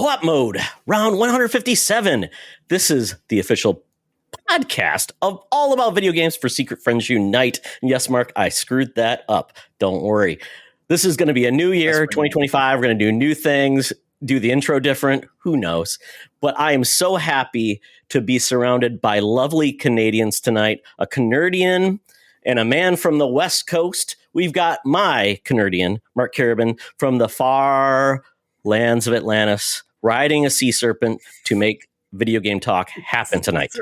Co-op mode, round 157. This is the official podcast of All About Video Games for Secret Friends Unite. And yes, Mark, I screwed that up. Don't worry. This is going to be a new year, 2025. We're going to do new things, do the intro different. Who knows? But I am so happy to be surrounded by lovely Canadians tonight. A Canadian and a man from the West Coast. We've got my Canadian, Mark Carabin, from the far lands of Atlantis, riding a sea serpent to make video game talk happen tonight.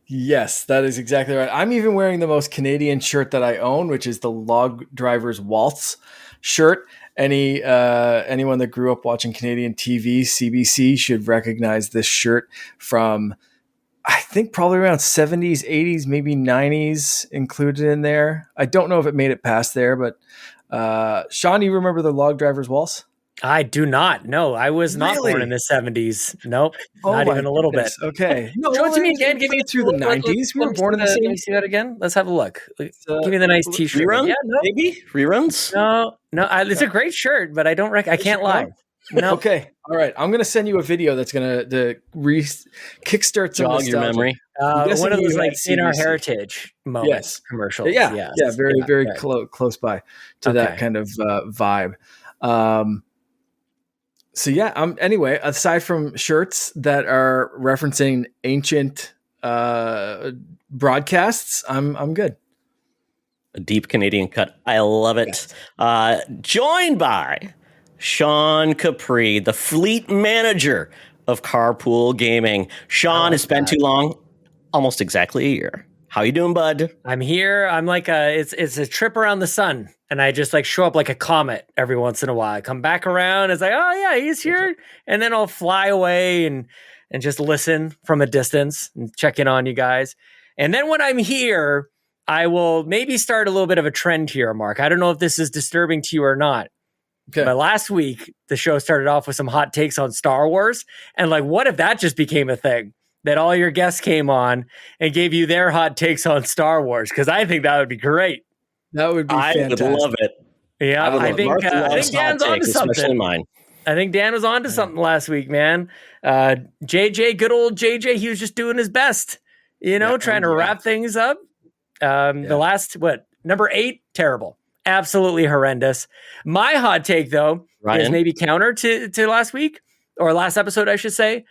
Yes, that is exactly right. I'm even wearing the most Canadian shirt that I own, which is the Log Driver's Waltz shirt. Anyone that grew up watching Canadian TV, CBC, should recognize this shirt from, I think, probably around 70s, 80s, maybe 90s included in there. I don't know if it made it past there, but Sean, you remember the Log Driver's Waltz? I do not. No, I was not born in the 70s. Nope, not even a little bit. Okay. No, show it to me again. Give me through the 90s. We were born in the same. Let me see that again. Let's have a look. Give me the nice T-shirt. Rerun? Yeah, no. Maybe reruns. No. It's a great shirt, but I don't. I can't lie. No. Okay. All right. I'm going to send you a video that's going to kickstart some jog your memory. One of those like in our heritage moments commercials. Yeah. Yes. Yeah. Very close by to that kind of vibe. So yeah, anyway, aside from shirts that are referencing ancient broadcasts, I'm good. A deep Canadian cut. I love it. Yes. Joined by Sean Capri, the fleet manager of Carpool Gaming. Sean, it's been too long. Almost exactly a year. How you doing, bud? I'm here. I'm like it's a trip around the sun. And I just like show up like a comet every once in a while. I come back around. It's like, oh yeah, he's here. And then I'll fly away and just listen from a distance and check in on you guys. And then when I'm here, I will maybe start a little bit of a trend here, Mark. I don't know if this is disturbing to you or not. Okay. But last week, the show started off with some hot takes on Star Wars. And like, what if that just became a thing? That all your guests came on and gave you their hot takes on Star Wars? Because I think that would be great. That would be fantastic. I would love it. Yeah, I think Dan's on to something. Mine. I think Dan was on to something last week, man. JJ, good old JJ, he was just doing his best, trying to wrap things up. The last, number 8, terrible. Absolutely horrendous. My hot take, though, is maybe counter to last week, or last episode, I should say.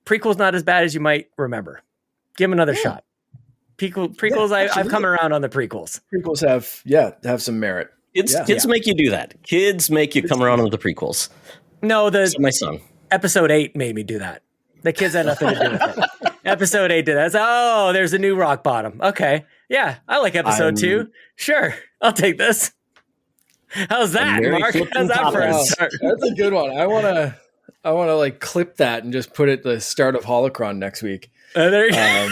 Prequel's not as bad as you might remember. Give him another shot. Prequels, I've come around on the prequels. Prequels have some merit. Kids make you do that. Kids make you come around on the prequels. No, my son. Episode 8 made me do that. The kids had nothing to do with it. Episode 8 did that. There's a new rock bottom. Okay. Yeah, I like episode 2. Sure, I'll take this. How's that, Mark? How's that for a start? That's a good one. I want to like clip that and just put it at the start of Holocron next week. There you go.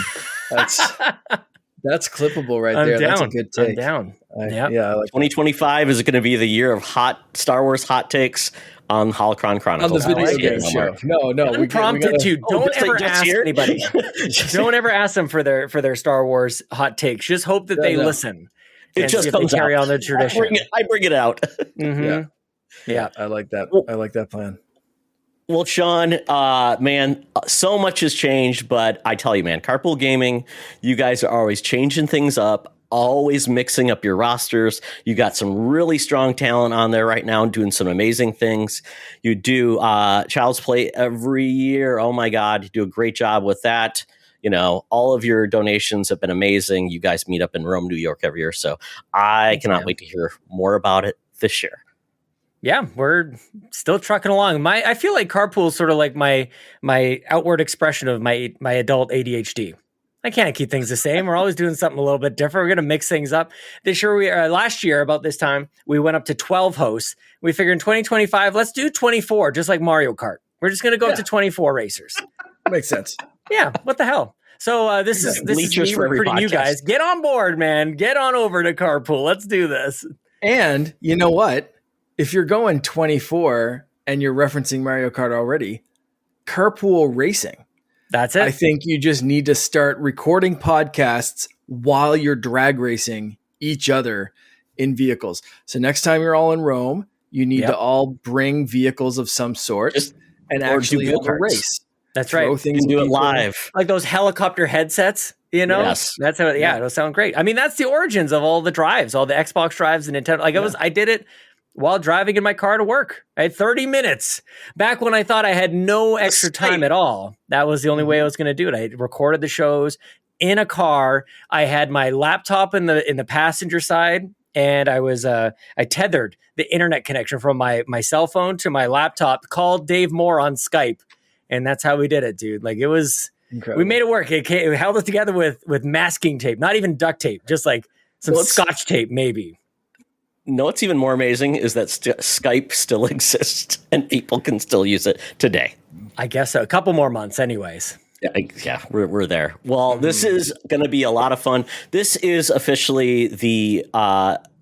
That's clippable right there. Down. That's a good take. I'm down. Yeah. Like 2025 is going to be the year of hot Star Wars hot takes on Holocron Chronicles. On the video game show. No. Unprompted too. Don't ever ask anybody. Don't ever ask them for their Star Wars hot takes. Just hope that they listen. It just comes carry out. On their tradition. I bring it out. Mm-hmm. Yeah. I like that. I like that plan. Well, Sean, man, so much has changed, but I tell you, man, Carpool Gaming, you guys are always changing things up, always mixing up your rosters. You got some really strong talent on there right now, doing some amazing things. You do Child's Play every year. Oh my God, you do a great job with that. All of your donations have been amazing. You guys meet up in Rome, New York every year. So I cannot wait to hear more about it this year. Yeah, we're still trucking along. I feel like Carpool is sort of like my outward expression of my adult ADHD. I can't keep things the same. We're always doing something a little bit different. We're going to mix things up. Last year, about this time, we went up to 12 hosts. We figured in 2025, let's do 24, just like Mario Kart. We're just going to go up to 24 racers. Makes sense. Yeah, what the hell? So this is me recruiting you guys. Get on board, man. Get on over to Carpool. Let's do this. And you know what? If you're going 24 and you're referencing Mario Kart already, Carpool Racing. That's it. I think you just need to start recording podcasts while you're drag racing each other in vehicles. So next time you're all in Rome, you need to all bring vehicles of some sort. and Or actually do have a go-karts. race. That's right. You Things can do at it people. live. Like those helicopter headsets, you know? Yes. That's how, it'll sound great. I mean, that's the origins of all the drives, all the Xbox drives and Nintendo. Like I did it while driving in my car to work. I had 30 minutes back when I thought I had no extra time at all. That was the only way I was going to do it. I recorded the shows in a car. I had my laptop in the passenger side, and I tethered the internet connection from my cell phone to my laptop, called Dave Moore on Skype. And that's how we did it, dude. Like, it was, Incredible. we made it work. We held it together with masking tape, not even duct tape, just like some Scotch tape, maybe. No, what's even more amazing is that Skype still exists and people can still use it today. I guess so. A couple more months, anyways. Yeah, we're there. Well, this is going to be a lot of fun. This is officially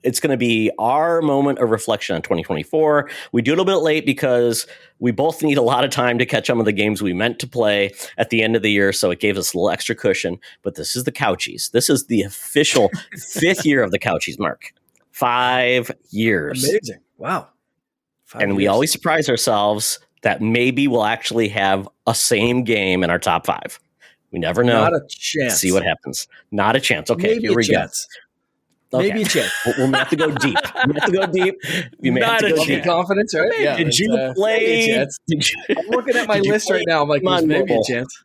it's going to be our moment of reflection on 2024. We do it a little bit late because we both need a lot of time to catch up on the games we meant to play at the end of the year, so it gave us a little extra cushion. But this is the Couchies. This is the official 5th year of the Couchies, Mark. 5 years. Amazing. Wow. 5 and years. We always surprise ourselves that maybe we'll actually have a same game in our top 5. We never know. Not a chance. See what happens. Not a chance. Okay, Maybe here we chance. go. Okay. Maybe a chance. We'll have to go deep. We have to go deep. We may have to go deep. Confidence, right? Yeah. Did you play? I'm looking at my list right now. I'm like, there's maybe a chance.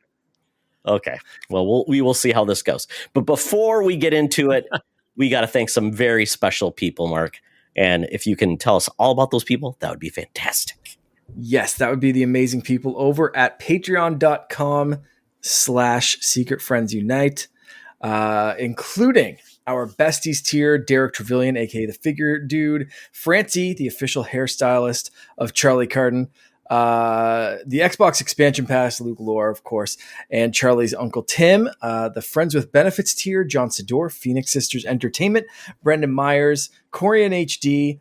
Okay. Well, we will see how this goes. But before we get into it, we got to thank some very special people, Mark. And if you can tell us all about those people, that would be fantastic. Yes, that would be the amazing people over at patreon.com/Secret Friends Unite, including our besties tier, Derek Trevelyan, aka the Figure Dude, Francie, the official hairstylist of Charlie Carden, the Xbox expansion pass, Luke Lore, of course, and Charlie's Uncle Tim, the Friends with Benefits tier, John Sador, Phoenix Sisters Entertainment, Brendan Myers, Corian HD,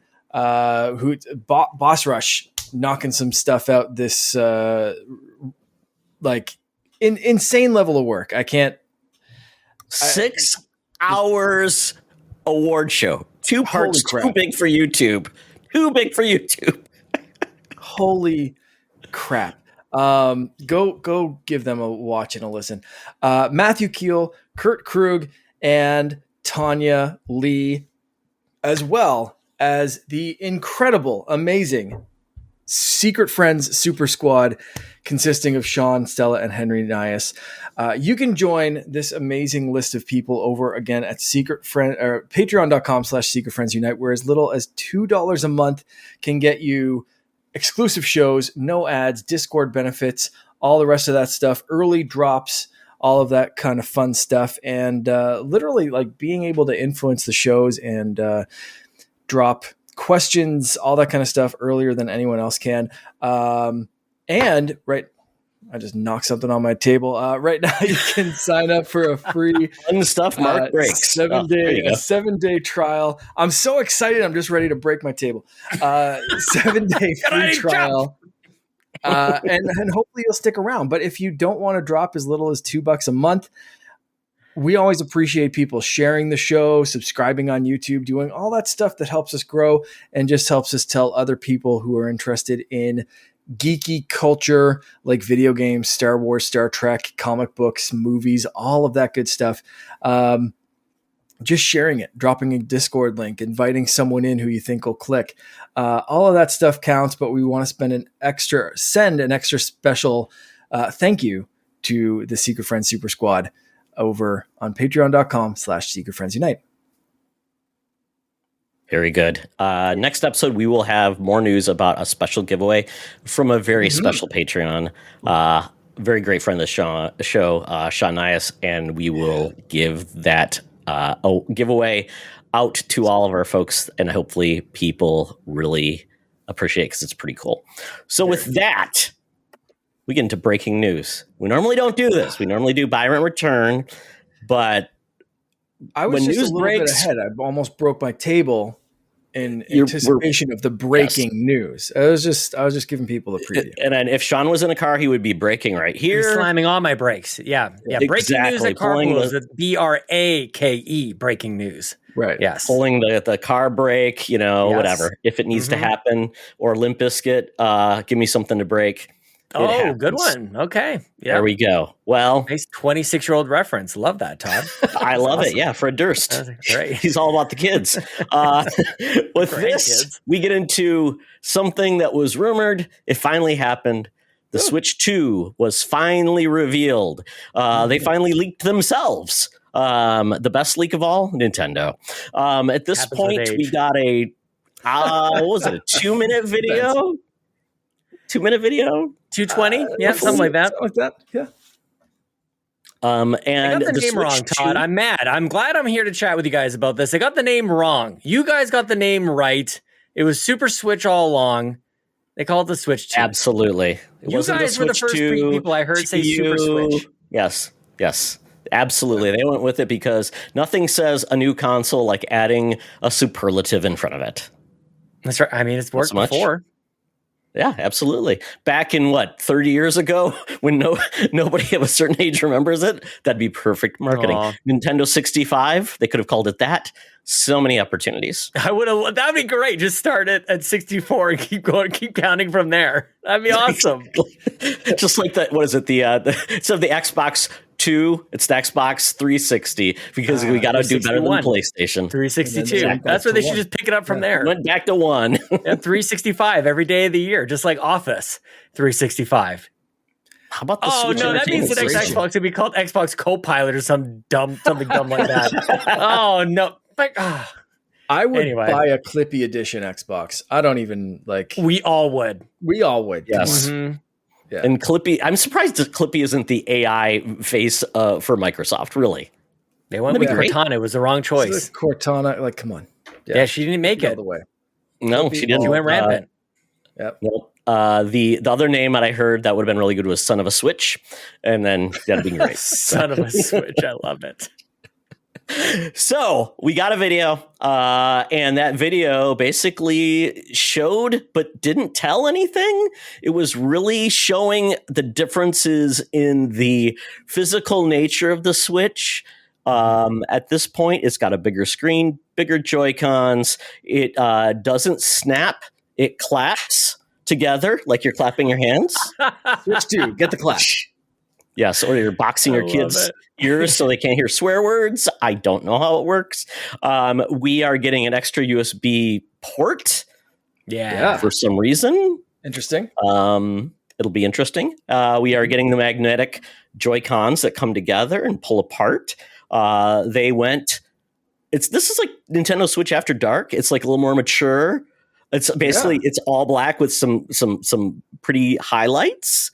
who Boss Rush knocking some stuff out this insane level of work. I can't. 6 hours award show, 2 parts, too big for YouTube. Too big for YouTube. Holy crap. Go give them a watch and a listen. Matthew Keel, Kurt Krug, and Tanya Lee, as well as the incredible, amazing Secret Friends Super Squad consisting of Sean, Stella, and Henry Nias. You can join this amazing list of people over again at patreon.com/Secret Friends Unite, where as little as $2 a month can get you exclusive shows, no ads, Discord benefits, all the rest of that stuff, early drops, all of that kind of fun stuff, and literally like being able to influence the shows and drop questions, all that kind of stuff earlier than anyone else can. And right, I just knocked something on my table. Right now, you can sign up for a free fun stuff. Mark breaks 7-day trial. I'm so excited. I'm just ready to break my table. 7-day free trial. And hopefully you'll stick around. But if you don't want to drop as little as $2 a month, we always appreciate people sharing the show, subscribing on YouTube, doing all that stuff that helps us grow and just helps us tell other people who are interested in geeky culture like video games, Star Wars, Star Trek, comic books, movies, all of that good stuff. Just sharing it, dropping a Discord link, inviting someone in who you think will click. All of that stuff counts, but we want to send an extra special thank you to the Secret Friends Super Squad over on patreon.com/Secret Friends Unite. Very good. Next episode, we will have more news about a special giveaway from a very special Patreon, very great friend of the show, Sean Nias, and we will give that giveaway out to all of our folks, and hopefully people really appreciate it because it's pretty cool. So with that, we get into breaking news. We normally don't do this. We normally do buy, rent, return, but I was just a little bit ahead. I almost broke my table in anticipation of the breaking news. I was just giving people a preview. And then if Sean was in a car, he would be braking right here. He's slamming on my brakes. Yeah. Breaking news at Carpool is the BRAKE breaking news. Right. Yes. Pulling the car brake, whatever. If it needs to happen, or Limp Bizkit, give me something to break. Oh, good happens. one. Okay. Yeah. There we go. Well, Nice 26-year-old reference. Love that, Todd. I love it. awesome. Yeah, Fred Durst. That was great. He's all about the kids. With this, Grandkids. we get into something that was rumored. It finally happened. The Switch 2 was finally revealed. They finally leaked themselves. The best leak of all, Nintendo. At this Happens with point, age. we got a what was it? A 2-minute video? 2-minute video? 220? Yeah, something like that. Something like that. Yeah. And I got the name Switch wrong, 2 Todd. I'm mad. I'm glad I'm here to chat with you guys about this. I got the name wrong. You guys got the name right. It was Super Switch all along. They called it the Switch 2. Absolutely. It You wasn't guys were the Switch first 2, people I heard say Super Switch. Yes. Absolutely. They went with it because nothing says a new console like adding a superlative in front of it. That's right. I mean, it's worked much. before. Yeah, absolutely. Back in 30 years ago, when nobody of a certain age remembers it, that'd be perfect marketing. Aw. Nintendo 65, they could have called it that. So many opportunities. That'd be great. Just start it at 64 and keep counting from there. That'd be awesome. Just like that. What is it? Instead of the Xbox 2, it's the Xbox 360 because we got to do better than 361. PlayStation. 362. Exactly. That's where they should just pick it up from there. Went back to 1. And 365 every day of the year, just like Office 365. How about the Oh Switch no, that means the next Entertainment Xbox would be called Xbox Copilot or something dumb like that. Oh no. I would Anyway. buy a Clippy edition Xbox. I don't even like. We all would. We all would. Yes. Mhm. Yeah. And Clippy, I'm surprised that Clippy isn't the AI face for Microsoft, really. They went with Cortana. It was the wrong choice. Cortana, like, come on. Yeah, she didn't make All it. the way. No, she didn't. She went rampant. Yep. Nope. The other name that I heard that would have been really good was Son of a Switch, and then that'd be great. Son of a switch. I love it. So we got a video, and that video basically showed but didn't tell anything. It was really showing the differences in the physical nature of the Switch. At this point, it's got a bigger screen, bigger Joy-Cons. It doesn't snap. It claps together like you're clapping your hands. Switch 2, get the clap. Yes, or you're boxing your love kids' it. ears so they can't hear swear words. I don't know how it works. We are getting an extra USB port Yeah. for some reason. Interesting. It'll be interesting. We are getting the magnetic Joy-Cons that come together and pull apart. They went. This is like Nintendo Switch After Dark. It's like a little more mature. It's basically it's all black with some pretty highlights.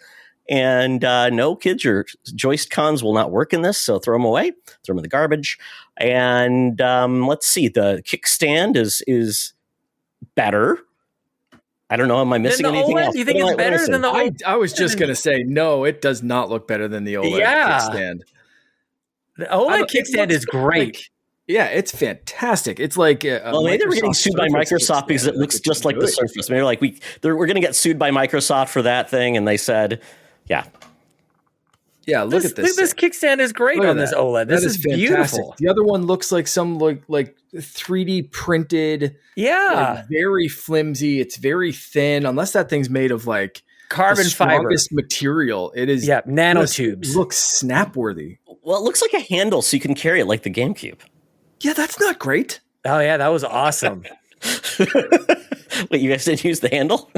And no, kids, your Joy-Cons will not work in this, so throw them away. Throw them in the garbage. And let's see, the kickstand is better. I don't know. Am I missing Then the anything OLED, else? you think it's better than the I was just going to say, no, it does not look better than the OLED Yeah. kickstand. The OLED It kickstand looks is great. like- yeah, it's fantastic. It's like Well, maybe they're getting sued by Microsoft because it looks just like the Surface. Maybe like we're going to get sued by Microsoft for that thing, and they said, yeah. Yeah, look at this. This kickstand is great Look at on this that. OLED. This That is fantastic. beautiful. The other one looks like some like 3D printed, Yeah. like, very flimsy. It's very thin, unless that thing's made of like Carbon the fiber. strongest material. It is. Yeah, nanotubes. It looks snap worthy. Well, it looks like a handle, so you can carry it like the GameCube. Yeah, that's not great. Oh yeah, that was awesome. Wait, you guys didn't use the handle?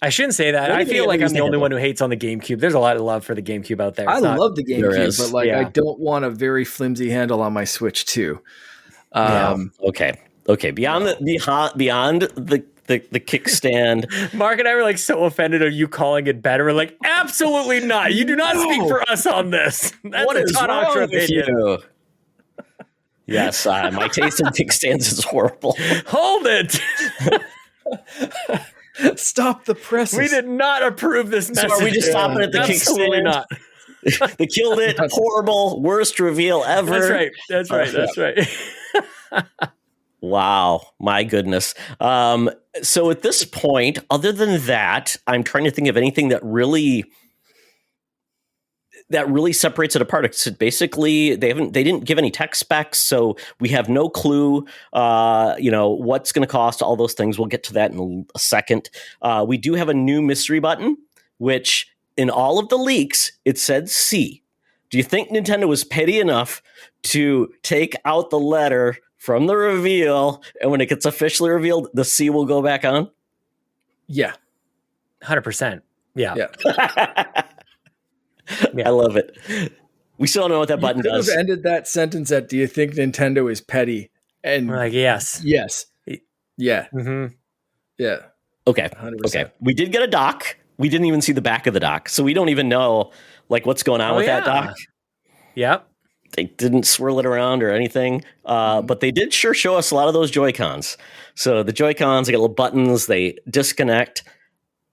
I shouldn't say that. What I do you feel think like of I'm the the only handle? one who hates on the GameCube. There's a lot of love for the GameCube out there. I It's not- love the There GameCube, is. but like Yeah. I don't want a very flimsy handle on my Switch 2. Okay. Beyond the kickstand. Mark and I were like so offended of you calling it better. We're like, absolutely not. You do not speak for us on this. That's What a is Todd wrong Oxford with opinion. you? Yes, my taste in kickstands is horrible. Hold it. Stop the presses. We did not approve this So message. are we just stopping at the Absolutely kickstand? not. They killed it. Horrible. Worst reveal ever. That's right. Wow, my goodness. So at this point, other than that, I'm trying to think of anything that really separates it apart. So basically, they didn't give any tech specs, so we have no clue. What's going to cost. All those things. We'll get to that in a second. We do have a new mystery button, which in all of the leaks, it said C. Do you think Nintendo was petty enough to take out the letter from the reveal, and when it gets officially revealed, the C will go back on? Yeah. 100%. Yeah. I love it. We still don't know what that button does. does. Ended that sentence at, do you think Nintendo is petty? And We're like, yes. Yes. Yeah. Mm-hmm. Yeah. Okay. 100%. Okay. We did get a dock. We didn't even see the back of the dock, so we don't even know like what's going on with that dock. Yep. They didn't swirl it around or anything, but they did sure show us a lot of those Joy-Cons. So the Joy-Cons, they got little buttons, they disconnect.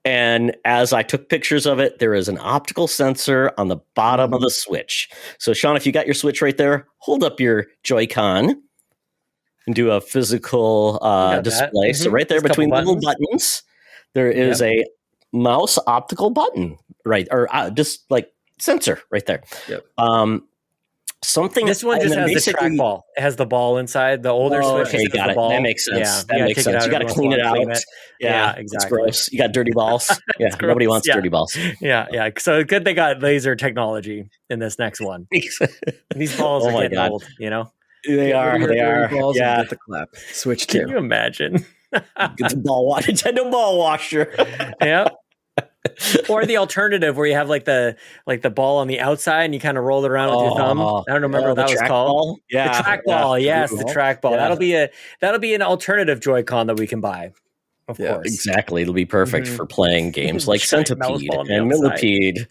And as I took pictures of it, there is an optical sensor on the bottom of the Switch. So Sean, if you got your Switch right there, hold up your Joy-Con and do a physical display. So right there between the little buttons, there is a mouse optical button, right? Or just like sensor right there. Yep. Something. This one just has the trackball. It has the ball inside. The older Switch. Okay, got it. Ball. That makes sense. Yeah, that makes sense. You got to clean it out. Yeah, exactly. It's gross. You got dirty balls. Yeah, nobody wants dirty balls. Yeah. So good they got laser technology in this next one. These balls are getting old, you know? They are. Balls and get the clap. Switch to. Can you imagine? Get the ball washer. Nintendo ball washer. Yeah. Or the alternative where you have like the ball on the outside and you kind of roll it around with your thumb. I don't remember what that was called. Ball? Yeah, the trackball. Yes, the trackball. Yeah. That'll be an alternative Joy-Con that we can buy. Of course, exactly. It'll be perfect for playing games like Centipede and Millipede.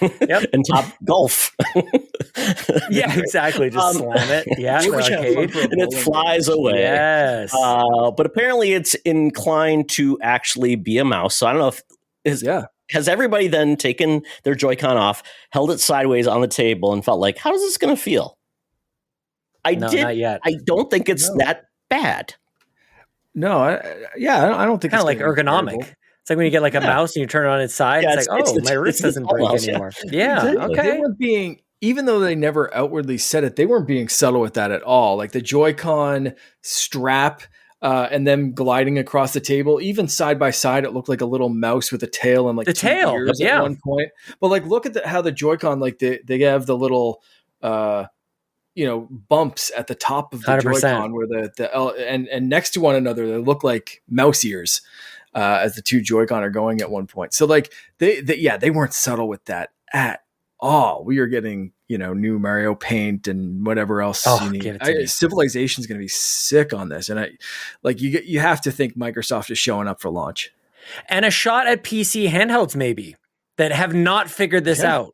And Top Golf. Yeah, exactly. Just slam it. Yeah, and it flies away. Yes. But apparently it's inclined to actually be a mouse. So I don't know if has everybody then taken their Joy-Con off, held it sideways on the table, and felt like, how is this going to feel? Not yet. I don't think it's that bad. No, I don't think kind of like ergonomic. Terrible. It's like when you get like a mouse and you turn it on its side. It's like, my wrist doesn't break anymore. Yeah. Okay. They weren't being, even though they never outwardly said it, they weren't being subtle with that at all. Like the Joy-Con strap and them gliding across the table, even side by side, it looked like a little mouse with a tail and like the tail ears at one point. But like, look at how the Joy-Con, like they have the little, bumps at the top of the 100%. Joy-Con where and next to one another, they look like mouse ears. As the two Joy-Con are going at one point. So like they weren't subtle with that at all. We are getting, new Mario Paint and whatever else you need. Civilization's going to be sick on this. And you have to think Microsoft is showing up for launch. And a shot at PC handhelds maybe that have not figured this out.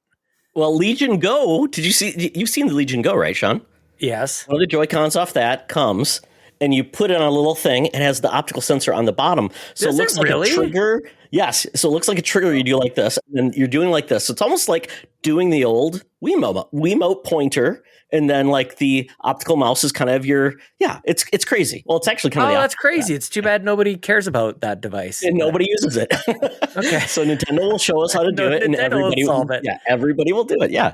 Well, Legion Go, you've seen the Legion Go, right, Sean? Yes. One of the Joy-Cons off that comes and you put it on a little thing and has the optical sensor on the bottom. So it looks like a trigger. Yes. So it looks like a trigger. You do like this and you're doing like this. So it's almost like doing the old Wiimote pointer. And then like the optical mouse is kind of it's crazy. Well, it's actually kind of that's crazy. It's too bad nobody cares about that device. And nobody uses it. Okay. So Nintendo will show us how to do it and everybody will solve it. Yeah, everybody will do it. Yeah.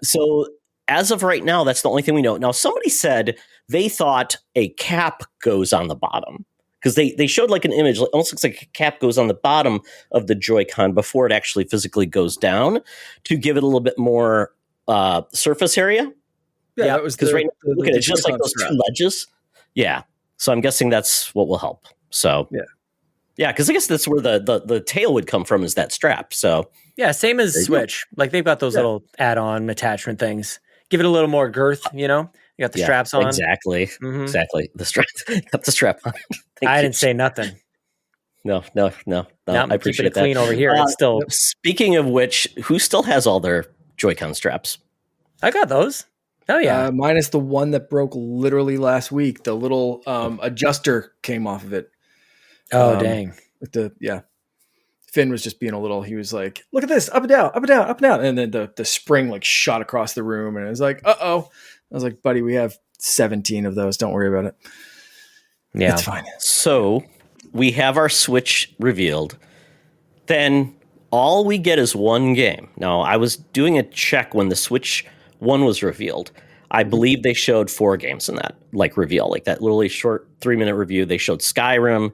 So as of right now, that's the only thing we know. Now, somebody said they thought a cap goes on the bottom because they showed like an image. It almost looks like a cap goes on the bottom of the Joy-Con before it actually physically goes down to give it a little bit more surface area. Yeah, it was because right now, look at it, it's just like those two ledges. Yeah. So I'm guessing that's what will help. So yeah, because I guess that's where the tail would come from is that strap. So yeah, same as Switch. Like they've got those little add-on attachment things. Give it a little more girth, You got the straps on. Exactly. Mm-hmm. Exactly. The strap. Got the strap on. I didn't say nothing. No. I appreciate it clean over here. It's still. Speaking of which, who still has all their Joy-Con straps? I got those. Oh yeah. Minus the one that broke literally last week. The little adjuster came off of it. Oh dang. Finn was just being a little, he was like, look at this, up and down, up and down, up and down. And then the spring like shot across the room and it was like, uh-oh. I was like, buddy, we have 17 of those. Don't worry about it. Yeah. It's fine. So we have our Switch revealed. Then all we get is one game. Now, I was doing a check when the Switch 1 was revealed. I believe they showed 4 games in that like reveal, like that literally short 3-minute review. They showed Skyrim,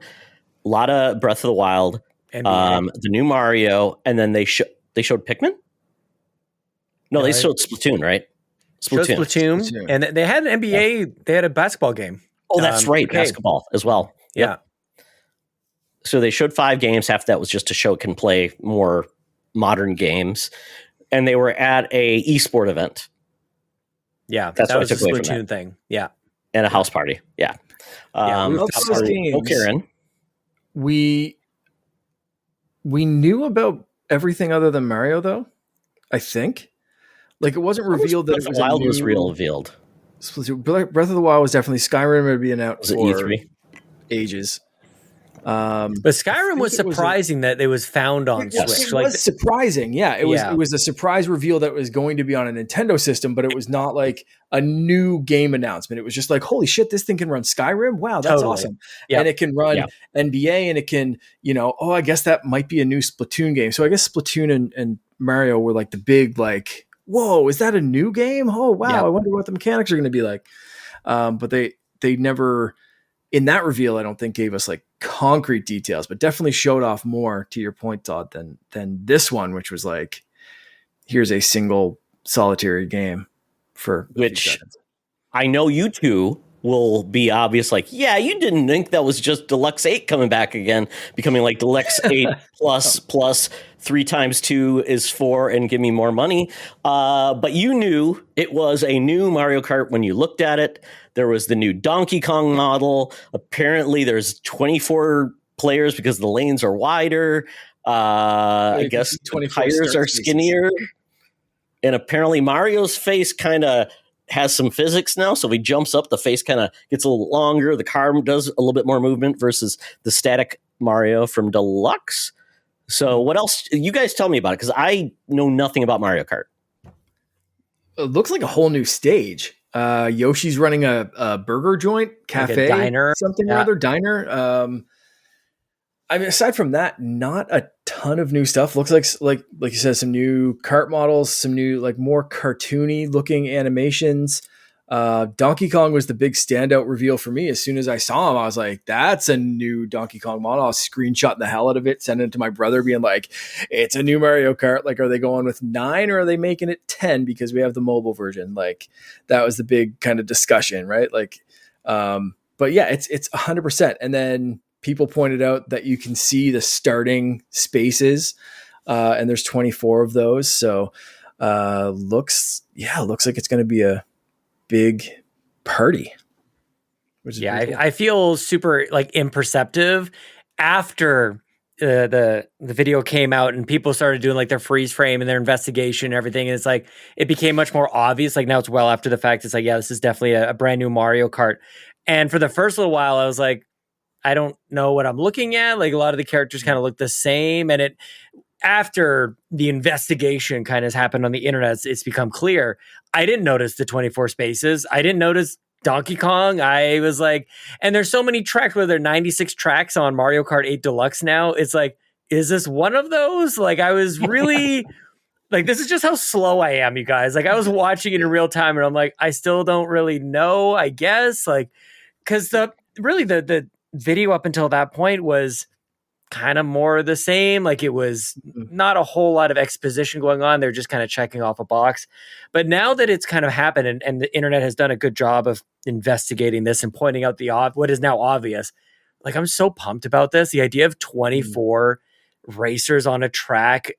a lot of Breath of the Wild, NBA. the new Mario, and then they showed Pikmin. No, they showed Splatoon, right? Splatoon, and they had an NBA. Yeah. They had a basketball game. Oh, that's right, basketball as well. Yep. Yeah. So they showed 5 games. Half of that was just to show it can play more modern games, and they were at a esport event. Yeah, that's what was I took away from that thing. Yeah, and a house party. Yeah, those games. Oh, Karen, we knew about everything other than Mario, though. I think, like, it wasn't revealed that Breath of the Wild was revealed. Breath of the Wild was definitely Skyrim would be out for E3? Ages. But Skyrim was surprising that it was found on Switch. It was surprising. Yeah, it was a surprise reveal that was going to be on a Nintendo system, but it was not like a new game announcement. It was just like, holy shit, this thing can run Skyrim. Wow, that's awesome. Yep. And it can run NBA, and it can, I guess that might be a new Splatoon game. So I guess Splatoon and Mario were like the big, like, whoa, is that a new game? Oh, wow. Yep. I wonder what the mechanics are going to be like. But they never, in that reveal, I don't think gave us like concrete details, but definitely showed off more, to your point, Todd, than this one, which was like, here's a single solitary game for which I know you two will be obvious. Like, yeah, you didn't think that was just Deluxe 8 coming back again, becoming like Deluxe 8 plus 3 times 2 is 4 and give me more money. But you knew it was a new Mario Kart when you looked at it. There was the new Donkey Kong model. Apparently there's 24 players because the lanes are wider. I guess the tires are skinnier. And apparently Mario's face kind of has some physics now. So if he jumps up, the face kind of gets a little longer. The car does a little bit more movement versus the static Mario from Deluxe. So what else? You guys tell me about it, because I know nothing about Mario Kart. It looks like a whole new stage. Yoshi's running a burger joint, cafe, like a diner, something or other, diner. I mean, aside from that, not a ton of new stuff. Looks like you said, some new kart models, some new, like, more cartoony looking animations. Donkey Kong was the big standout reveal for me. As soon as I saw him, I was like, that's a new Donkey Kong model. I was screenshotting the hell out of it, sending it to my brother, being like, it's a new Mario Kart. Like, are they going with 9 or are they making it 10 because we have the mobile version? Like, that was the big kind of discussion, right? Like, but yeah, it's 100%. And then people pointed out that you can see the starting spaces, and there's 24 of those. So looks like it's going to be a big party. Which is cool. I feel super like imperceptive after the video came out and people started doing like their freeze frame and their investigation and everything. And it's like, it became much more obvious. Like, now it's well after the fact. It's like, yeah, this is definitely a brand new Mario Kart. And for the first little while, I was like, I don't know what I'm looking at. Like, a lot of the characters kind of look the same. And after the investigation kind of has happened on the internet, it's become clear. I didn't notice the 24 spaces. I didn't notice Donkey Kong. I was like, and there's so many tracks, where there are 96 tracks on Mario Kart 8 Deluxe now. It's like, is this one of those? Like, I was really like, this is just how slow I am, you guys. Like, I was watching it in real time and I'm like, I still don't really know, I guess. Like, because the video up until that point was kind of more the same. Like, it was not a whole lot of exposition going on. They're just kind of checking off a box. But now that it's kind of happened, and the internet has done a good job of investigating this and pointing out what is now obvious, like, I'm so pumped about this. The idea of 24 racers on a track,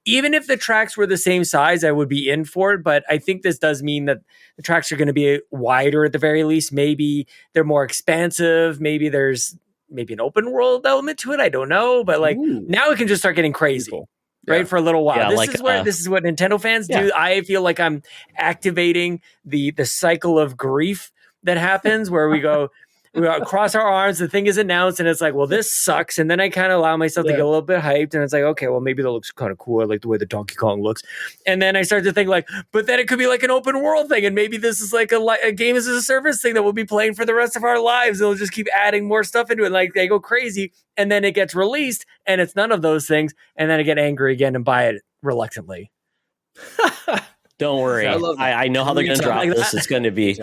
even if the tracks were the same size, I would be in for it. But I think this does mean that the tracks are going to be wider at the very least. Maybe they're more expansive. Maybe there's an open world element to it. I don't know. But like, now it can just start getting crazy. Cool. Right, for a little while. Yeah, this is what Nintendo fans do. I feel like I'm activating the cycle of grief that happens, where we cross our arms, the thing is announced, and it's like, well, this sucks. And then I kind of allow myself to get a little bit hyped, and it's like, okay, well, maybe that looks kind of cool. I like the way the Donkey Kong looks. And then I start to think like, but then it could be like an open world thing, and maybe this is like a game as a service thing that we'll be playing for the rest of our lives. They'll just keep adding more stuff into it. Like, they go crazy, and then it gets released, and it's none of those things, and then I get angry again and buy it reluctantly. Don't worry. I know how they're going to drop this. It's going to be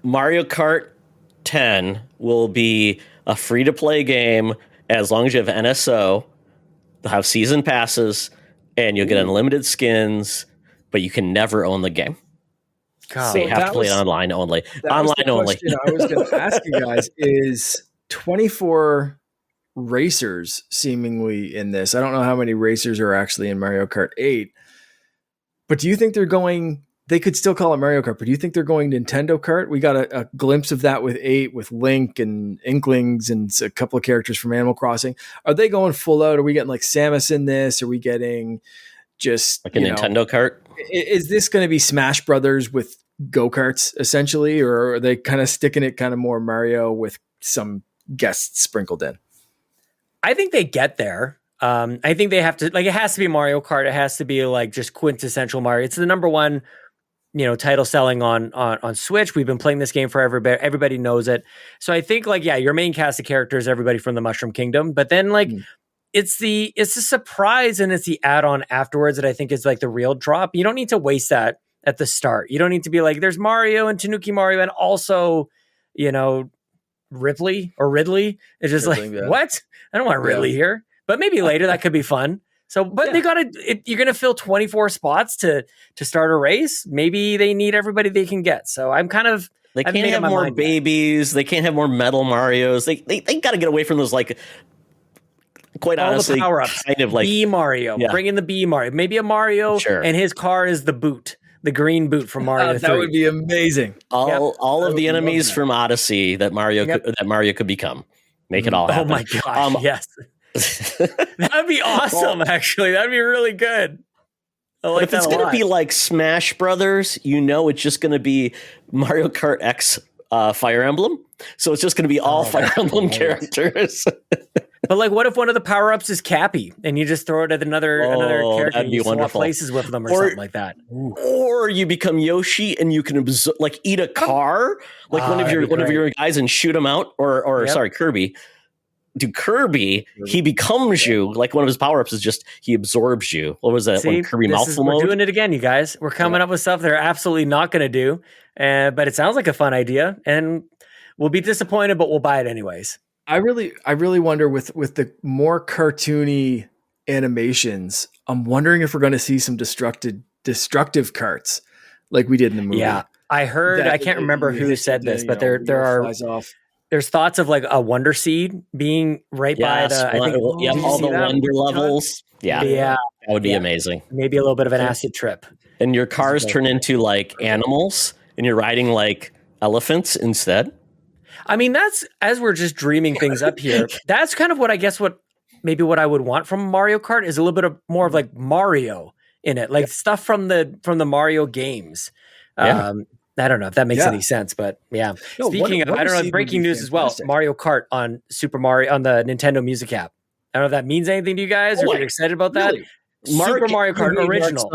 Mario Kart 10 will be a free-to-play game as long as you have NSO. they'll have season passes, and you'll get unlimited skins, but you can never own the game. God. So you have to play it online only. Online only. I was going to ask you guys is 24 racers seemingly in this. I don't know how many racers are actually in Mario Kart 8, but do you think they could still call it Mario Kart, but do you think they're going Nintendo Kart? We got a glimpse of that with 8, with Link and Inklings and a couple of characters from Animal Crossing. Are they going full out? Are we getting like Samus in this? Are we getting just like a Nintendo Kart? Is this going to be Smash Brothers with go-karts essentially, or are they kind of sticking it kind of more Mario with some guests sprinkled in? I think they get there. I think they have to, like, it has to be Mario Kart. It has to be like just quintessential Mario. It's the number one, title selling on Switch. We've been playing this game forever, but everybody knows it. So I think like, yeah, your main cast of characters, everybody from the Mushroom Kingdom, but then like it's the surprise and it's the add-on afterwards that I think is like the real drop. You don't need to waste that at the start. You don't need to be like, there's Mario and Tanuki Mario and also, Ripley or Ridley. It's just what? I don't want Ridley here, but maybe later that could be fun. So, but they you're going to fill 24 spots to start a race. Maybe they need everybody they can get. So I'm kind of, they can't have more babies. They can't have more metal Marios. They got to get away from those, like, quite all honestly, the power-ups. Kind of like B Mario. Yeah. Bring in the B Mario. Maybe a Mario and his car is the boot. The green boot from Mario 3. That would be amazing. All of the enemies from Odyssey that Mario could become. Make it all happen. Oh my gosh, yes. That would be awesome, actually. That'd be really good. If it's going to be like Smash Brothers, it's just going to be Mario Kart X Fire Emblem. So it's just going to be all Fire Emblem characters. But like, what if one of the power-ups is Cappy and you just throw it at another character that'd be and you swap places with them or something like that? Or you become Yoshi and you can eat a car, like one of your guys, and shoot him out. Or sorry, Kirby. To Kirby, he becomes you. Like, one of his power-ups is just he absorbs you. What was that? See, when Kirby mouthful mode? We're doing it again, you guys. We're coming up with stuff they're absolutely not going to do. But it sounds like a fun idea, and we'll be disappointed, but we'll buy it anyways. I really wonder with the more cartoony animations, I'm wondering if we're going to see some destructive carts like we did in the movie. Yeah, I heard. I can't remember who said this, but there are. There's thoughts of like a Wonder Seed being right by the. I think all the Wonder levels. Yeah, that would be amazing. Maybe a little bit of an acid trip. And your cars turn into like animals, and you're riding like elephants instead. I mean, that's, as we're just dreaming things up here, that's kind of what I guess what I would want from Mario Kart is a little bit more of like Mario in it, like stuff from the Mario games. I don't know if that makes any sense, but yeah. No, speaking of, I don't know, breaking news as well. Mario Kart on Super Mario on the Nintendo Music app. I don't know if that means anything to you guys. Are you excited about that? Really? Super Mario Kart original.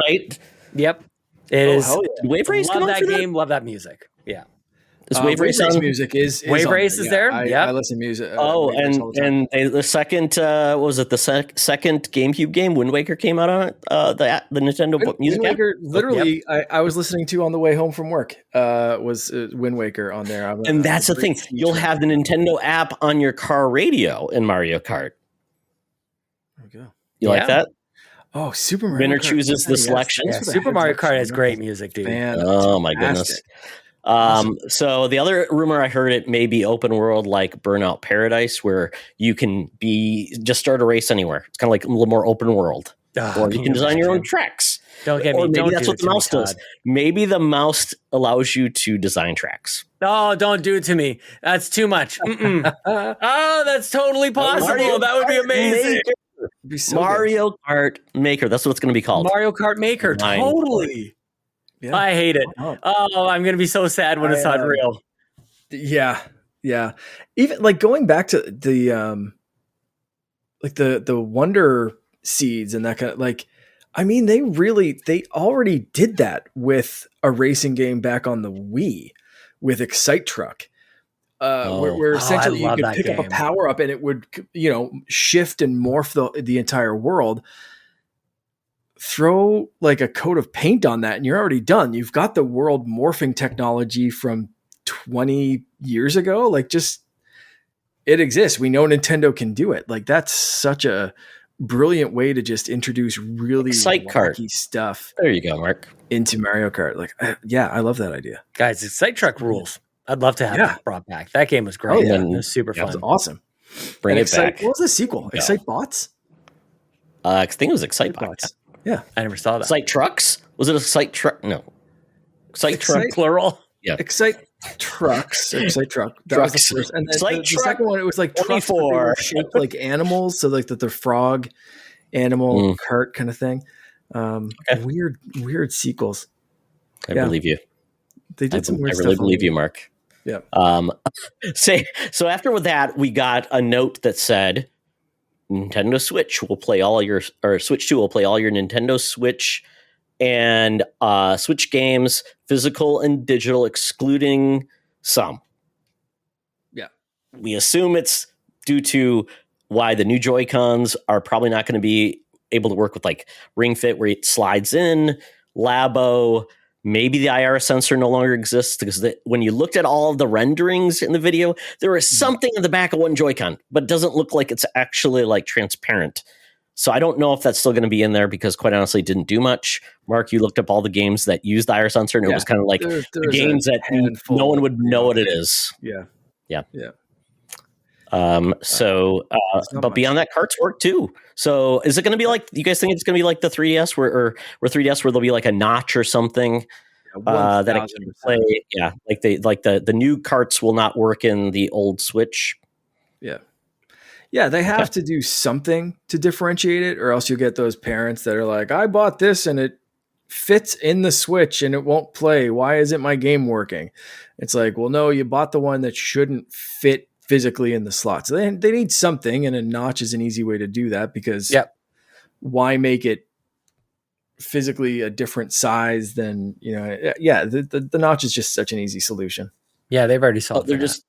Yep, it is. Wave Race. Love that game. Love that music. Yeah. Wave Race music is Wave Race is there. I listen to music. And the second what was it? The second GameCube game, Wind Waker, came out on it. The Nintendo Music Wind Waker, literally, I was listening to on the way home from work. Was Wind Waker on there? And that's the thing. You'll have the Nintendo app on your car radio in Mario Kart. There we go. You like that? Oh, Super Mario Winner Kart. chooses the selection. Yeah, Super Mario Kart has great music, dude. Oh my goodness. So the other rumor I heard, it may be open world like Burnout Paradise, where you can just start a race anywhere. It's kind of like a little more open world, or you can design your own tracks. Don't get me. Maybe that's what the mouse does. Maybe the mouse allows you to design tracks. Oh, don't do it to me. That's too much. Oh, that's totally possible. That would be amazing. Mario Kart Maker. That's what it's going to be called. Mario Kart Maker. Totally. Yeah. I hate it. Oh, I'm going to be so sad when it's not real. Yeah. Yeah. Even like going back to the Wonder Seeds and that kind of like, I mean, they already did that with a racing game back on the Wii with Excite Truck. Where essentially you could pick up a power up and it would, shift and morph the entire world. Throw like a coat of paint on that and you're already done. You've got the world morphing technology from 20 years ago. Like, just, it exists. We know Nintendo can do it. Like, that's such a brilliant way to just introduce really Excite Kart. wacky stuff There you go, Mark. into Mario Kart. Like, I love that idea. Guys, Excite Truck rules. I'd love to have that brought back. That game was great. Oh, yeah. It was super That was fun. awesome. Bring And it back. What was the sequel? Excite Bots? I think it was Excite Bots. Yeah. I never saw that. Excite Trucks? Was it Excite Truck? No. Excite Truck. Plural. Yeah. Excite Trucks. Excite Truck. That Trucks. was the first. And then Excite the Truck second one, it was like trucks, but they 24. were shaped like animals. So like the frog animal cart kind of thing. Weird sequels. I believe you. They did some weird I stuff. really believe you, Mark. Yeah. So after that, we got a note that said Nintendo Switch will play all your, or Switch 2 will play all your Nintendo Switch and Switch games, physical and digital, excluding some. Yeah. We assume it's due to why the new Joy-Cons are probably not going to be able to work with like Ring Fit where it slides in, Labo. Maybe the IR sensor no longer exists because when you looked at all of the renderings in the video, there is something in the back of one Joy-Con, but it doesn't look like it's actually like transparent. So I don't know if that's still going to be in there because quite honestly, it didn't do much. Mark, you looked up all the games that used the IR sensor and it was kind of like the games that no one would know what it is. Yeah. But beyond that, carts work too. So is it going to be like, you guys think it's going to be like the 3DS where 3DS where there'll be like a notch or something that it can play? Yeah. Like the new carts will not work in the old Switch. Yeah. Yeah. They have to do something to differentiate it or else you'll get those parents that are like, I bought this and it fits in the Switch and it won't play. Why isn't my game working? It's like, well, no, you bought the one that shouldn't fit physically in the slot. So they need something, and a notch is an easy way to do that because why make it physically a different size than, the notch is just such an easy solution. Yeah, they've already solved it.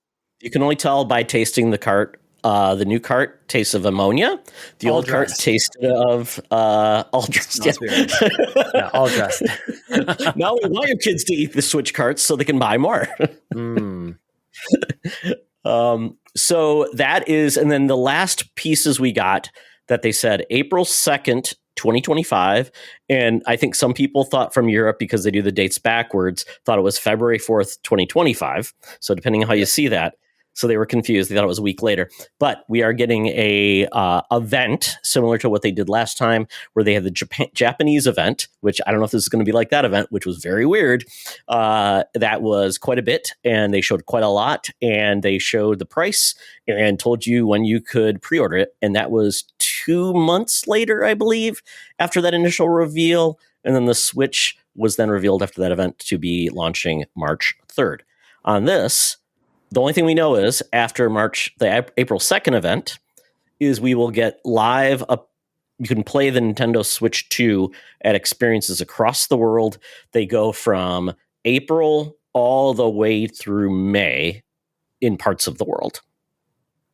You can only tell by tasting the cart. The new cart tastes of ammonia. The old cart tasted of all dressed. Yeah, all dressed. Now we want your kids to eat the Switch carts so they can buy more. So that is, and then the last pieces we got that they said April 2nd, 2025. And I think some people thought from Europe, because they do the dates backwards, thought it was February 4th, 2025. So depending on how you see that. So they were confused. They thought it was a week later. But we are getting a event similar to what they did last time, where they had the Japanese event, which I don't know if this is going to be like that event, which was very weird. That was quite a bit, and they showed quite a lot, and they showed the price and told you when you could pre-order it. And that was 2 months later, I believe, after that initial reveal. And then the Switch was then revealed after that event to be launching March 3rd. On this, the only thing we know is after the April 2nd event is we will get live you can play the Nintendo Switch 2 at experiences across the world. They go from April all the way through May in parts of the world.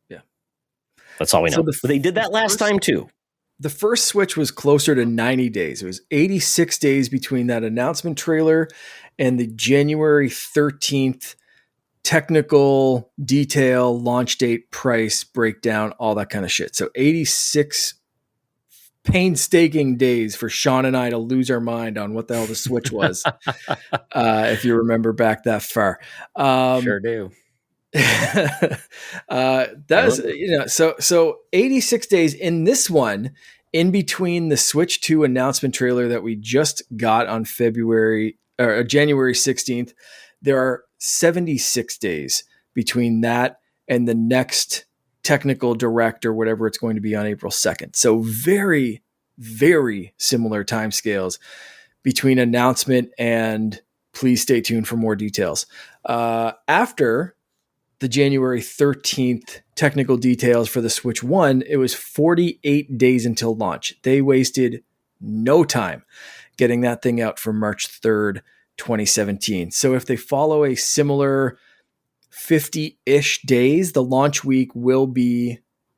Yeah. That's all we know. But they did that last time too. The first Switch was closer to 90 days. It was 86 days between that announcement trailer and the January 13th technical detail, launch date, price, breakdown, all that kind of shit. So 86 painstaking days for Sean and I to lose our mind on what the hell the Switch was. If you remember back that far. Sure do. So 86 days in this one, in between the Switch 2 announcement trailer that we just got on January 16th, there are 76 days between that and the next technical direct or whatever it's going to be on April 2nd. So very, very similar timescales between announcement and please stay tuned for more details. After the January 13th technical details for the Switch 1, it was 48 days until launch. They wasted no time getting that thing out for March 3rd, 2017. So if they follow a similar 50-ish days, the launch week will be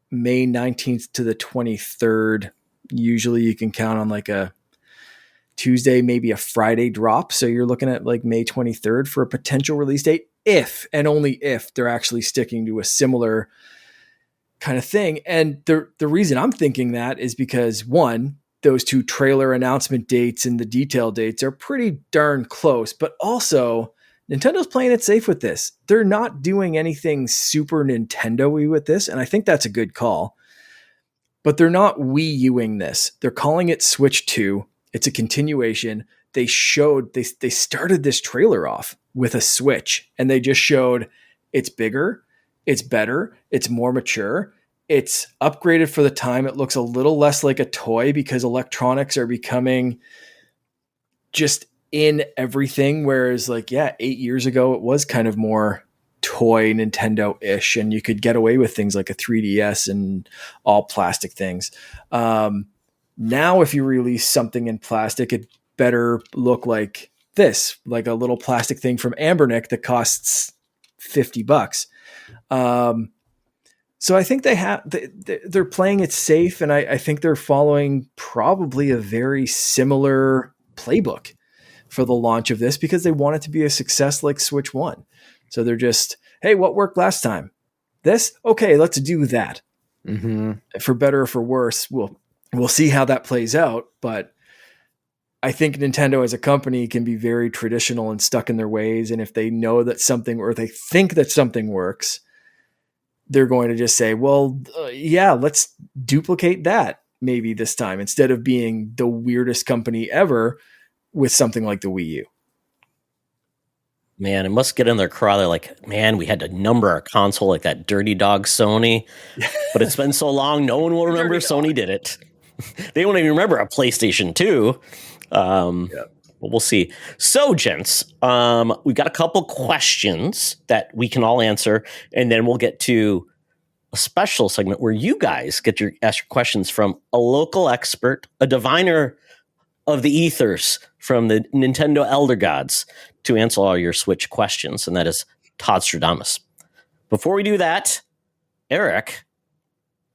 May 19th to the 23rd. Usually you can count on like a Tuesday, maybe a Friday drop. So you're looking at like May 23rd for a potential release date, if and only if they're actually sticking to a similar kind of thing. And the reason I'm thinking that is because, one, those two trailer announcement dates and the detail dates are pretty darn close, but also Nintendo's playing it safe with this. They're not doing anything super Nintendo-y with this, and I think that's a good call. But they're not Wii U-ing this. They're calling it Switch 2. It's a continuation. They started this trailer off with a Switch, and they just showed it's bigger, it's better, it's more mature, it's upgraded for the time. It looks a little less like a toy because electronics are becoming just in everything. Whereas 8 years ago, it was kind of more toy Nintendo-ish, and you could get away with things like a 3DS and all plastic things. Now, if you release something in plastic, it better look like this, like a little plastic thing from Ambernick that costs $50. So I think they're playing it safe, and I think they're following probably a very similar playbook for the launch of this because they want it to be a success like Switch 1. So they're just, hey, what worked last time? This? Okay, let's do that. Mm-hmm. For better or for worse, we'll see how that plays out. But I think Nintendo as a company can be very traditional and stuck in their ways. And if they know that something, or they think that something works, they're going to just say, well, let's duplicate that maybe this time, instead of being the weirdest company ever with something like the Wii U. Man, it must get in their craw. They're like, man, we had to number our console like that dirty dog Sony. But it's been so long, no one will remember Sony did it. They won't even remember a PlayStation 2. But we'll see. So, gents, we got a couple questions that we can all answer, and then we'll get to a special segment where you guys get to ask your questions from a local expert, a diviner of the ethers from the Nintendo Elder Gods, to answer all your Switch questions, and that is Todd Stradamus. Before we do that, Eric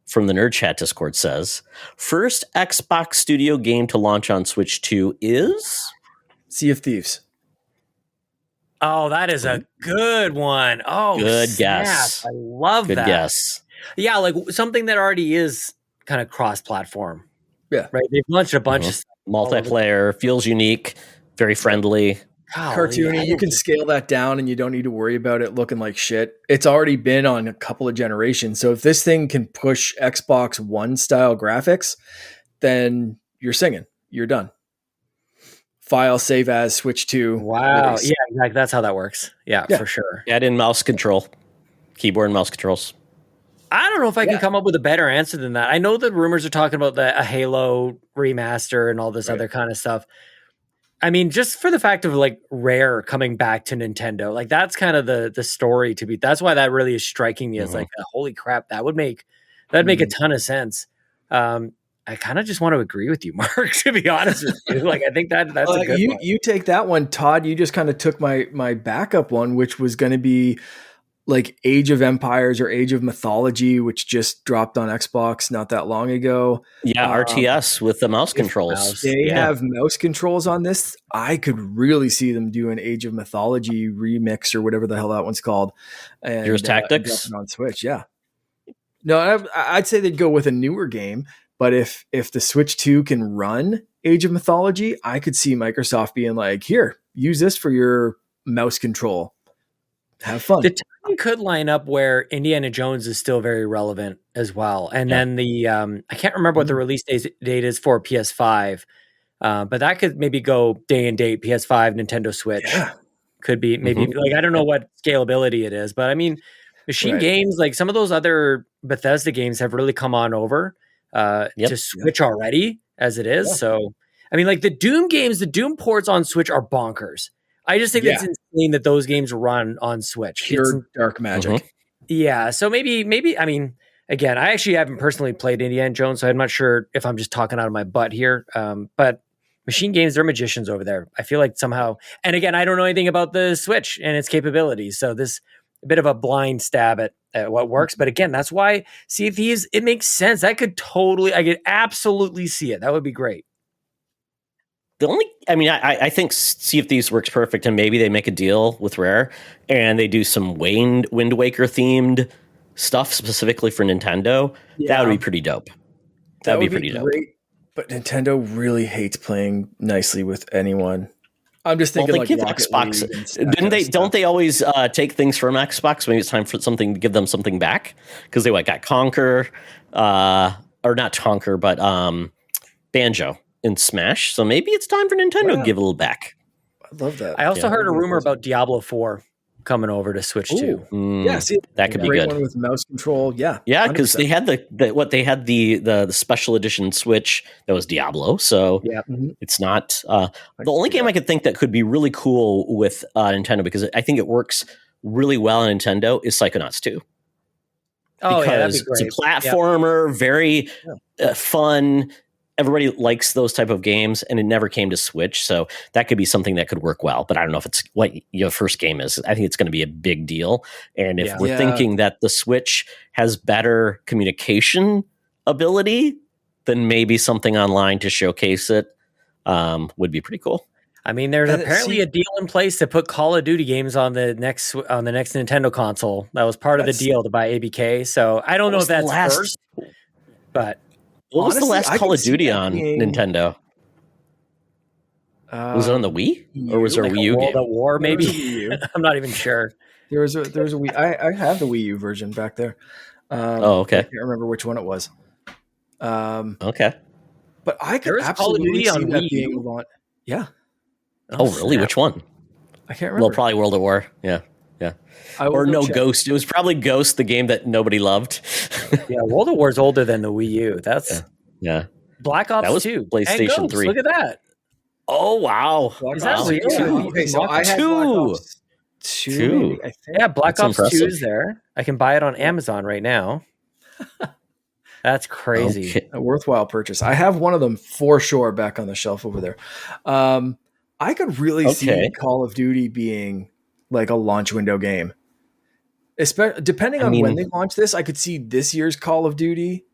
from the Nerd Chat Discord says, first Xbox Studio game to launch on Switch 2 is Sea of Thieves. Oh, that is a good one. Oh, good snap. guess. I love good that. Good guess. Yeah, like something that already is kind of cross-platform. Yeah. Right? They've launched a bunch of stuff. Multiplayer, feels unique, very friendly. Cartoony. You can scale that down and you don't need to worry about it looking like shit. It's already been on a couple of generations. So if this thing can push Xbox One style graphics, then you're singing. You're done. File, save as, switch to. Wow. Release. Yeah, exactly. That's how that works. Yeah, for sure. Add in mouse control, keyboard and mouse controls. I don't know if I can come up with a better answer than that. I know that rumors are talking about a Halo remaster and all this other kind of stuff. I mean, just for the fact of like Rare coming back to Nintendo, like that's kind of the story to be. That's why that really is striking me as like, holy crap, that'd make a ton of sense. I kind of just want to agree with you, Mark, to be honest with you. Like, I think that's a good one. You take that one, Todd. You just kind of took my backup one, which was going to be like Age of Empires or Age of Mythology, which just dropped on Xbox not that long ago. Yeah, RTS with the mouse controls. They have mouse controls on this. I could really see them do an Age of Mythology remix or whatever the hell that one's called. And Heroes Tactics on Switch. Yeah. No, I'd say they'd go with a newer game. But if the Switch 2 can run Age of Mythology, I could see Microsoft being like, here, use this for your mouse control. Have fun. The timing could line up where Indiana Jones is still very relevant as well. And then the I can't remember what the release date is for PS5, but that could maybe go day and date, PS5, Nintendo Switch. Yeah. Could be maybe like, I don't know what scalability it is, but I mean, machine games, like some of those other Bethesda games have really come on over to Switch already as it is. So, I mean, like the Doom games, the Doom ports on Switch are bonkers. I just think it's insane that those games run on Switch. Pure dark magic. Yeah. So maybe, I mean, again, I actually haven't personally played Indiana Jones, so I'm not sure if I'm just talking out of my butt here. But machine games, they're magicians over there. I feel like somehow, and again, I don't know anything about the Switch and its capabilities. So this a bit of a blind stab at what works. But again, that's why Sea of Thieves, it makes sense. I could absolutely see it. That would be great. I think Sea of Thieves works perfect, and maybe they make a deal with Rare and they do some Wind Waker themed stuff specifically for Nintendo, that would be pretty dope. That'd be pretty dope. Great, but Nintendo really hates playing nicely with anyone. I'm just thinking Well, they like give Rocket Xbox. League and Didn't they? stuff. Don't they always take things from Xbox? Maybe it's time for something to give them something back because they got Conquer, or not Conquer, but Banjo in Smash. So maybe it's time for Nintendo to give a little back. I love that. I also heard a rumor about Diablo 4 coming over to Switch too. Yeah, see, that could be great good. One with mouse control. Yeah, because they had the special edition Switch that was Diablo. So it's not the only game I could think that could be really cool with Nintendo, because I think it works really well on Nintendo, is Psychonauts 2. Oh, Because that'd be great. it's a platformer, very fun. Everybody likes those type of games, and it never came to Switch, so that could be something that could work well. But I don't know if it's what your first game is. I think it's going to be a big deal. And if we're thinking that the Switch has better communication ability, then maybe something online to showcase it would be pretty cool. I mean, there's apparently a deal in place to put Call of Duty games on the next Nintendo console. That was part of the deal to buy ABK. So I don't know if that's first, but. What was the last Call of Duty on Nintendo? Was it on the Wii, or was there a Wii U game? World at War, maybe. I'm not even sure. There was a Wii. I have the Wii U version back there. Okay. I can't remember which one it was. Okay. But I could absolutely see that being launched. Yeah. Oh, really? Which one? I can't remember. Well, probably World at War. Yeah. Or no, check. Ghost. It was probably Ghost, the game that nobody loved. Yeah, World at War is older than the Wii U. That's Black Ops 2. PlayStation 3. Look at that. Oh, wow. Is that real? Okay, so I had Black Ops 2. Maybe, I think. Yeah, Black Ops 2 is there. I can buy it on Amazon right now. That's crazy. Okay. A worthwhile purchase. I have one of them for sure back on the shelf over there. I could really see Call of Duty being like a launch window game. Depending on when they launch this, I could see this year's Call of Duty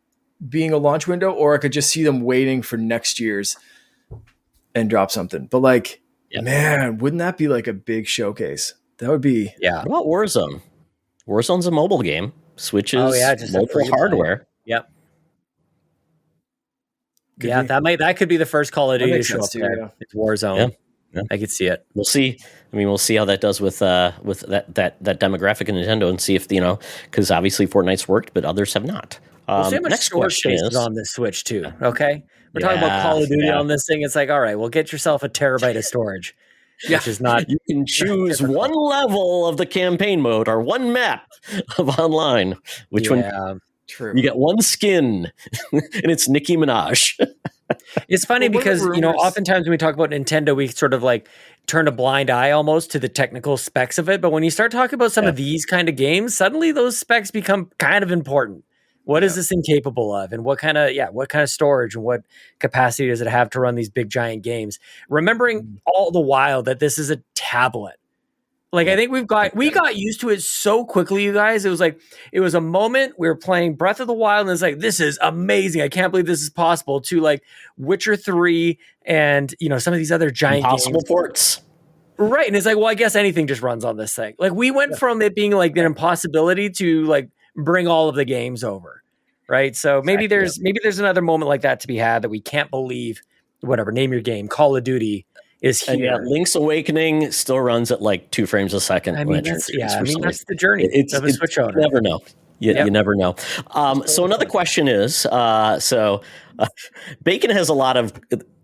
being a launch window, or I could just see them waiting for next year's and drop something. But man, wouldn't that be like a big showcase? That would be. Yeah. What about Warzone? Warzone's a mobile game. Switches just mobile hardware. Yep. That could be the first Call of Duty to show up there. Yeah. It's Warzone. Yeah. I could see it. We'll see. I mean, we'll see how that does with that demographic in Nintendo, and see if because obviously Fortnite's worked, but others have not. We'll see how much storage space is on this Switch too. Okay, we're talking about Call of Duty on this thing. It's like, all right, well, get yourself a terabyte of storage, which is not. You can choose one level of the campaign mode or one map of online. Which one? True. You get one skin, and it's Nicki Minaj. It's funny because, oftentimes when we talk about Nintendo, we sort of like turn a blind eye almost to the technical specs of it. But when you start talking about some of these kind of games, suddenly those specs become kind of important. What is this thing capable of? And what kind of storage and what capacity does it have to run these big giant games? Remembering all the while that this is a tablet. Like, I think we got used to it so quickly, you guys. It was a moment we were playing Breath of the Wild, and it's like, this is amazing. I can't believe this is possible. To like Witcher 3 and some of these other giant impossible ports. Right. And it's like, well, I guess anything just runs on this thing. Like, we went from it being like an impossibility to like bring all of the games over. Right. So maybe there's another moment like that to be had, that we can't believe, whatever, name your game, Call of Duty is here. And Link's Awakening still runs at like 2 frames a second. I mean, that's the journey of a Switch owner. You never know. You never know. So another question is, Bacon has a lot of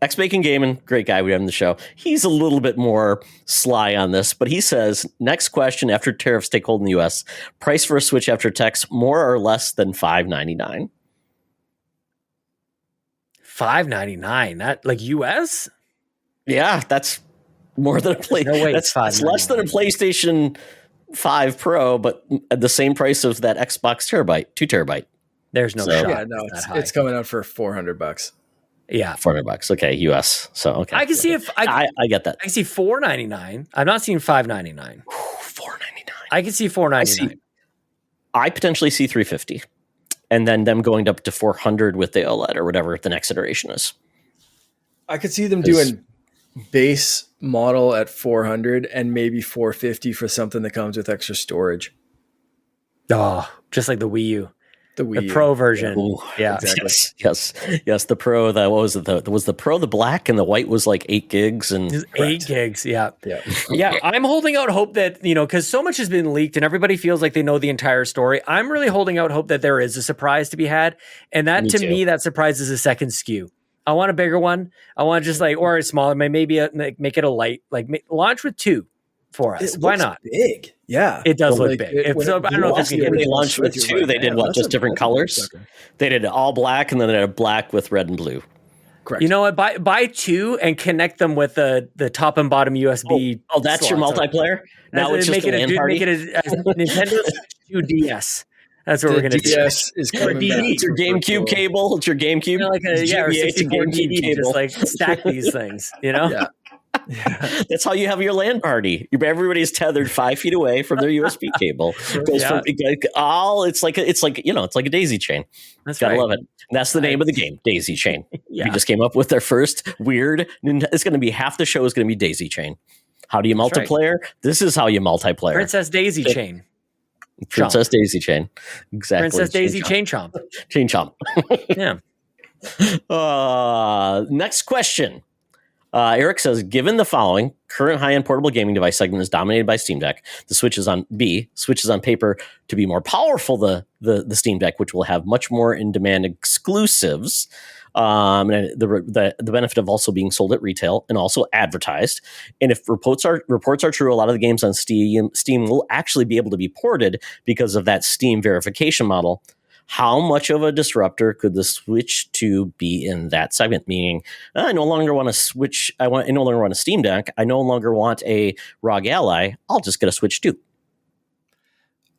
ex-Bacon Gaming, great guy we have on the show. He's a little bit more sly on this, but he says, next question after tariffs take hold in the U.S., price for a Switch after tax more or less than $599? $599? That like US? Yeah, that's more than that's less than a PlayStation 5 Pro, but at the same price of that Xbox 2 terabyte. There's no shot. Yeah, no, it's coming out for $400. Yeah, $400. Okay, US. So okay, I can see if I get that. I can see $499. I'm not seeing $599. $499. I can see $499. I potentially see $350, and then them going up to $400 with the OLED or whatever the next iteration is. I could see them doing base model at $400 and maybe $450 for something that comes with extra storage. Oh, just like the Wii U. The The Wii Pro U. version. Ooh, Yeah. Exactly. yes. The Pro. That what was it? Was the Pro the black and the white was like 8 gigs and Just Correct. 8 gigs. Yeah. Yeah. Yeah. I'm holding out hope that, because so much has been leaked and everybody feels like they know the entire story. I'm really holding out hope that there is a surprise to be had. And that, Me to too. me, that surprise is a second SKU. I want a bigger one. I want just or a smaller, maybe make it a light, launch with 2 for us. It Why looks not? big. Yeah. It does look Like, big. it- If when so, it I don't know if blew it's off gonna the get When they original launched with Switch, you're 2, like, they did "Man, what? that's Just a- different that's a big colors. sucker." They did all black and then they had black with red and blue. Correct. You know what? Buy 2 and connect them with the top and bottom USB. Oh, that's your slots. multiplayer. Now it's just make a it LAN party. make it a Nintendo Switch 2 DS. That's what The we're gonna do. DS is Or coming back. DD. It's your for GameCube virtual. cable. It's your GameCube. Or GBA to 64 GameCube DD. cable. Just stack these things. Yeah. Yeah. That's how you have your LAN party. Everybody's tethered 5 feet away from their USB cable. Goes Yeah. from all. It's like a daisy chain. That's Gotta right. love it. And that's the name of the game, Daisy Chain. Yeah. We just came up with their first weird. It's going to be half the show is going to be Daisy Chain. How do you That's right. multiplayer? This is how you multiplayer. Princess Daisy Chain. Princess Daisy Chain. Exactly. Princess Daisy Chain Chomp. Chain chomp. Yeah. Next question. Eric says, given the following, current high-end portable gaming device segment is dominated by Steam Deck. The Switch is on paper to be more powerful. The Steam Deck, which will have much more in-demand exclusives, and the benefit of also being sold at retail and also advertised. And if reports are true, a lot of the games on Steam will actually be able to be ported because of that Steam verification model. How much of a disruptor could the Switch 2 be in that segment? Meaning, I no longer want a Switch. I no longer want a Steam Deck. I no longer want a ROG Ally. I'll just get a Switch 2.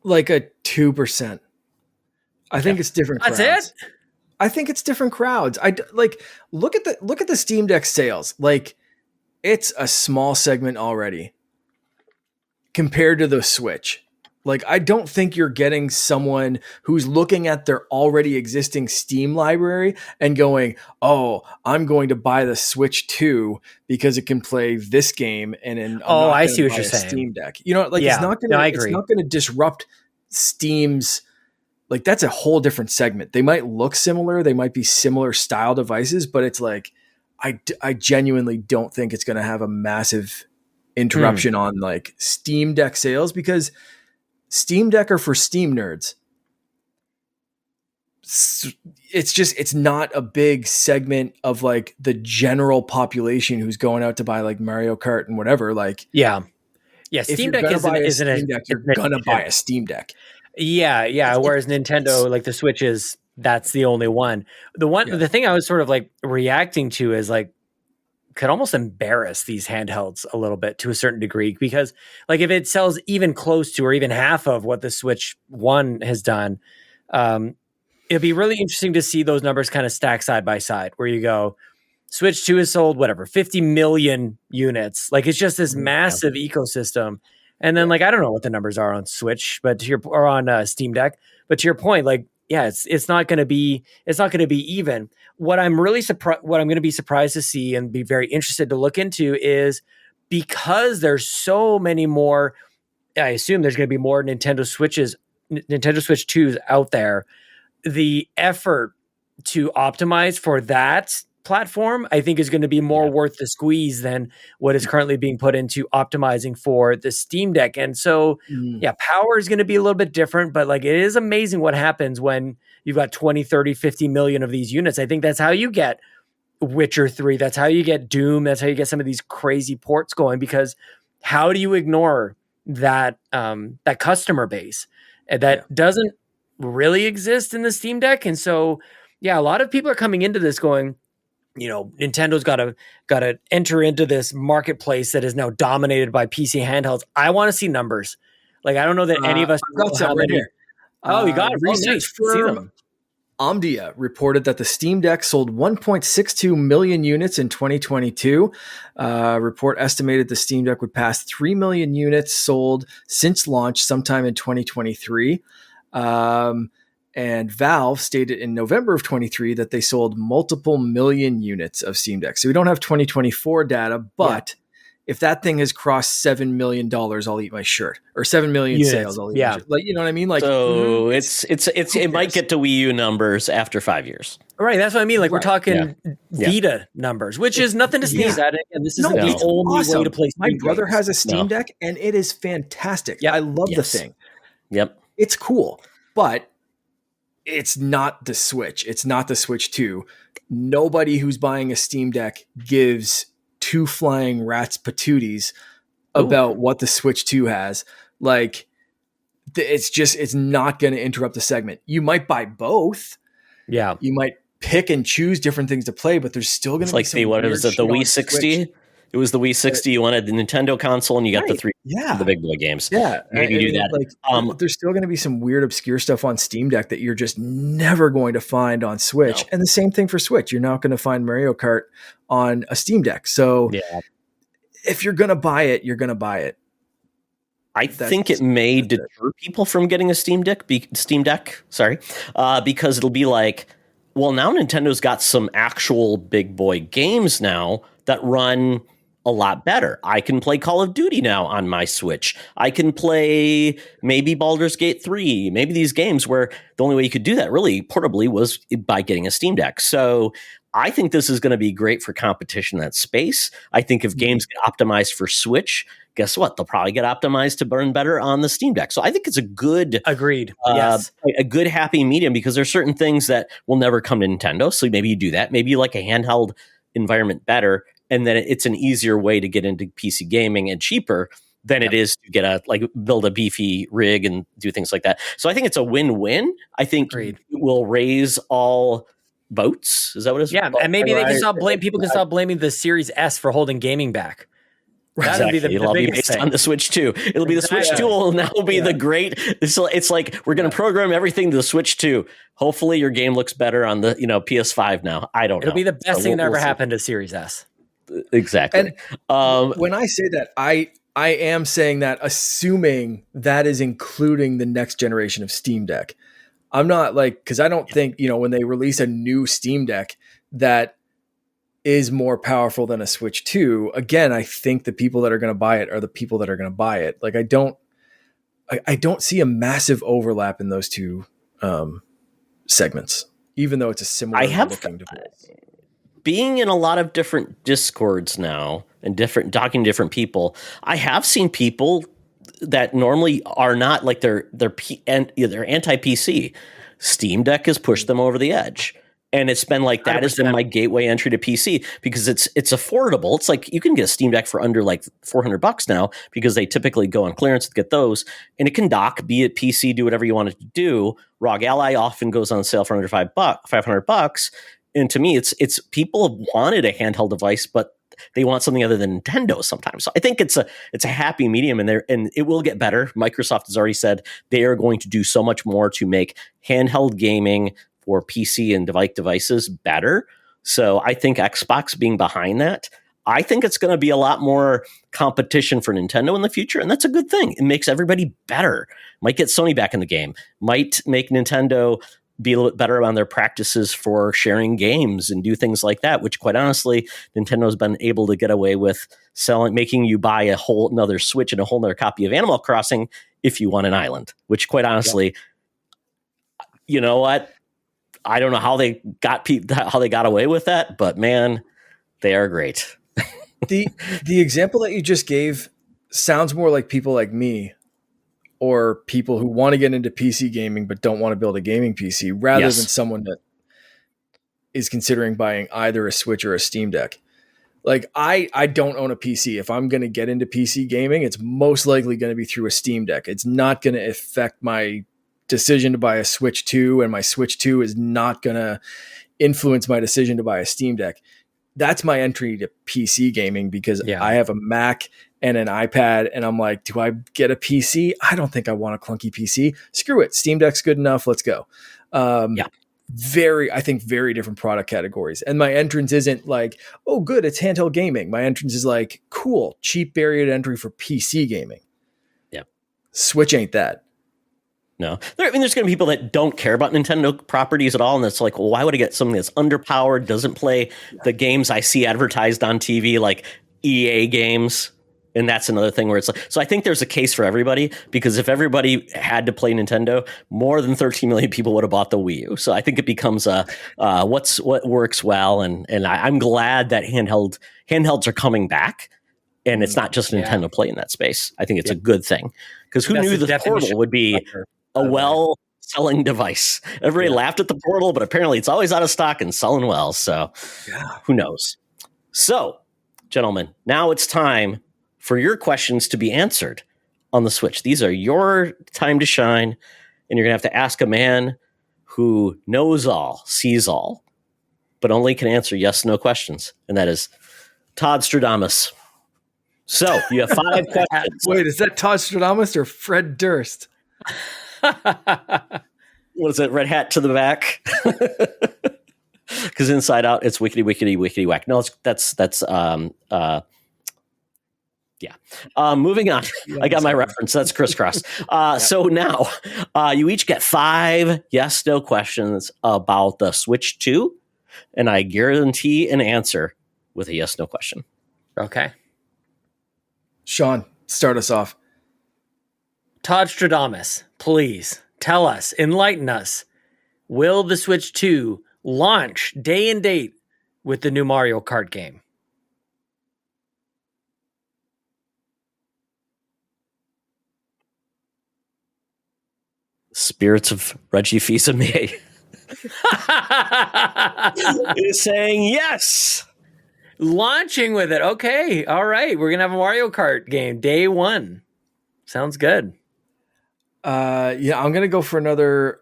Like a 2%. I think it's different crowds. That's it? I think it's different crowds. Look at the Steam Deck sales. Like, it's a small segment already compared to the Switch. Like, I don't think you're getting someone who's looking at their already existing Steam library and going, "Oh, I'm going to buy the Switch 2 because it can play this game." And then I see what you're saying. Steam Deck. You know, like Yeah, it's not no, I going agree. to disrupt Steam's. Like, that's a whole different segment. They might look similar, they might be similar style devices, but it's like I genuinely don't think it's going to have a massive interruption on like Steam Deck sales, because Steam Deck are for Steam nerds. It's not a big segment of like the general population who's going out to buy like Mario Kart and whatever. Like, Yeah. if Steam you're Deck gonna buy a isn't Steam Deck, you're gonna buy a Steam Deck. Yeah. Whereas Nintendo, like the Switch that's the only one. The thing I was sort of like reacting to is like, could almost embarrass these handhelds a little bit to a certain degree, because like if it sells even close to or even half of what the Switch 1 has done, it'd be really interesting to see those numbers kind of stack side by side, where you go, Switch 2 has sold 50 million units. Like, it's just this massive ecosystem. And then like, I don't know what the numbers are on Switch, or on Steam Deck, but to your point, like, yeah, it's not going to be even. What I'm going to be surprised to see and be very interested to look into is, because there's so many more, I assume there's going to be more Nintendo Switch 2s out there. The effort to optimize for that platform, I think, is going to be more worth the squeeze than what is currently being put into optimizing for the Steam Deck. And so, power is going to be a little bit different, but like, it is amazing what happens when you've got 20, 30, 50 million of these units. I think that's how you get Witcher 3. That's how you get Doom. That's how you get some of these crazy ports going, because how do you ignore that, that customer base that doesn't really exist in the Steam Deck? And so, a lot of people are coming into this going, Nintendo's got to enter into this marketplace that is now dominated by PC handhelds. I want to see numbers. Like, I don't know that any of us. I've got some right here. Oh, you got it. Research See firm them. Omdia reported that the Steam Deck sold 1.62 million units in 2022. Report estimated the Steam Deck would pass 3 million units sold since launch sometime in 2023. And Valve stated in November of 23 that they sold multiple million units of Steam Deck. So we don't have 2024 data, but if that thing has crossed $7 million, I'll eat my shirt, or 7 million Units. sales. I'll eat my shirt. Like, you know what I mean? Like, so it might get to Wii U numbers after 5 years. Right, that's what I mean. Like we're talking Yeah. Vita numbers, which is nothing to sneeze at. And this isn't the only way to play. My Steam brother games. has a Steam Deck, and it is fantastic. Yep. I love the thing. Yep. It's cool, but it's not the Switch. It's not the Switch 2. Nobody who's buying a Steam Deck gives two flying rats patooties about what the Switch 2 has. Like, it's not going to interrupt the segment. You might buy both. Yeah. You might pick and choose different things to play, but there's still going to be some what was it? The Wii 60? It was the Wii 60. You wanted the Nintendo console, and you got the big boy games. Yeah, maybe do that. Like, there's still going to be some weird, obscure stuff on Steam Deck that you're just never going to find on Switch. And the same thing for Switch. You're not going to find Mario Kart on a Steam Deck. So if you're going to buy it, you're going to buy it. I think it may deter people from getting a Steam Deck. Because it'll be like, well, now Nintendo's got some actual big boy games now that run a lot better. I can play Call of Duty now on my Switch. I can play maybe Baldur's Gate 3, maybe these games where the only way you could do that really portably was by getting a Steam Deck. So I think this is going to be great for competition in that space. I think if games get optimized for Switch, guess what? They'll probably get optimized to burn better on the Steam Deck. So I think it's a good, a good happy medium, because there's certain things that will never come to Nintendo. So maybe you do that. Maybe you like a handheld environment better, and then it's an easier way to get into PC gaming and cheaper than it is to get build a beefy rig and do things like that. So I think it's a win-win. I think it will raise all boats. Is that what it is? Yeah, and maybe they can people can stop blaming the Series S for holding gaming back. That'll be the It'll be based on the Switch 2. It'll be the Switch 2 will now be the great. It's like we're going to program everything to the Switch 2. Hopefully your game looks better on the PS5 now. I don't know. It'll be the best thing that ever happened to Series S. Exactly. And when I say that, I am saying that assuming that is including the next generation of Steam Deck. I'm not because I don't think, when they release a new Steam Deck that is more powerful than a Switch 2, again, I think the people that are going to buy it are the people that are going to buy it. Like, I don't see a massive overlap in those two segments, even though it's a similar looking device. Being in a lot of different Discords now and talking to different people, I have seen people that normally are not like they're anti-PC. Steam Deck has pushed them over the edge. And it's been like, that 100%. Has been my gateway entry to PC, because it's affordable. It's like you can get a Steam Deck for under like $400 now, because they typically go on clearance to get those, and it can dock, be it PC, do whatever you want it to do. ROG Ally often goes on sale for under $500. And to me, it's people have wanted a handheld device, but they want something other than Nintendo sometimes. So I think it's a happy medium, and it will get better. Microsoft has already said they are going to do so much more to make handheld gaming for PC and devices better. So I think Xbox being behind that, I think it's going to be a lot more competition for Nintendo in the future, and that's a good thing. It makes everybody better. Might get Sony back in the game. Might make Nintendo be a little bit better on their practices for sharing games and do things like that, which quite honestly, Nintendo's been able to get away with making you buy a whole another Switch and a whole other copy of Animal Crossing if you want an island, which quite honestly, you know what? I don't know how they got away with that, but man, they are great. The example that you just gave sounds more like people like me, or people who want to get into PC gaming but don't want to build a gaming PC, rather than someone that is considering buying either a Switch or a Steam Deck. Like, I don't own a PC. If I'm going to get into PC gaming, it's most likely going to be through a Steam Deck. It's not going to affect my decision to buy a Switch 2, and my Switch 2 is not going to influence my decision to buy a Steam Deck. That's my entry to PC gaming, because I have a Mac and an iPad, and I'm like, do I get a PC? I don't think I want a clunky PC. Screw it. Steam Deck's good enough. Let's go. Very different product categories. And my entrance isn't like, oh, good, it's handheld gaming. My entrance is like, cool, cheap barrier to entry for PC gaming. Yeah. Switch ain't that. No, there's going to be people that don't care about Nintendo properties at all, and it's like, well, why would I get something that's underpowered, doesn't play the games I see advertised on TV, like EA games? And that's another thing where it's like, so I think there's a case for everybody, because if everybody had to play Nintendo, more than 13 million people would have bought the Wii U. So I think it becomes what works well. And I'm glad that handhelds are coming back, and it's not just Nintendo playing that space. I think it's a good thing, because who knew the Portal would be a selling device? Everybody laughed at the Portal, but apparently it's always out of stock and selling well. So who knows? So, gentlemen, now it's time for your questions to be answered on the Switch. These are your time to shine, and you're going to have to ask a man who knows all, sees all, but only can answer yes/no questions, and that is Todd Stradamus. So you have 5 questions. Wait, is that Todd Stradamus or Fred Durst? What is it? Red hat to the back? Because Inside Out, it's wickety wickety wickety whack. No, that's moving on. I got my reference. That's crisscross. So now you each get 5 yes/no questions about the Switch 2, and I guarantee an answer with a yes/no question. Okay. Sean, start us off. Todd Stradamus, please tell us, enlighten us. Will the Switch 2 launch day and date with the new Mario Kart game? Spirits of Reggie Fils-Aimé is saying yes. Launching with it. Okay. All right. We're going to have a Mario Kart game day 1. Sounds good. Yeah, I'm gonna go for another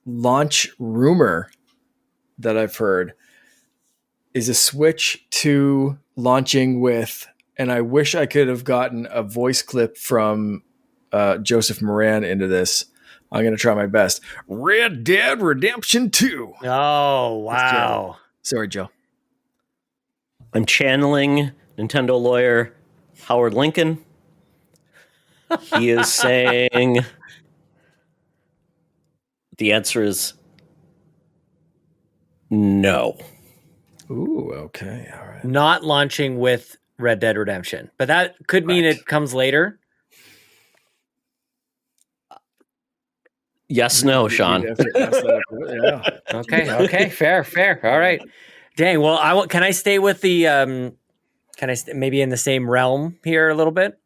launch rumor that I've heard is a Switch 2 launching with, and I wish I could have gotten a voice clip from Joseph Moran into this. I'm gonna try my best. Red Dead Redemption 2. Oh wow! Sorry, Joe. I'm channeling Nintendo lawyer Howard Lincoln. He is saying the answer is no. Ooh, okay. All right. Not launching with Red Dead Redemption, but that could mean it comes later. Yes, no, Sean. Yeah. Okay. Fair. All right. Dang. Well, can I stay with the? Maybe in the same realm here a little bit?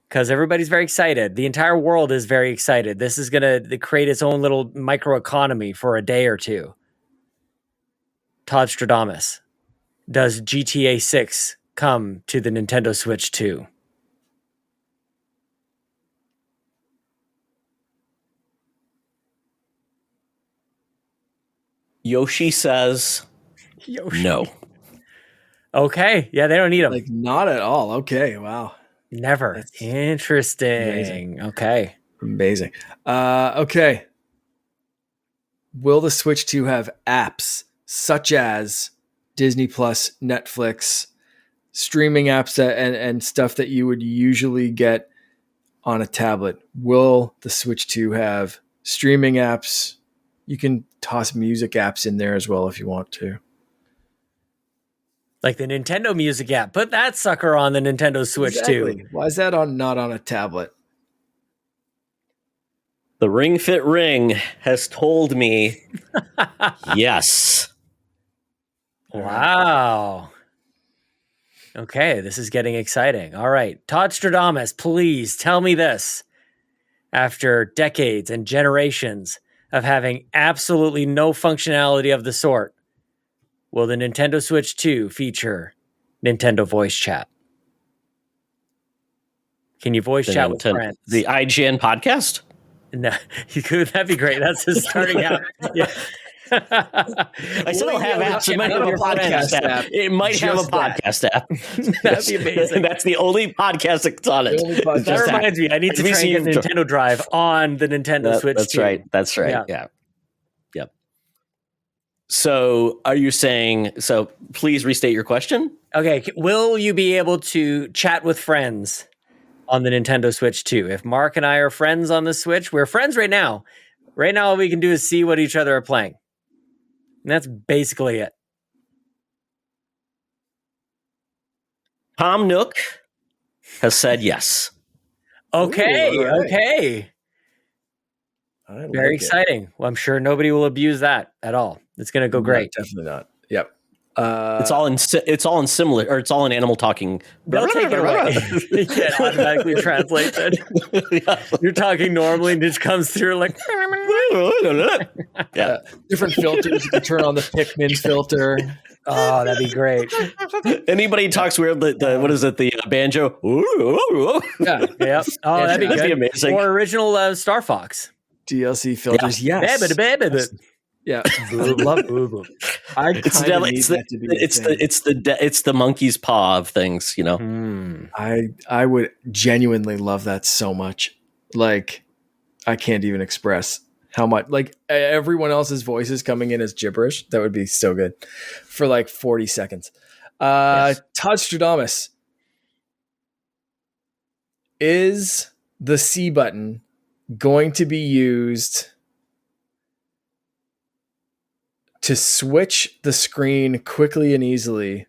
Because everybody's very excited. The entire world is very excited. This is going to create its own little microeconomy for a day or two. Todd Stradamus, does GTA 6 come to the Nintendo Switch 2? Yoshi says no. Okay. Yeah, they don't need them. Like, not at all. Okay. Wow. Never. That's interesting. amazing. Okay. Amazing. Okay. Will the Switch 2 have apps such as Disney Plus, Netflix, streaming apps and stuff that you would usually get on a tablet? Will the Switch 2 have streaming apps? You can toss music apps in there as well if you want to. Like the Nintendo Music app. Put that sucker on the Nintendo Switch too. Why is that not on a tablet? The Ring Fit Ring has told me yes. Wow. Okay, this is getting exciting. All right. Todd Stradamus, please tell me this. After decades and generations of having absolutely no functionality of the sort, will the Nintendo Switch 2 feature Nintendo voice chat? Can you voice chat with friends? The IGN podcast? No, that'd be great. That's just starting out. Yeah. I still have apps. It might have a podcast app. It might have a podcast app. That'd be amazing. That's the only podcast that's on it. That reminds me. I need to try and get Nintendo Drive on the Nintendo Switch. That's right. That's right. Yeah. Yep. So are you saying, so please restate your question? Okay. Will you be able to chat with friends on the Nintendo Switch 2? If Mark and I are friends on the Switch, we're friends right now. Right now, all we can do is see what each other are playing. And that's basically it. Tom Nook has said yes. Okay, Ooh, all right. okay. I Very like it. exciting. Well, I'm sure nobody will abuse that at all. It's going to go No, great. definitely not. Yep. It's all in similar, or it's all in animal talking. They'll take it away. You can't automatically translate it. You're talking normally and it just comes through like. Yeah. different filters. You can turn on the Pikmin filter. Oh, that'd be great. Anybody talks weird, the what is it? The banjo. Yeah. Yep. Oh, that'd be That'd good. be amazing. Or original Star Fox. DLC filters. Yeah. Yes. Yeah. Love boo. I It's kind of definitely need that to be it's the monkey's paw of things, you know. I would genuinely love that so much. Like, I can't even express how much. Like, everyone else's voices coming in as gibberish. That would be so good for like 40 seconds. Yes. Todd Stradamus, is the C button going to be used to switch the screen quickly and easily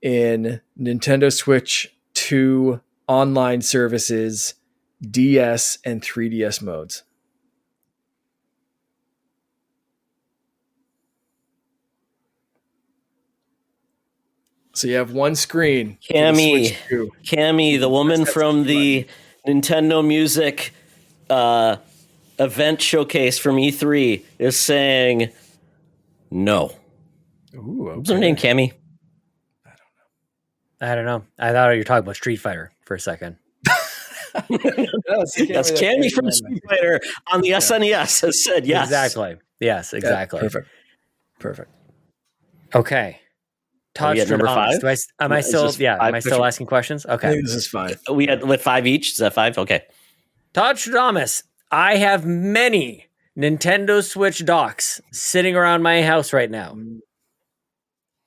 in Nintendo Switch 2 online services, DS, and 3DS modes? So you have one screen. for the Cammy, Switch 2. Cammy, the woman from the Nintendo Music event showcase from E3 is saying no. Ooh, What's her name, Cammy? I don't know. I thought you were talking about Street Fighter for a second. That's Cammy from Street Fighter on the SNES has said yes. Exactly. Yes, exactly. Yeah, perfect. Okay. Todd at number Stradamus. 5? Am I Is still? this Yeah. Am I 5? still asking questions? I Okay. think this is 5. We had with 5 each. Is that 5? Okay. Todd Stradamus. I have many Nintendo Switch docks sitting around my house right now.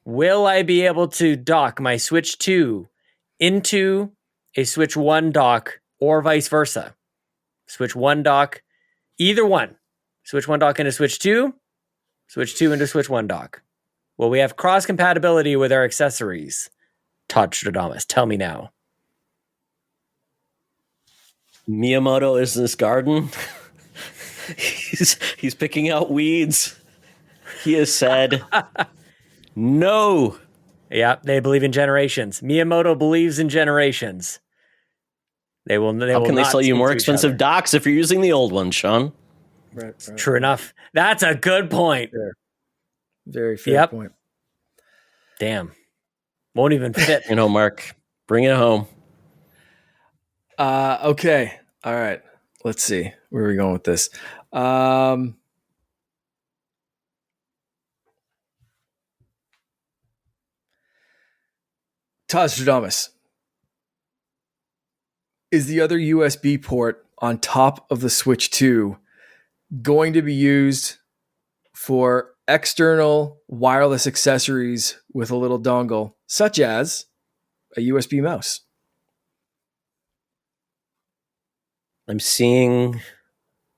Will I be able to dock my Switch 2 into a Switch 1 dock or vice versa? Switch 1 dock, either one. Switch 1 dock into Switch 2, Switch 2 into Switch 1 dock. Will we have cross compatibility with our accessories? Todd Stradamus, tell me now. Miyamoto is in his garden. he's picking out weeds. He has said no. Yeah, they believe in generations. Miyamoto believes in generations. They will. How can they not sell you speak more to each expensive other. docks if you're using the old one, Sean? Right. True enough. That's a good point. Very fair Yep. point. Damn. Won't even fit. You know, Mark, bring it home. Okay. All right. Let's see. Where are we going with this? Todd Stradamus, is the other USB port on top of the Switch 2 going to be used for external wireless accessories with a little dongle, such as a USB mouse? I'm seeing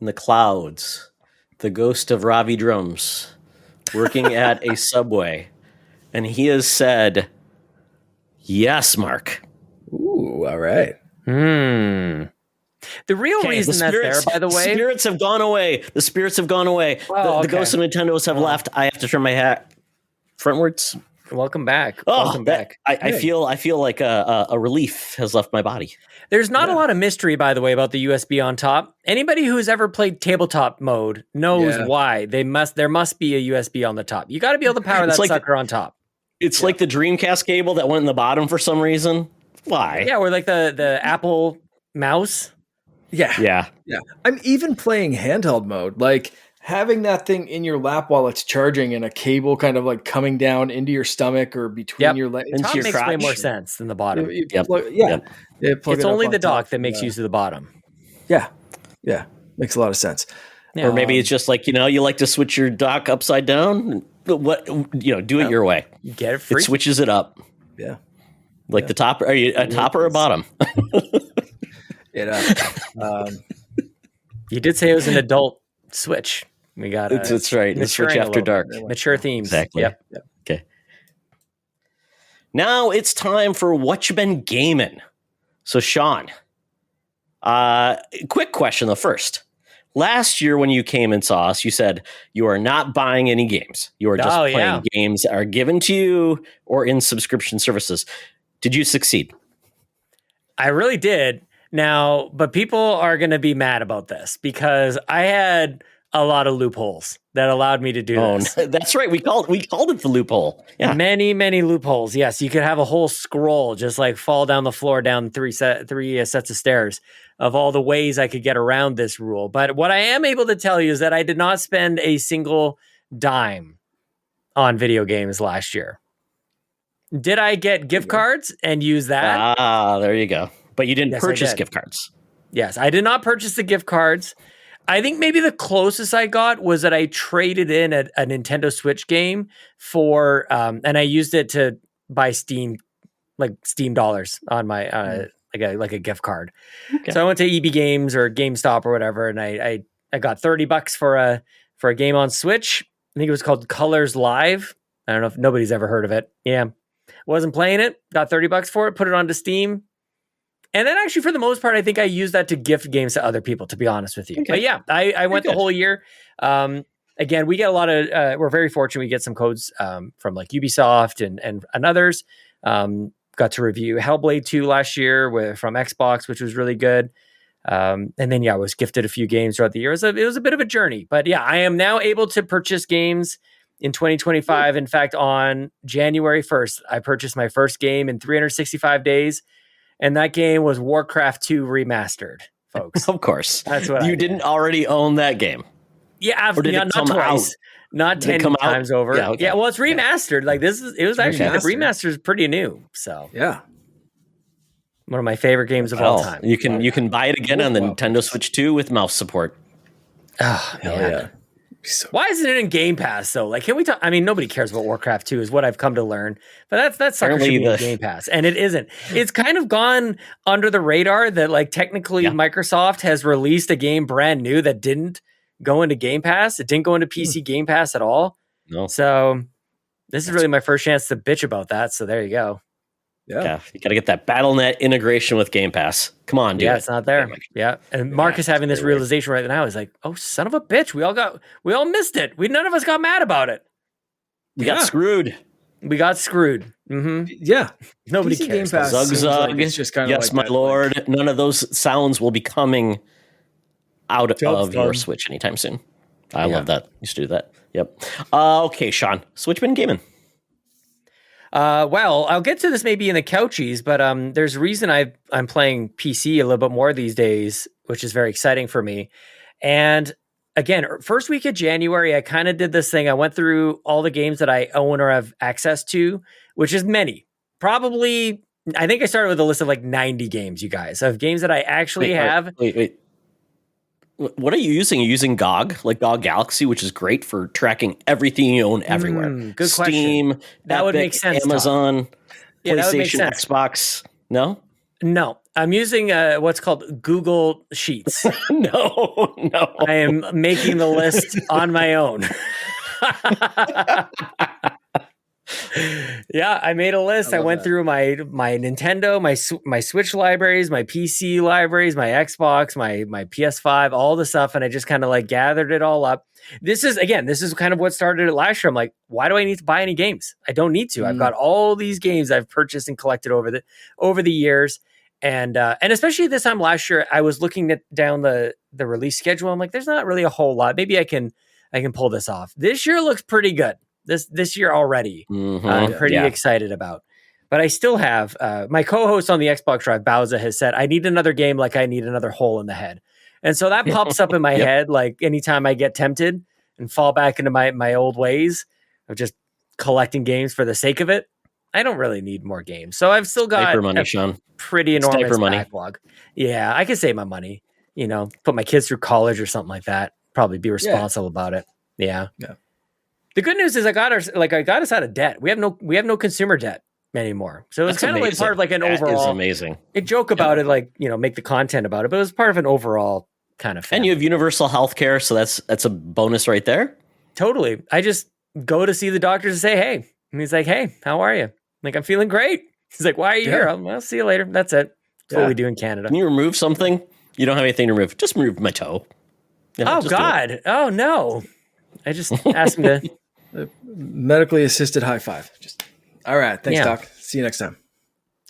in the clouds the ghost of Ravi Drums working at a Subway, and he has said, "Yes, Mark." Ooh, all right. The real reason that's there, by the way, spirits have gone away. The spirits have gone away. Oh, the ghosts of Nintendo's have left. I have to turn my hat frontwards. welcome back. Oh, Welcome back. I feel like a relief has left my body. There's not a lot of mystery, by the way, about the USB on top. Anybody who's ever played tabletop mode knows why. There must be a USB on the top. You got to be able to power that sucker on top. It's like the Dreamcast cable that went in the bottom for some reason. Why? Yeah, or like the Apple mouse. Yeah. I'm even playing handheld mode. Like having that thing in your lap while it's charging and a cable kind of like coming down into your stomach or between your legs. The top makes way more sense than the bottom. It's only the dock that makes use of the bottom. Yeah. Makes a lot of sense. Or maybe it's just like, you like to switch your dock upside down. Do it your way. Get it free. It switches it up. Yeah. Like the top, are you a top or a bottom? You did say it was an adult Switch. We got that's right. The Switch After Dark. Mature themes. Exactly. Yep. Okay. Now it's time for What You Been Gaming. So, Sean, quick question though first. Last year when you came and saw us, you said you are not buying any games. You are just playing games that are given to you or in subscription services. Did you succeed? I really did. Now, but people are going to be mad about this because I had a lot of loopholes that allowed me to do this. That's right. We called it the loophole. Yeah. Many loopholes. Yes, you could have a whole scroll just like fall down the floor down three sets of stairs of all the ways I could get around this rule. But what I am able to tell you is that I did not spend a single dime on video games last year. Did I get gift cards and use that? There you go. But you didn't purchase gift cards. Yes, I did not purchase the gift cards. I think maybe the closest I got was that I traded in a Nintendo Switch game for, and I used it to buy Steam dollars on my like a gift card. Okay. So I went to EB Games or GameStop or whatever, and I got $30 for a game on Switch. I think it was called Colors Live. I don't know if nobody's ever heard of it. Yeah, wasn't playing it. Got $30 for it. Put it onto Steam. And then actually, for the most part, I think I used that to gift games to other people, to be honest with you. Okay. But yeah, I went the whole year. Again, we get a lot of, we're very fortunate. We get some codes from like Ubisoft and others. Got to review Hellblade 2 last year from Xbox, which was really good. And then, I was gifted a few games throughout the year. It was a bit of a journey. But yeah, I am now able to purchase games in 2025. In fact, on January 1st, I purchased my first game in 365 days. And that game was Warcraft 2 Remastered, folks. Of course. That's what you didn't already own that game. Yeah, not twice. Not 10 times over. Yeah, okay. Well, it's remastered. Like the remaster is pretty new. So yeah. One of my favorite games of all time. You can buy it again on the Nintendo Switch 2 with mouse support. Oh, hell yeah. Why isn't it in Game Pass though? Like, can we talk? I mean, nobody cares about Warcraft 2 is what I've come to learn, but that's sucker should be in Game Pass, and it isn't. It's kind of gone under the radar that like technically Microsoft has released a game brand new that didn't go into Game Pass. It didn't go into PC Game Pass at all. No. So this is really my first chance to bitch about that. So there you go. Yeah, you got to get that BattleNet integration with Game Pass. Come on, dude. Yeah, it's not there. Yeah, and Mark is having this realization right now. He's like, "Oh, son of a bitch! We all missed it. None of us got mad about it. We got screwed. We got screwed. Mm-hmm. Yeah, nobody PC cares. Game Pass Zug zug. It's just kind of yes, my lord. None of those sounds will be coming out of your Switch anytime soon. I love that. Used to do that. Yep. Okay, Sean. Switch been gaming. Well, I'll get to this maybe in the Couchies, but there's a reason I'm playing PC a little bit more these days, which is very exciting for me. And again, first week of January, I kind of did this thing. I went through all the games that I own or have access to, which is many. Probably, I think I started with a list of like 90 games, you guys, of games that I actually have. Wait. What are you using? Are you using GOG, like GOG Galaxy, which is great for tracking everything you own everywhere? Good Steam, question. That would make sense. Amazon, PlayStation, Xbox. No? No. I'm using what's called Google Sheets. No. I am making the list on my own. Yeah, I made a list. I went through my Nintendo, my Switch libraries, my PC libraries, my Xbox, my PS5, all the stuff, and I just kind of like gathered it all up. This is kind of what started it last year. I'm like, why do I need to buy any games? I don't need to. I've got all these games I've purchased and collected over the years, and especially this time last year, I was looking down the release schedule. I'm like, there's not really a whole lot. Maybe I can pull this off. This year looks pretty good. This year already, I'm pretty excited about. But I still have my co-host on the Xbox Drive, Bowser, has said I need another game like I need another hole in the head, and so that pops up in my head like anytime I get tempted and fall back into my old ways of just collecting games for the sake of it. I don't really need more games, so I've still got pretty enormous backlog. Yeah, I can save my money. Put my kids through college or something like that. Probably be responsible about it. Yeah. The good news is I got us out of debt. We have no consumer debt anymore. So it's kind of like part of like an overall. That is amazing. I joke about it, like, make the content about it, but it was part of an overall kind of thing. And you have universal health care, so that's a bonus right there. Totally. I just go to see the doctor and say, hey. And he's like, hey, how are you? Like, I'm feeling great. He's like, why are you here? I'll see you later. That's it. That's what we do in Canada. Can you remove something? You don't have anything to remove. Just remove my toe. Oh, God. Oh, no. I just asked him to. Medically assisted high five. Just all right. Thanks, Doc. See you next time.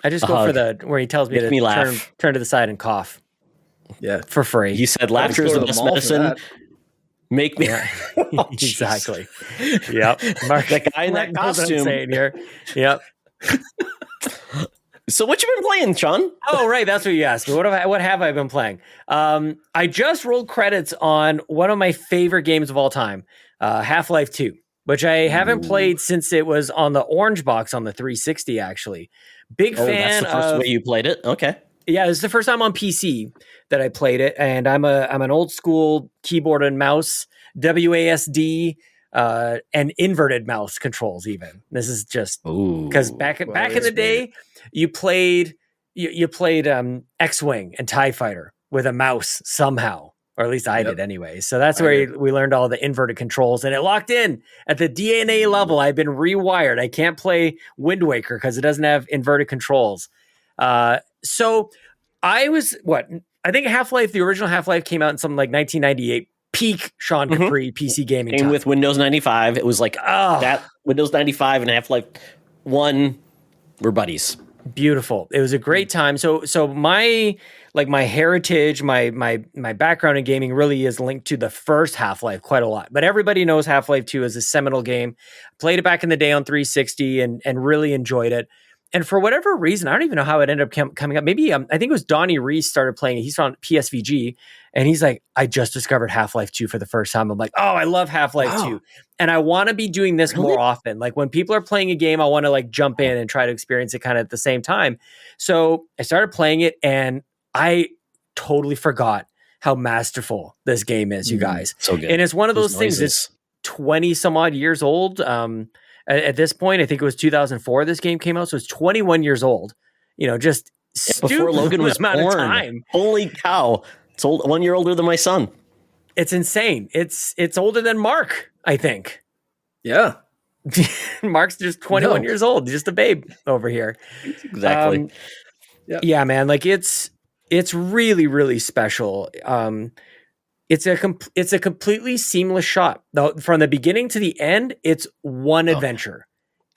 I just go for where he tells me to turn to the side and cough. Yeah. For free. He said laughter is the best medicine. Make me. Exactly. Yep. Mark, that guy in that costume. Here. Yep. So what you been playing, Sean? Oh, right. That's what you asked me. What have I been playing? I just rolled credits on one of my favorite games of all time, Half-Life 2, which I haven't played since it was on the orange box on the 360, actually. Big fan. That's the first way you played it? Okay. Yeah, this is the first time on PC that I played it, and I'm an old school keyboard and mouse, WASD, and inverted mouse controls. Even this is just because back in the day, you played X-Wing and TIE Fighter with a mouse somehow, or at least I did anyway. So that's where we learned all the inverted controls, and it locked in at the DNA level. I've been rewired. I can't play Wind Waker because it doesn't have inverted controls. So I was I think Half-Life, the original Half-Life came out in something like 1998, peak Sean Capri PC gaming Came time. with Windows 95. It was like that Windows 95 and Half-Life 1 were buddies. Beautiful. It was a great time. So my heritage, my background in gaming really is linked to the first Half-Life quite a lot. But everybody knows Half-Life 2 is a seminal game. Played it back in the day on 360 and really enjoyed it. And for whatever reason, I don't even know how it ended up coming up. Maybe I think it was Donnie Reese started playing it. He's on PSVG, and he's like, I just discovered Half-Life 2 for the first time. I'm like, oh, I love Half-Life 2. And I want to be doing this more often. Like when people are playing a game, I want to like jump in and try to experience it kind of at the same time. So I started playing it, and I totally forgot how masterful this game is, you guys. So good. And it's one of those things that's 20 some odd years old. At this point, I think it was 2004 this game came out, so it's 21 years old. Just before Logan was amount born. Of time. Holy cow. It's 1 year older than my son. It's insane. It's older than Mark, I think. Yeah. Mark's just 21 years old, just a babe over here. Exactly. Yeah, man. Like it's really, really special. It's a completely seamless shot. From the beginning to the end, it's one adventure.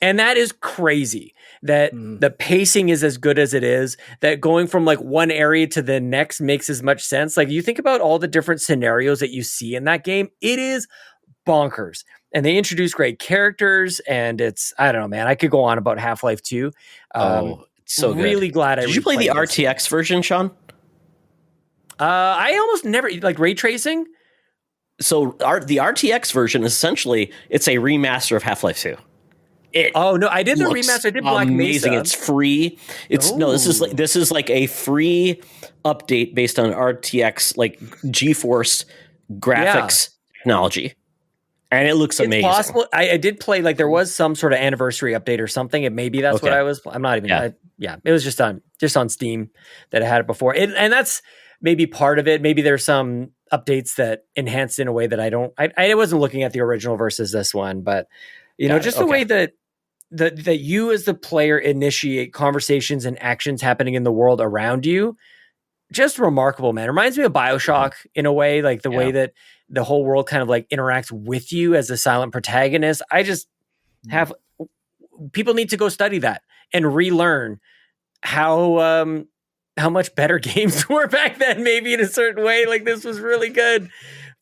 And that is crazy that the pacing is as good as it is, that going from like one area to the next makes as much sense. Like you think about all the different scenarios that you see in that game, it is bonkers. And they introduce great characters, and I don't know, man, I could go on about Half-Life 2. So good. Really glad Did you play the RTX version, Sean? I almost never like ray tracing. So the RTX version, essentially, it's a remaster of Half-Life 2. I did the remaster. I did Black amazing. Mesa. It's free. This is like a free update based on RTX, like GeForce graphics technology, and it looks amazing. It's possible. I did play like there was some sort of anniversary update or something, and maybe that's what I was. I'm not even. It was just on Steam that I had it before, and that's maybe part of it. Maybe there's some updates that enhanced in a way that I wasn't looking at the original versus this one, but the way that you as the player initiate conversations and actions happening in the world around you, just remarkable, man. It reminds me of BioShock in a way, like the way that the whole world kind of like interacts with you as a silent protagonist. I just have people need to go study that and relearn how much better games were back then, maybe in a certain way. Like this was really good.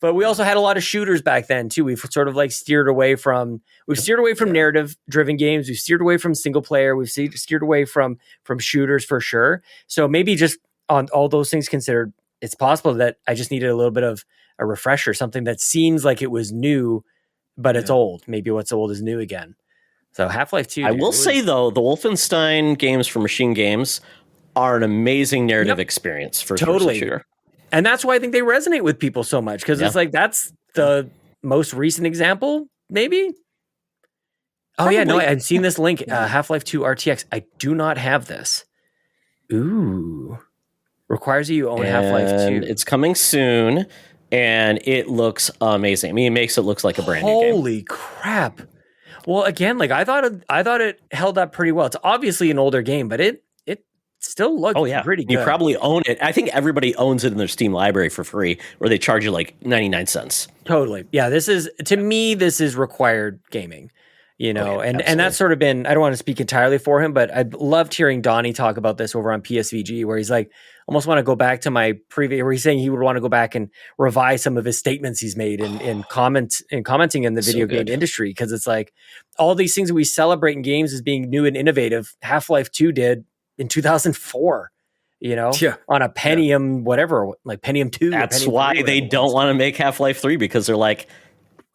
But we also had a lot of shooters back then too. We've sort of like steered away from narrative driven games. We've steered away from single player. We've steered away from shooters for sure. So maybe just on all those things considered, it's possible that I just needed a little bit of a refresher, something that seems like it was new, but it's old. Maybe what's old is new again. So Half-Life 2. I will say though, the Wolfenstein games for Machine Games are an amazing narrative experience for a first-person shooter. And that's why I think they resonate with people so much, because it's like that's the most recent example, maybe. Probably. Oh yeah, no, I've seen this link. Half-Life 2 RTX. I do not have this. Ooh, requires you own Half-Life 2. It's coming soon, and it looks amazing. I mean, it makes it look like a brand new game. Holy crap! Well, again, like I thought it held up pretty well. It's obviously an older game, but it still looked pretty good. You probably own it. I think everybody owns it in their Steam library for free, or they charge you like 99 cents. Totally. Yeah, this is required gaming. And that's sort of been, I don't want to speak entirely for him, but I loved hearing Donnie talk about this over on PSVG, where he's like, almost want to go back to my previous, where he's saying he would want to go back and revise some of his statements he's made in commenting in the video game industry. Cause it's like all these things that we celebrate in games as being new and innovative, Half-Life 2 did in 2004. On a Pentium, whatever, like Pentium 2. That's Pentium why they don't want to make Half-Life 3, because they're like,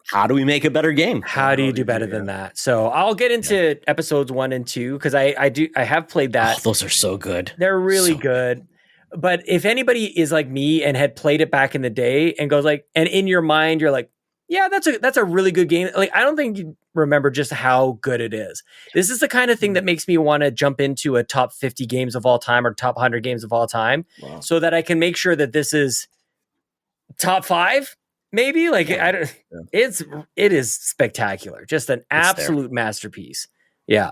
how do we make a better game? How do you do better than that? So I'll get into episodes 1 and 2 because I have played that. Oh, those are so good. They're really good. But if anybody is like me and had played it back in the day and goes like, and in your mind you're like, yeah, that's a really good game. Like I don't think you remember just how good it is. This is the kind of thing that makes me want to jump into a top 50 games of all time or top 100 games of all time, so that I can make sure that this is top 5. Maybe it is spectacular. Just an absolute masterpiece. Yeah.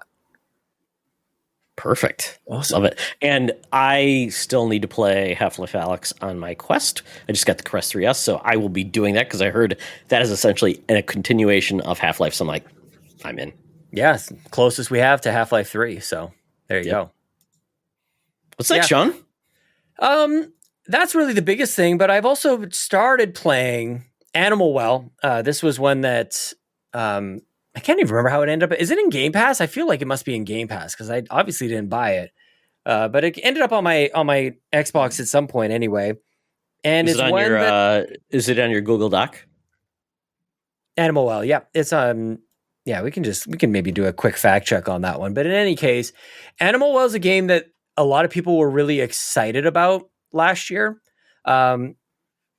Perfect. Awesome. Love it. And I still need to play Half-Life Alyx on my Quest. I just got the Quest 3S, so I will be doing that because I heard that is essentially a continuation of Half-Life. So I'm like, I'm in. Yes. Closest we have to Half-Life 3. So there you go. What's next, Sean? That's really the biggest thing, but I've also started playing Animal Well. This was one that I can't even remember how it ended up. Is it in Game Pass? I feel like it must be in Game Pass because I obviously didn't buy it, but it ended up on my Xbox at some point anyway. And is it on your Google Doc? Animal Well, yeah, it's on. Yeah, we can maybe do a quick fact check on that one. But in any case, Animal Well is a game that a lot of people were really excited about last year.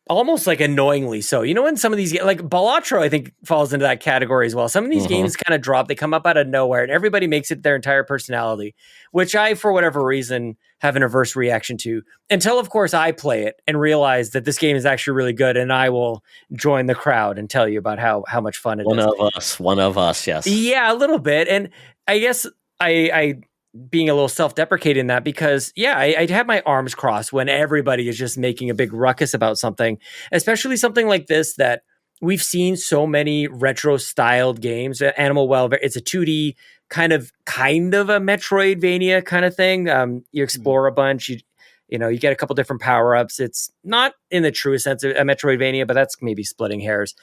Almost like annoyingly so. When some of these like Balatro, I think falls into that category as well. Some of these games kind of drop, they come up out of nowhere and everybody makes it their entire personality, which I, for whatever reason, have an averse reaction to until of course I play it and realize that this game is actually really good. And I will join the crowd and tell you about how much fun it is. One of us. Yes. Yeah, a little bit. And I guess I being a little self-deprecating in that because I'd have my arms crossed when everybody is just making a big ruckus about something, especially something like this that we've seen so many retro styled games. Animal Well, it's a 2D kind of a Metroidvania kind of thing. You explore a bunch, you get a couple different power-ups. It's not in the truest sense of a Metroidvania, but that's maybe splitting hairs.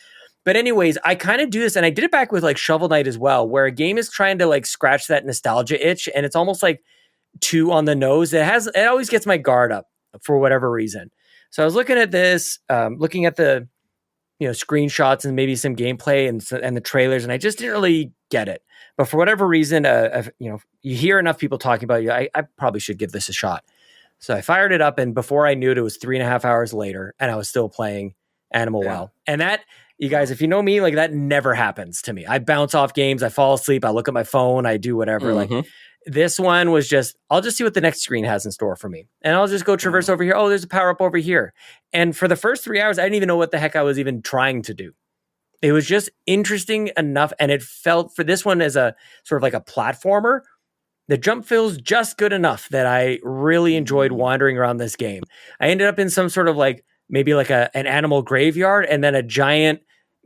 But anyways, I kind of do this, and I did it back with like Shovel Knight as well, where a game is trying to like scratch that nostalgia itch, and it's almost like too on the nose. It always gets my guard up for whatever reason. So I was looking at this, looking at the screenshots and maybe some gameplay and the trailers, and I just didn't really get it. But for whatever reason, you hear enough people talking about it, I probably should give this a shot. So I fired it up, and before I knew it, it was 3.5 hours later, and I was still playing Animal Well, and that. You guys, if you know me, like that never happens to me. I bounce off games. I fall asleep. I look at my phone. I do whatever. Like this one was just, I'll just see what the next screen has in store for me. And I'll just go traverse over here. Oh, there's a power up over here. And for the first 3 hours, I didn't even know what the heck I was even trying to do. It was just interesting enough. And it felt for this one as a sort of like a platformer. The jump feels just good enough that I really enjoyed wandering around this game. I ended up in some sort of like, maybe like an animal graveyard, and then a giant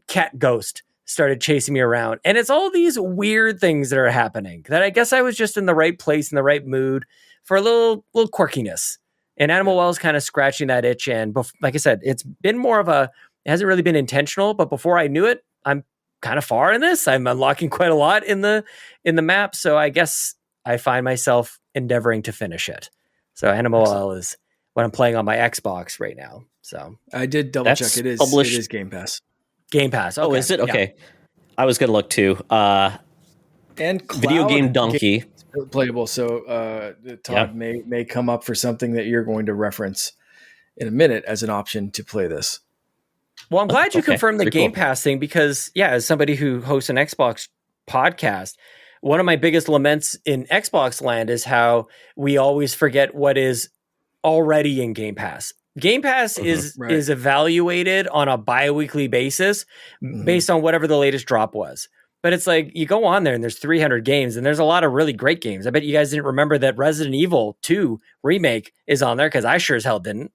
cat ghost started chasing me around. And it's all these weird things that are happening that I guess I was just in the right place, in the right mood for a little quirkiness. And Animal Well is kind of scratching that itch. And like I said, it's been it hasn't really been intentional, but before I knew it, I'm kind of far in this. I'm unlocking quite a lot in the map. So I guess I find myself endeavoring to finish it. So Animal Well is what I'm playing on my Xbox right now. So I did double check. It is Game Pass. Game Pass. Okay. Oh, is it? Okay. Yeah. I was going to look too. And Video Game Donkey. Playable. So Todd may come up for something that you're going to reference in a minute as an option to play this. Well, I'm glad you confirmed the Game Pass thing because, as somebody who hosts an Xbox podcast, one of my biggest laments in Xbox land is how we always forget what is already in Game Pass. Game Pass is evaluated on a bi-weekly basis based on whatever the latest drop was. But it's like you go on there and there's 300 games and there's a lot of really great games. I bet you guys didn't remember that Resident Evil 2 remake is on there, because I sure as hell didn't.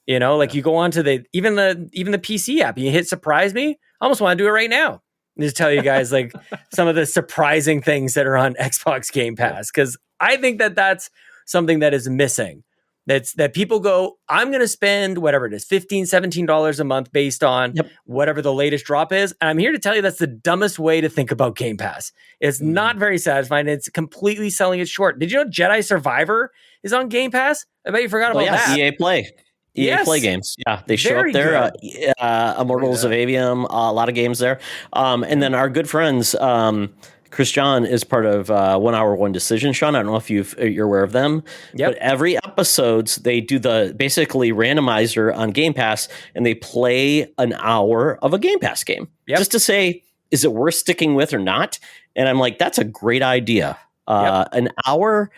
You know, like you go on to even the PC app, you hit surprise me. I almost want to do it right now. Just tell you guys like some of the surprising things that are on Xbox Game Pass, because I think that that's something that is missing. That people go, I'm going to spend whatever it is, $15, $17 a month based on whatever the latest drop is. And I'm here to tell you that's the dumbest way to think about Game Pass. It's not very satisfying. It's completely selling it short. Did you know Jedi Survivor is on Game Pass? I bet you forgot about that. EA Play. EA Play games. Yeah, they show up there. Immortals of Avium, a lot of games there. And then our good friends, Chris John is part of 1 Hour, One Decision. Sean, I don't know if you're aware of them, but every episodes they do the basically randomizer on Game Pass, and they play an hour of a Game Pass game just to say, is it worth sticking with or not? And I'm like, that's a great idea. An hour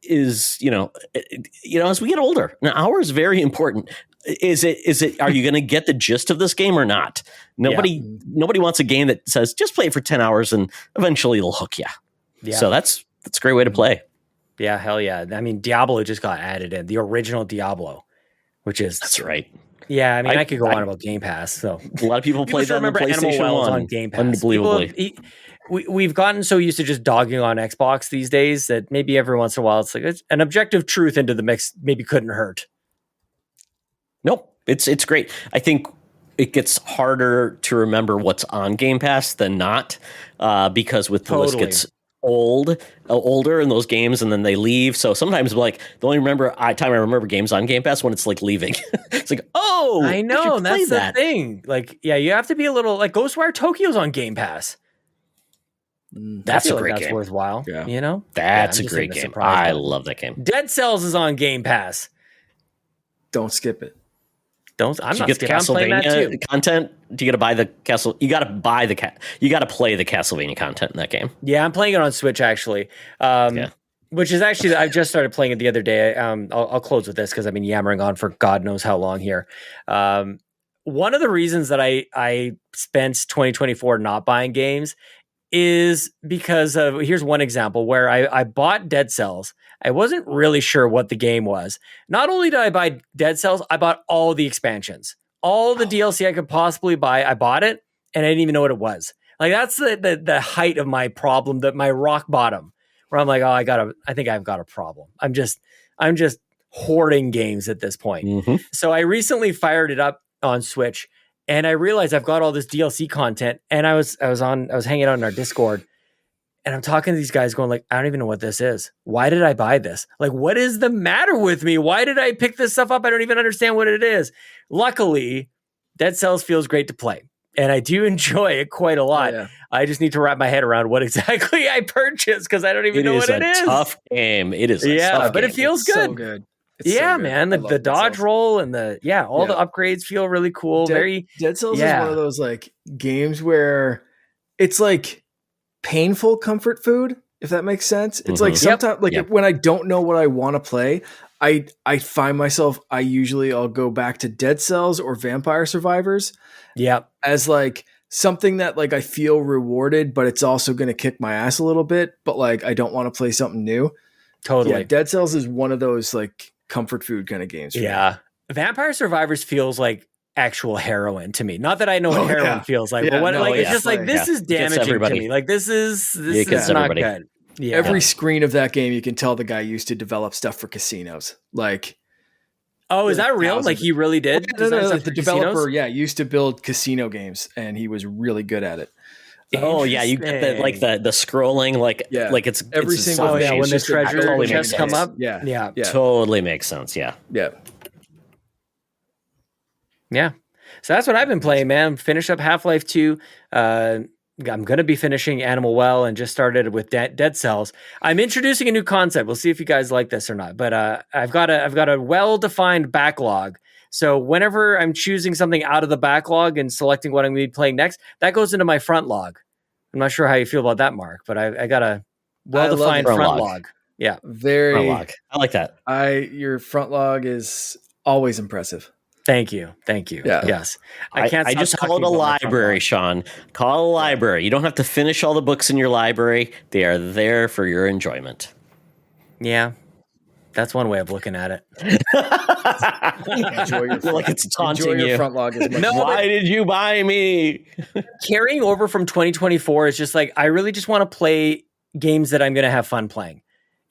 is, as we get older, an hour is very important. Is it, are you going to get the gist of this game or not? Nobody wants a game that says, just play it for 10 hours and eventually it'll hook you. Yeah. So that's a great way to play. Yeah. Hell yeah. I mean, Diablo just got added in, the original Diablo, that's right. Yeah. I mean, I could go on about Game Pass. So a lot of people play that on PlayStation 1 on Game Pass. Unbelievably. We've gotten so used to just dogging on Xbox these days that maybe every once in a while it's like an objective truth into the mix maybe couldn't hurt. Nope. It's great. I think it gets harder to remember what's on Game Pass than not, because with the list gets older in those games, and then they leave. So sometimes like the only time I remember games on Game Pass when it's like leaving. It's like, oh, I know, that's the thing. Like, yeah, you have to be a little like Ghostwire Tokyo's on Game Pass. That's a great game. That's worthwhile. Yeah. You know, that's a great game. I love that game. Dead Cells is on Game Pass. Don't skip it. I'm not skipping. I'm playing that too. Content? Do you got to buy the castle? You got to buy you got to play the Castlevania content in that game. Yeah, I'm playing it on Switch actually. Which is actually, I just started playing it the other day. I'll close with this because I've been yammering on for God knows how long here. One of the reasons that I spent 2024 not buying games is because of, here's one example where I bought Dead Cells. I wasn't really sure what the game was. Not only did I buy Dead Cells, I bought all the expansions, all the DLC I could possibly buy. I bought it and I didn't even know what it was. Like that's the height of my problem, that my rock bottom, where I'm like, I think I've got a problem. I'm just hoarding games at this point. Mm-hmm. So I recently fired it up on Switch and I realized I've got all this DLC content, and I was hanging out in our Discord. And I'm talking to these guys going like, I don't even know what this is. Why did I buy this? Like, what is the matter with me? Why did I pick this stuff up? I don't even understand what it is. Luckily, Dead Cells feels great to play. And I do enjoy it quite a lot. Yeah. I just need to wrap my head around what exactly I purchased because I don't even know what it is. It is a tough game. It is a tough but game. it feels good. So good. Man. The dodge roll and the upgrades feel really cool. Dead Cells is one of those like games where it's like painful comfort food, if that makes sense. It's like sometimes when I don't know what I want to play, I find myself I'll go back to Dead Cells or Vampire Survivors as like something that like I feel rewarded, but it's also going to kick my ass a little bit, but like I don't want to play something new. Totally. Dead Cells is one of those like comfort food kind of games. Vampire Survivors feels like actual heroin to me. Not that I know what heroin feels like, but it's just like this is damaging to me. Like this is not good. Yeah. Every screen of that game, you can tell the guy used to develop stuff for casinos. Like, is that real? Like he really did? No, the developer, used to build casino games, and he was really good at it. Oh yeah, you get the scrolling like it's every it's single when the treasure chests come up. Yeah, totally makes sense. Yeah. So that's what I've been playing, man. Finish up Half-Life 2. I'm going to be finishing Animal Well and just started with Dead Cells. I'm introducing a new concept. We'll see if you guys like this or not. But I've got a well-defined backlog. So whenever I'm choosing something out of the backlog and selecting what I'm going to be playing next, that goes into my front log. I'm not sure how you feel about that, Mark, but I got a well-defined front log. Yeah. Very. Front log. I like that. Your front log is always impressive. Thank you. Yeah. Yes, I can't. I Stop just call it talking a about my front library, lawn. Sean. Call it a library. You don't have to finish all the books in your library. They are there for your enjoyment. Yeah, that's one way of looking at it. Enjoy your Feel like it's taunting enjoy your you. front log as much. No, as Why did you buy me? carrying over from 2024 is just like I really just want to play games that I'm going to have fun playing.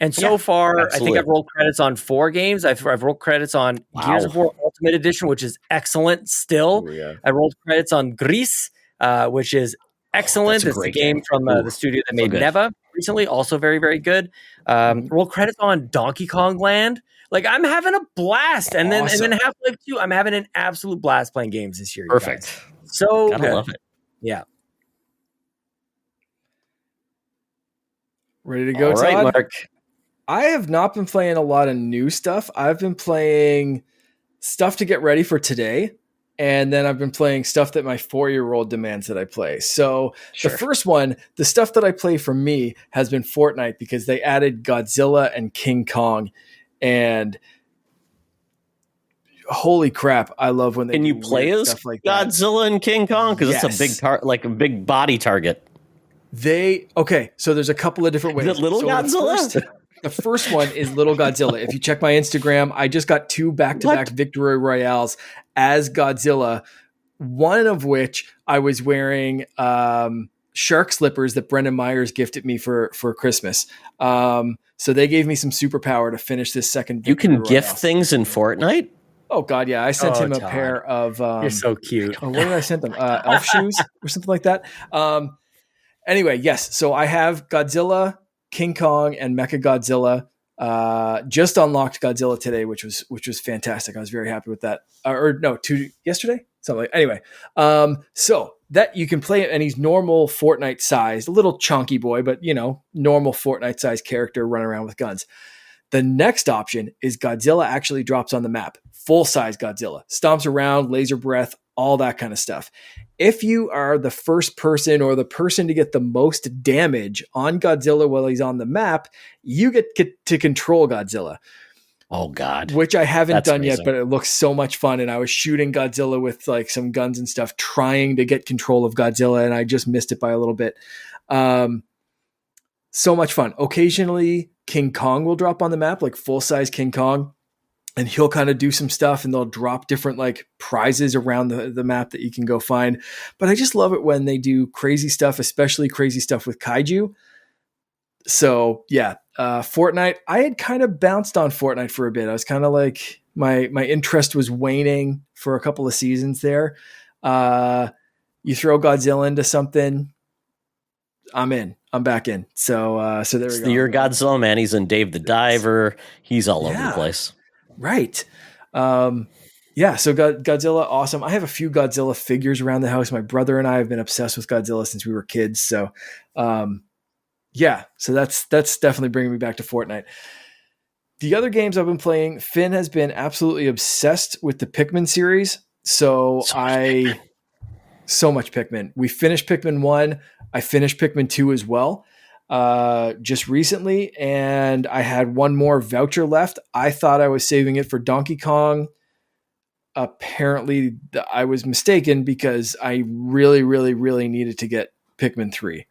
And so Yeah, far, I think absolutely. I've rolled credits on 4 games. I've rolled credits on Gears of Wow. War Ultimate Edition, which is excellent still. Ooh, yeah. I rolled credits on Gris, which is excellent. that's a It's the great game game. from Ooh, the studio that so made good. Neva recently, also very, very good. Rolled credits on Donkey Kong Land. Like I'm having a blast, and then Awesome. Half-Life 2. I'm having an absolute blast playing games this year. you guys. Perfect. So Gotta good. love it. Yeah. Ready to go, All right, Todd? Mark. I have not been playing a lot of new stuff. I've been playing stuff to get ready for today. And then I've been playing stuff that my 4-year-old demands that I play. So Sure. the first one, the stuff that I play for me has been Fortnite because they added Godzilla and King Kong. And holy crap, I love when they Can do you play weird as stuff like that. Godzilla and King Kong? Because it's Yes. a big body target. So there's a couple of different ways. Is it little So Godzilla? The first one is Little Godzilla. If you check my Instagram, I just got 2 back-to-back Victory Royales as Godzilla, one of which I was wearing shark slippers that Brendan Myers gifted me for Christmas. So they gave me some superpower to finish this second You Victory can gift Royale. things in Fortnite? Oh, God, yeah. I sent Oh, him a Todd. pair of... You're so cute. what did I send them? Elf shoes or something like that. Anyway, yes. So I have Godzilla, King Kong, and Mecha Godzilla. Just unlocked Godzilla today, which was fantastic. I was very happy with that. Yesterday, something like. Anyway, so that you can play it, and he's normal Fortnite sized, a little chunky boy, but normal Fortnite sized character running around with guns. The next option is Godzilla actually drops on the map, full size Godzilla, stomps around, laser breath, all that kind of stuff. If you are the first person or the person to get the most damage on Godzilla while he's on the map, you get to control Godzilla. Oh, God. Which I haven't That's done amazing. yet, but it looks so much fun. And I was shooting Godzilla with like some guns and stuff, trying to get control of Godzilla, and I just missed it by a little bit. So much fun. Occasionally, King Kong will drop on the map, like full-size King Kong, and he'll kind of do some stuff, and they'll drop different like prizes around the map that you can go find. But I just love it when they do crazy stuff, especially crazy stuff with kaiju. So yeah, Fortnite. I had kind of bounced on Fortnite for a bit. I was kind of like my interest was waning for a couple of seasons there. You throw Godzilla into something, I'm in. I'm back in. So there we go. You're Godzilla, man. He's in Dave the Diver. He's all over the Yeah. place. Right. Yeah. So Godzilla, awesome. I have a few Godzilla figures around the house. My brother and I have been obsessed with Godzilla since we were kids. So, yeah. So that's definitely bringing me back to Fortnite. The other games I've been playing, Finn has been absolutely obsessed with the Pikmin series. So much Pikmin. We finished Pikmin 1. I finished Pikmin 2 as well, just recently, and I had one more voucher left. I thought I was saving it for Donkey Kong. Apparently, I was mistaken because I really, really, really needed to get Pikmin 3.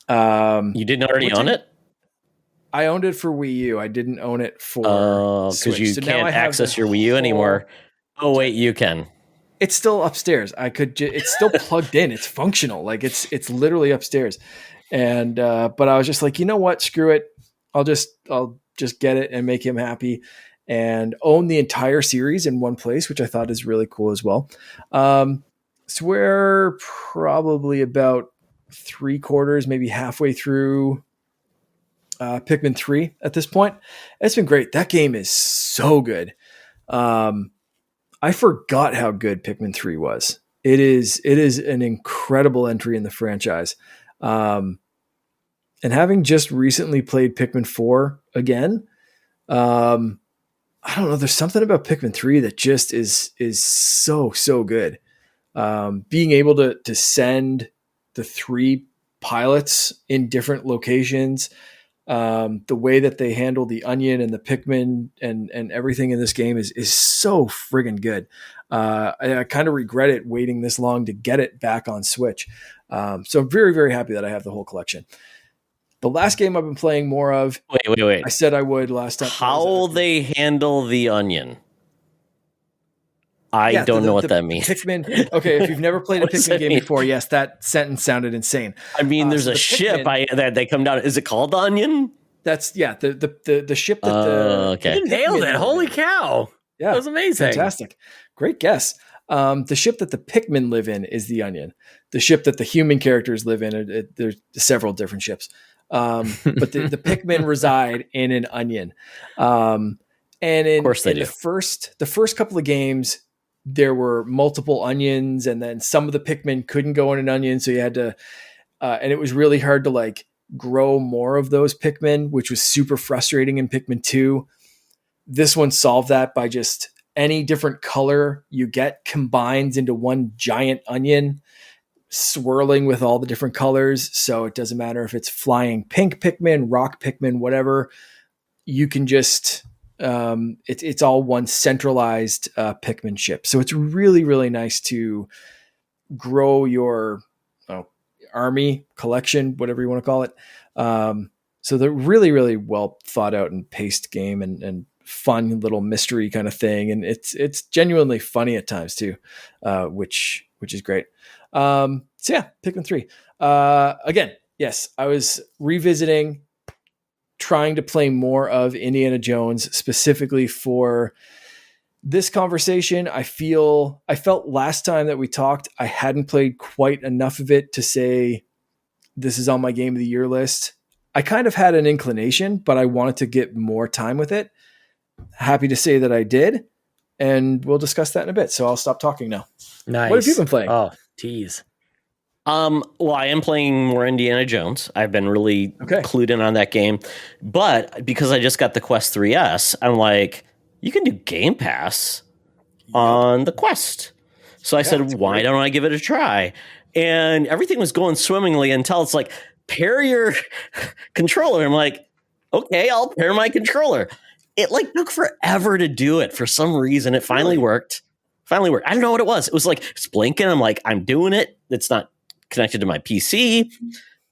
You didn't already own it? I owned it for Wii U. I didn't own it for Switch. Because you So now I can't have access the your Wii U anymore. Oh, wait, you can. It's still upstairs. It's still plugged in. It's functional. Like it's literally upstairs. And but I was just like, you know what? Screw it. I'll just get it and make him happy and own the entire series in one place, which I thought is really cool as well. So we're probably about 3/4, maybe halfway through Pikmin 3 at this point. It's been great. That game is so good. I forgot how good Pikmin 3 was. It is an incredible entry in the franchise. And having just recently played Pikmin 4 again, I don't know, there's something about Pikmin 3 that just is so good. Being able to send the 3 pilots in different locations, The way that they handle the onion and the Pikmin and everything in this game is so friggin' good. I kind of regret it waiting this long to get it back on Switch. So I'm very, very happy that I have the whole collection. The last game I've been playing more of. Wait. I said I would last time. How they handle the onion? I don't know what that means. Pikmin. Okay, if you've never played a Pikmin game before, yes, that sentence sounded insane. I mean, there's a ship that they come down. Is it called the Onion? That's the ship that okay. You nailed it. Holy cow. Yeah. That was amazing. Fantastic. Great guess. The ship that the Pikmin live in is the Onion. The ship that the human characters live in, there's several different ships. But the Pikmin reside in an onion. And in the first couple of games, there were multiple onions, and then some of the Pikmin couldn't go in an onion, so you had to, and it was really hard to like grow more of those Pikmin, which was super frustrating in Pikmin 2. This one solved that by just any different color you get combines into one giant onion, swirling with all the different colors. So it doesn't matter if it's flying pink Pikmin, rock Pikmin, whatever. You can just it's all one centralized Pikmin ship. So it's really, really nice to grow your army collection, whatever you want to call it. So they're really, really well thought out and paced game and fun little mystery kind of thing. And it's genuinely funny at times too, which is great. So yeah, Pikmin 3. Again, yes, I was revisiting, trying to play more of Indiana Jones specifically for this conversation. I felt last time that we talked, I hadn't played quite enough of it to say this is on my game of the year list. I kind of had an inclination, but I wanted to get more time with it. Happy to say that I did, and we'll discuss that in a bit. So I'll stop talking now. Nice. What have you been playing? Oh, tease. Well, I am playing more Indiana Jones. I've been really clued in on that game, but because I just got the Quest 3S, I'm like, you can do Game Pass on the Quest. So I said, why don't I give it a try? And everything was going swimmingly until it's like, pair your controller. I'm like, okay, I'll pair my controller. It like took forever to do it. For some reason, it finally worked. I don't know what it was. It was like it's blinking. I'm like, I'm doing it. It's not connected to my PC.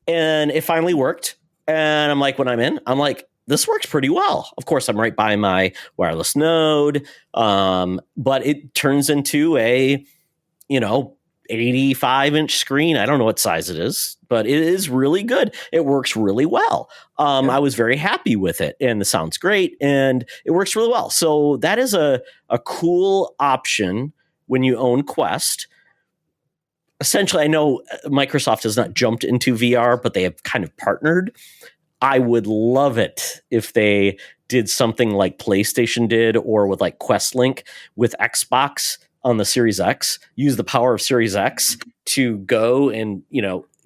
And it finally worked. And I'm like, when I'm in, I'm like, this works pretty well. Of course, I'm right by my wireless node. But it turns into a, 85-inch screen. I don't know what size it is, but it is really good. It works really well. I was very happy with it, and the sound's great, and it works really well. So that is a cool option when you own Quest. Essentially, I know Microsoft has not jumped into VR, but they have kind of partnered. I would love it if they did something like PlayStation did, or with like Quest Link with Xbox on the Series X, use the power of Series X to go and,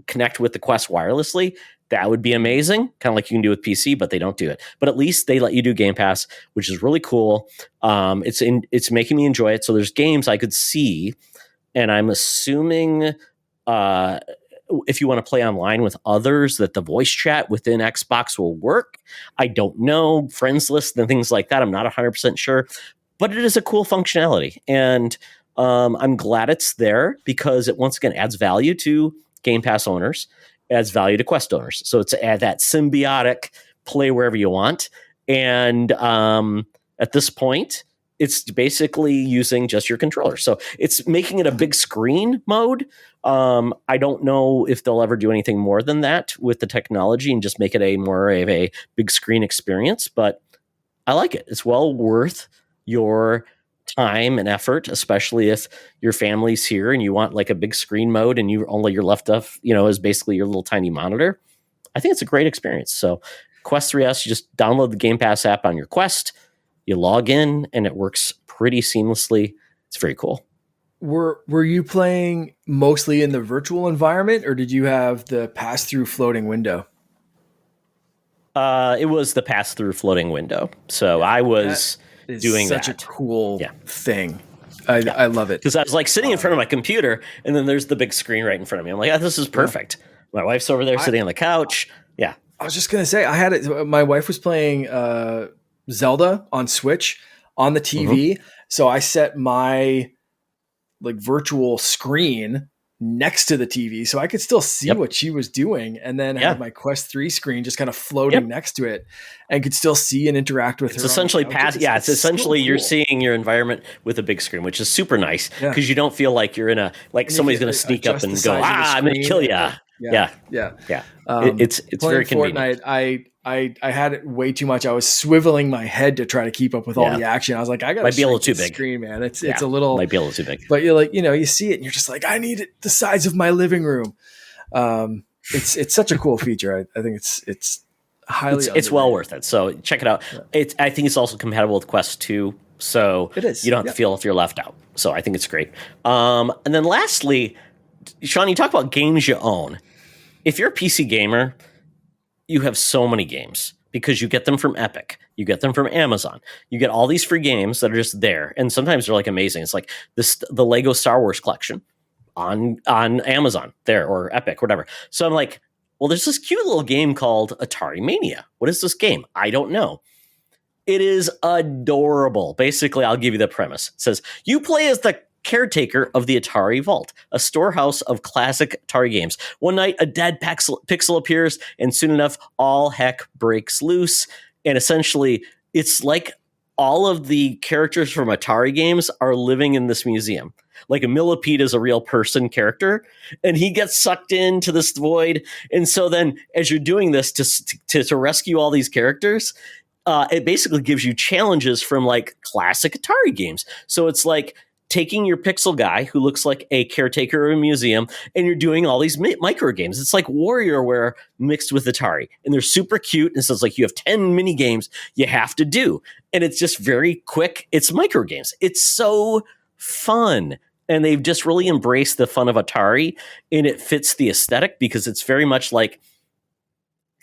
connect with the Quest wirelessly. That would be amazing. Kind of like you can do with PC, but they don't do it. But at least they let you do Game Pass, which is really cool. It's making me enjoy it. So there's games I could see, and I'm assuming if you want to play online with others, that the voice chat within Xbox will work. I don't know. Friends list and things like that. I'm not 100% sure. But it is a cool functionality, and I'm glad it's there because it once again adds value to Game Pass owners, adds value to Quest owners. So it's that symbiotic play wherever you want. And at this point, it's basically using just your controller. So it's making it a big screen mode. I don't know if they'll ever do anything more than that with the technology and just make it a more of a big screen experience. But I like it. It's well worth your time and effort, especially if your family's here and you want like a big screen mode and you're left off, is basically your little tiny monitor. I think it's a great experience. So Quest 3S, you just download the Game Pass app on your Quest, you log in, and it works pretty seamlessly. It's very cool. Were you playing mostly in the virtual environment, or did you have the pass-through floating window? It was the pass-through floating window. So I was doing such that. A cool thing. I love it. Because I was like sitting in front of my computer, and then there's the big screen right in front of me. I'm like, this is perfect. My wife's over there sitting on the couch. Yeah. I was just gonna say I had it. My wife was playing Zelda on Switch on the TV, so I set my like virtual screen next to the TV so I could still see what she was doing, and then have my Quest 3 screen just kind of floating next to it and could still see and interact with her. It's essentially it's essentially so cool. You're seeing your environment with a big screen, which is super nice because you don't feel like you're in a somebody's going to sneak up and go, I'm going to kill you. Yeah. It's very convenient. Fortnite, I had it way too much. I was swiveling my head to try to keep up with all the action. I was like, I got to be a little too big. Screen, man. It's a little might be a little too big. But you're like, you see it and you're just like, I need it the size of my living room. It's such a cool feature. I think it's highly it's well worth it. So check it out. Yeah. I think it's also compatible with Quest 2. So it is. You don't have to feel if you're left out. So I think it's great. And then lastly, Sean, you talk about games you own. If you're a PC gamer, you have so many games because you get them from Epic. You get them from Amazon. You get all these free games that are just there. And sometimes they're like amazing. It's like the Lego Star Wars collection on Amazon there or Epic, whatever. So I'm like, well, there's this cute little game called Atari Mania. What is this game? I don't know. It is adorable. Basically, I'll give you the premise. It says, you play as the caretaker of the Atari Vault, a storehouse of classic Atari games. One night, a dead pixel appears, and soon enough, all heck breaks loose. And essentially, it's like all of the characters from Atari games are living in this museum. Like a Millipede is a real person character, and he gets sucked into this void. And so then, as you're doing this to rescue all these characters, it basically gives you challenges from like classic Atari games. So it's like taking your pixel guy who looks like a caretaker of a museum, and you're doing all these micro games. It's like WarioWare mixed with Atari, and they're super cute. And so it's like you have 10 mini games you have to do, and it's just very quick. It's micro games. It's so fun, and they've just really embraced the fun of Atari, and it fits the aesthetic because it's very much like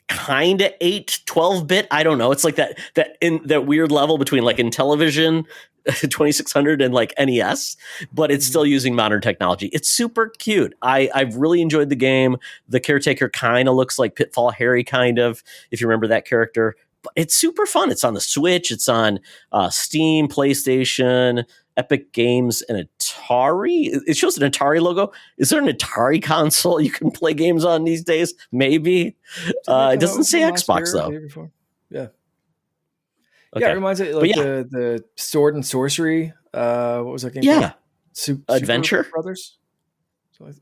kind of 12-bit. I don't know. It's like that weird level between like Intellivision 2600 and like NES, but it's still using modern technology. It's super cute. I've really enjoyed the game. The caretaker kind of looks like Pitfall Harry, kind of, if you remember that character. But it's super fun. It's on the Switch. It's on Steam, PlayStation, Epic Games, and Atari. It shows an Atari logo. Is there an Atari console you can play games on these days? Maybe. It doesn't say Xbox, though. Yeah. Okay. Yeah, it reminds me like the Sword and Sorcery. What was that game? Yeah. Adventure Brothers.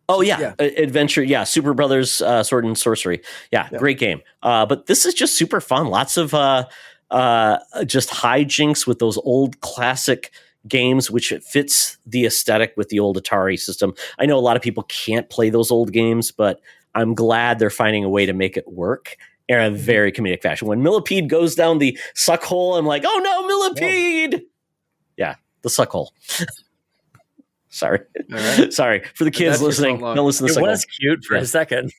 Adventure. Yeah, Super Brothers, Sword and Sorcery. Yeah, great game. But this is just super fun. Lots of just hijinks with those old classic games, which it fits the aesthetic with the old Atari system. I know a lot of people can't play those old games, but I'm glad they're finding a way to make it work in a very comedic fashion. When Millipede goes down the suck hole, I'm like, oh no, Millipede! Whoa. Yeah, the suck hole. Sorry. Right. Sorry. For the kids listening, don't listen to suck hole. It was cute for a second.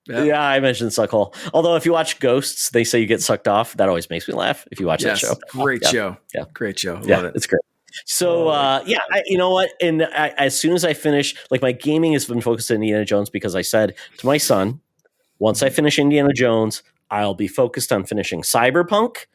Yeah, I mentioned suck hole. Although if you watch Ghosts, they say you get sucked off. That always makes me laugh if you watch that show. Great show. Yeah. Great show. Love it. It's great. So, you know what? And as soon as I finish, like my gaming has been focused on Indiana Jones because I said to my son, once I finish Indiana Jones, I'll be focused on finishing Cyberpunk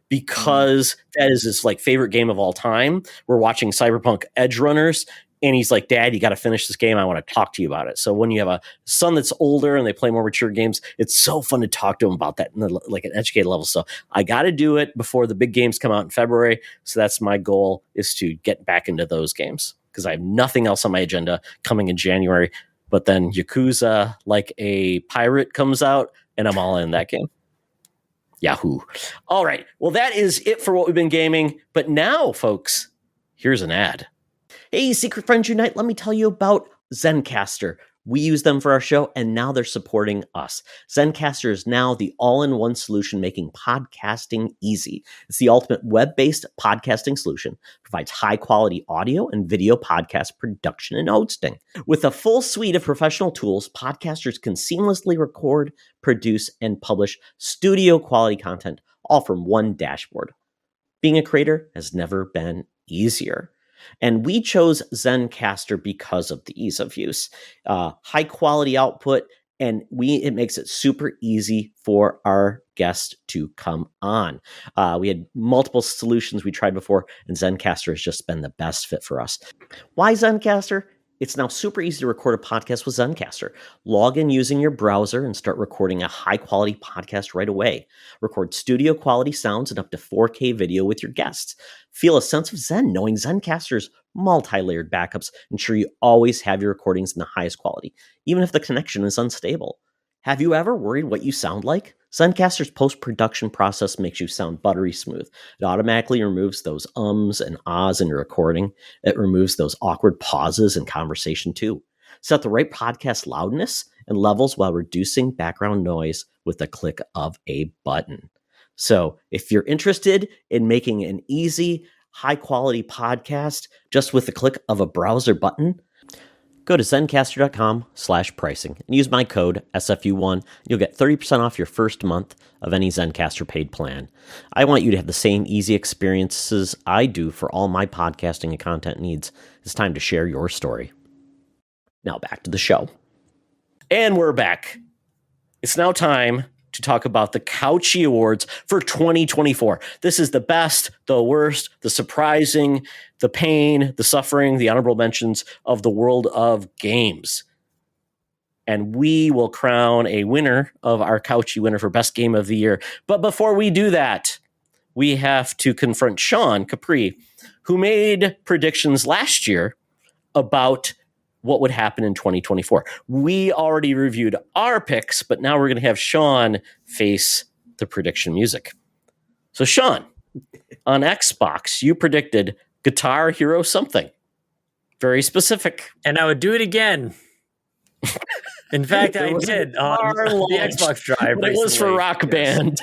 because that is his like favorite game of all time. We're watching Cyberpunk Edge Runners. And he's like, Dad, you got to finish this game. I want to talk to you about it. So when you have a son that's older and they play more mature games, it's so fun to talk to him about that in like an educated level. So I got to do it before the big games come out in February. So that's my goal, is to get back into those games because I have nothing else on my agenda coming in January. But then Yakuza, like a pirate, comes out and I'm all in that game. Yahoo. All right. Well, that is it for what we've been gaming. But now, folks, here's an ad. Hey, Secret Friends Unite, let me tell you about Zencastr. We use them for our show, and now they're supporting us. Zencastr is now the all-in-one solution making podcasting easy. It's the ultimate web-based podcasting solution. Provides high-quality audio and video podcast production and hosting. With a full suite of professional tools, podcasters can seamlessly record, produce, and publish studio-quality content, all from one dashboard. Being a creator has never been easier. And we chose Zencastr because of the ease of use. High quality output And it makes it super easy for our guests to come on. We had multiple solutions we tried before, and Zencastr has just been the best fit for us. Why Zencastr? It's now super easy to record a podcast with Zencastr. Log in using your browser and start recording a high-quality podcast right away. Record studio-quality sounds and up to 4K video with your guests. Feel a sense of zen knowing Zencastr's multi-layered backups ensure you always have your recordings in the highest quality, even if the connection is unstable. Have you ever worried what you sound like? Zencastr's post-production process makes you sound buttery smooth. It automatically removes those ums and ahs in your recording. It removes those awkward pauses in conversation too. Set the right podcast loudness and levels while reducing background noise with the click of a button. So if you're interested in making an easy, high-quality podcast just with the click of a browser button, go to Zencastr.com/pricing and use my code SFU1. You'll get 30% off your first month of any Zencastr paid plan. I want you to have the same easy experiences I do for all my podcasting and content needs. It's time to share your story. Now back to the show. And we're back. It's now time to talk about the Couchy Awards for 2024. This is the best, the worst, the surprising, the pain, the suffering, the honorable mentions of the world of games. And we will crown a winner of our Couchy winner for best game of the year. But before we do that, we have to confront Sean Capri, who made predictions last year about what would happen in 2024. We already reviewed our picks, but now we're going to have Sean face the prediction music. So Sean, on Xbox, you predicted Guitar Hero something. Very specific. And I would do it again. In fact, I did on the Xbox Drive. It was for Rock Band.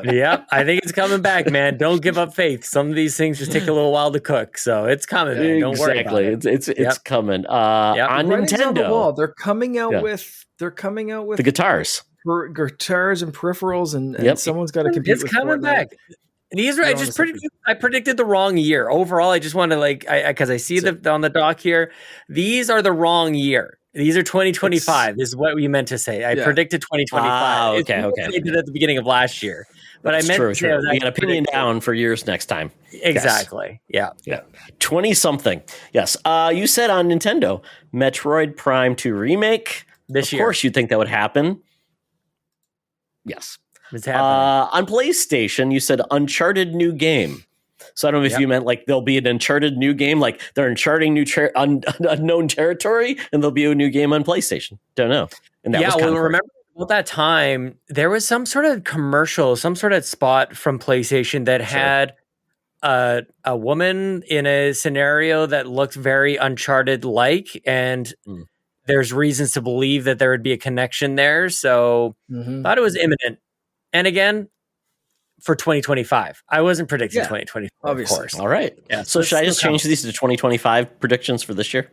Yep, I think it's coming back, man. Don't give up faith. Some of these things just take a little while to cook, so it's coming, man. Don't worry about it. It's coming. On Nintendo, on the wall. They're coming out with the guitars, guitars and peripherals, and someone's got to compete. It's coming back. These are I predicted the wrong year. Overall, I just want to because I see on the dock here. These are the wrong year. These are 2025. This is what we meant to say. I predicted 2025. Okay. I did at the beginning of last year, but I meant to say we got opinion down for years next time. Exactly. Yes. Yeah. 20 something. Yes. You said on Nintendo, Metroid Prime 2 remake this year. Of course, you'd think that would happen. Yes. It's happening. On PlayStation, you said Uncharted new game. So I don't know if you meant like there'll be an Uncharted new game, like they're uncharting unknown territory, and there'll be a new game on PlayStation. Don't know. And that was remember at that time there was some sort of commercial, some sort of spot from PlayStation that had a woman in a scenario that looked very Uncharted-like, and there's reasons to believe that there would be a connection there. So thought it was imminent. And again, for 2025. I wasn't predicting 2024, obviously. of course. All right. Yeah. So should I just change these to 2025 predictions for this year?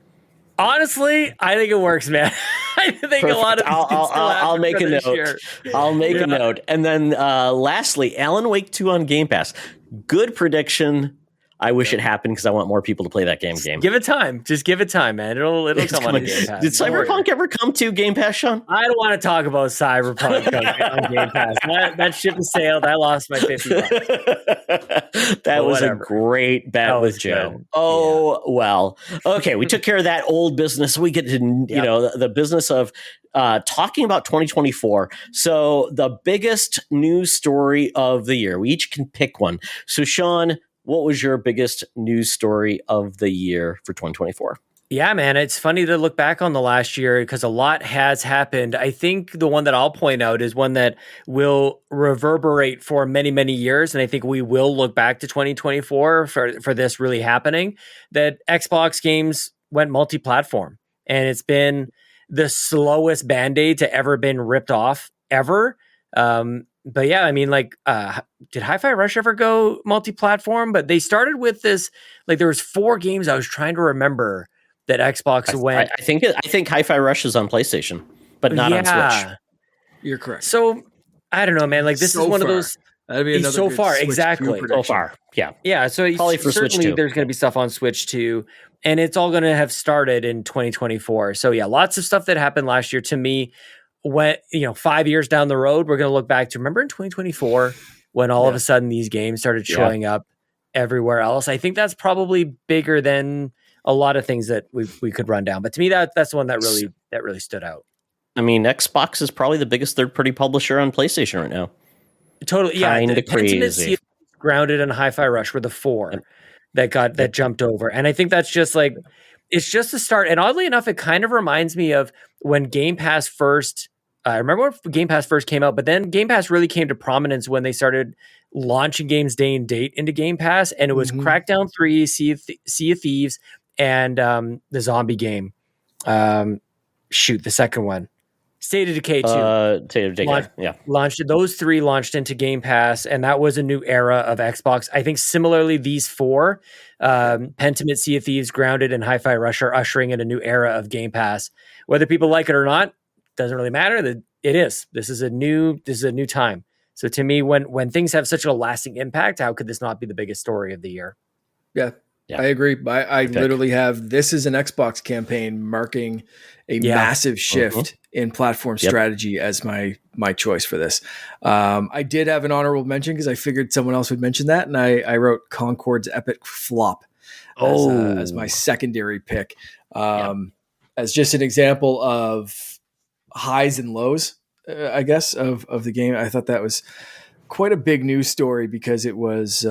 Honestly, I think it works, man. I think a lot of I'll make a note. Year. I'll make a note. And then lastly, Alan Wake 2 on Game Pass. Good prediction. I wish it happened because I want more people to play that game. Give it time. Just give it time, man. It'll come on Game Pass. Did Cyberpunk ever come to Game Pass, Sean? I don't want to talk about Cyberpunk on Game Pass. That ship has sailed. I lost my $50. That was a great bet with Joe. Well. Okay, we took care of that old business. We get to the business of talking about 2024. So the biggest news story of the year. We each can pick one. So Sean, what was your biggest news story of the year for 2024? Yeah, man, it's funny to look back on the last year because a lot has happened. I think the one that I'll point out is one that will reverberate for many, many years. And I think we will look back to 2024 for this really happening, that Xbox games went multi-platform. And it's been the slowest Band-Aid to ever been ripped off ever. But yeah, I mean, did Hi-Fi Rush ever go multi-platform? But they started with this, there was 4 games I was trying to remember that Xbox went. I think Hi-Fi Rush is on PlayStation, but not on Switch. You're correct. So I don't know, man. This is one of those. That'd be another so far, Switch exactly. So far, yeah. Yeah, so probably for Switch too. There's going to be stuff on Switch too, and it's all going to have started in 2024. So yeah, lots of stuff that happened last year. To me, when 5 years down the road, we're going to look back to remember in 2024 when all of a sudden these games started showing up everywhere else. I think that's probably bigger than a lot of things that we could run down. But to me, that's the one that really stood out. I mean, Xbox is probably the biggest third-party publisher on PlayStation right now. Totally, yeah. Kinda crazy. Grounded and Hi-Fi Rush were the four that jumped over, and I think that's just like it's just the start. And oddly enough, it kind of reminds me of when Game Pass first. I remember when Game Pass first came out, but then Game Pass really came to prominence when they started launching games day and date into Game Pass, and it was Crackdown 3, Sea of Thieves, and the zombie game. The second one. State of Decay 2. State of Decay, Those three launched into Game Pass, and that was a new era of Xbox. I think similarly, these four, Pentiment, Sea of Thieves, Grounded, and Hi-Fi Rush are ushering in a new era of Game Pass. Whether people like it or not, doesn't really matter. It is. This is a new time. So to me, when things have such a lasting impact, how could this not be the biggest story of the year? Yeah. I agree. I literally have this is an Xbox campaign marking a massive shift in platform strategy as my choice for this. I did have an honorable mention because I figured someone else would mention that, and I wrote Concord's Epic Flop as my secondary pick, as just an example of highs and lows, I guess, of the game. I thought that was quite a big news story because it was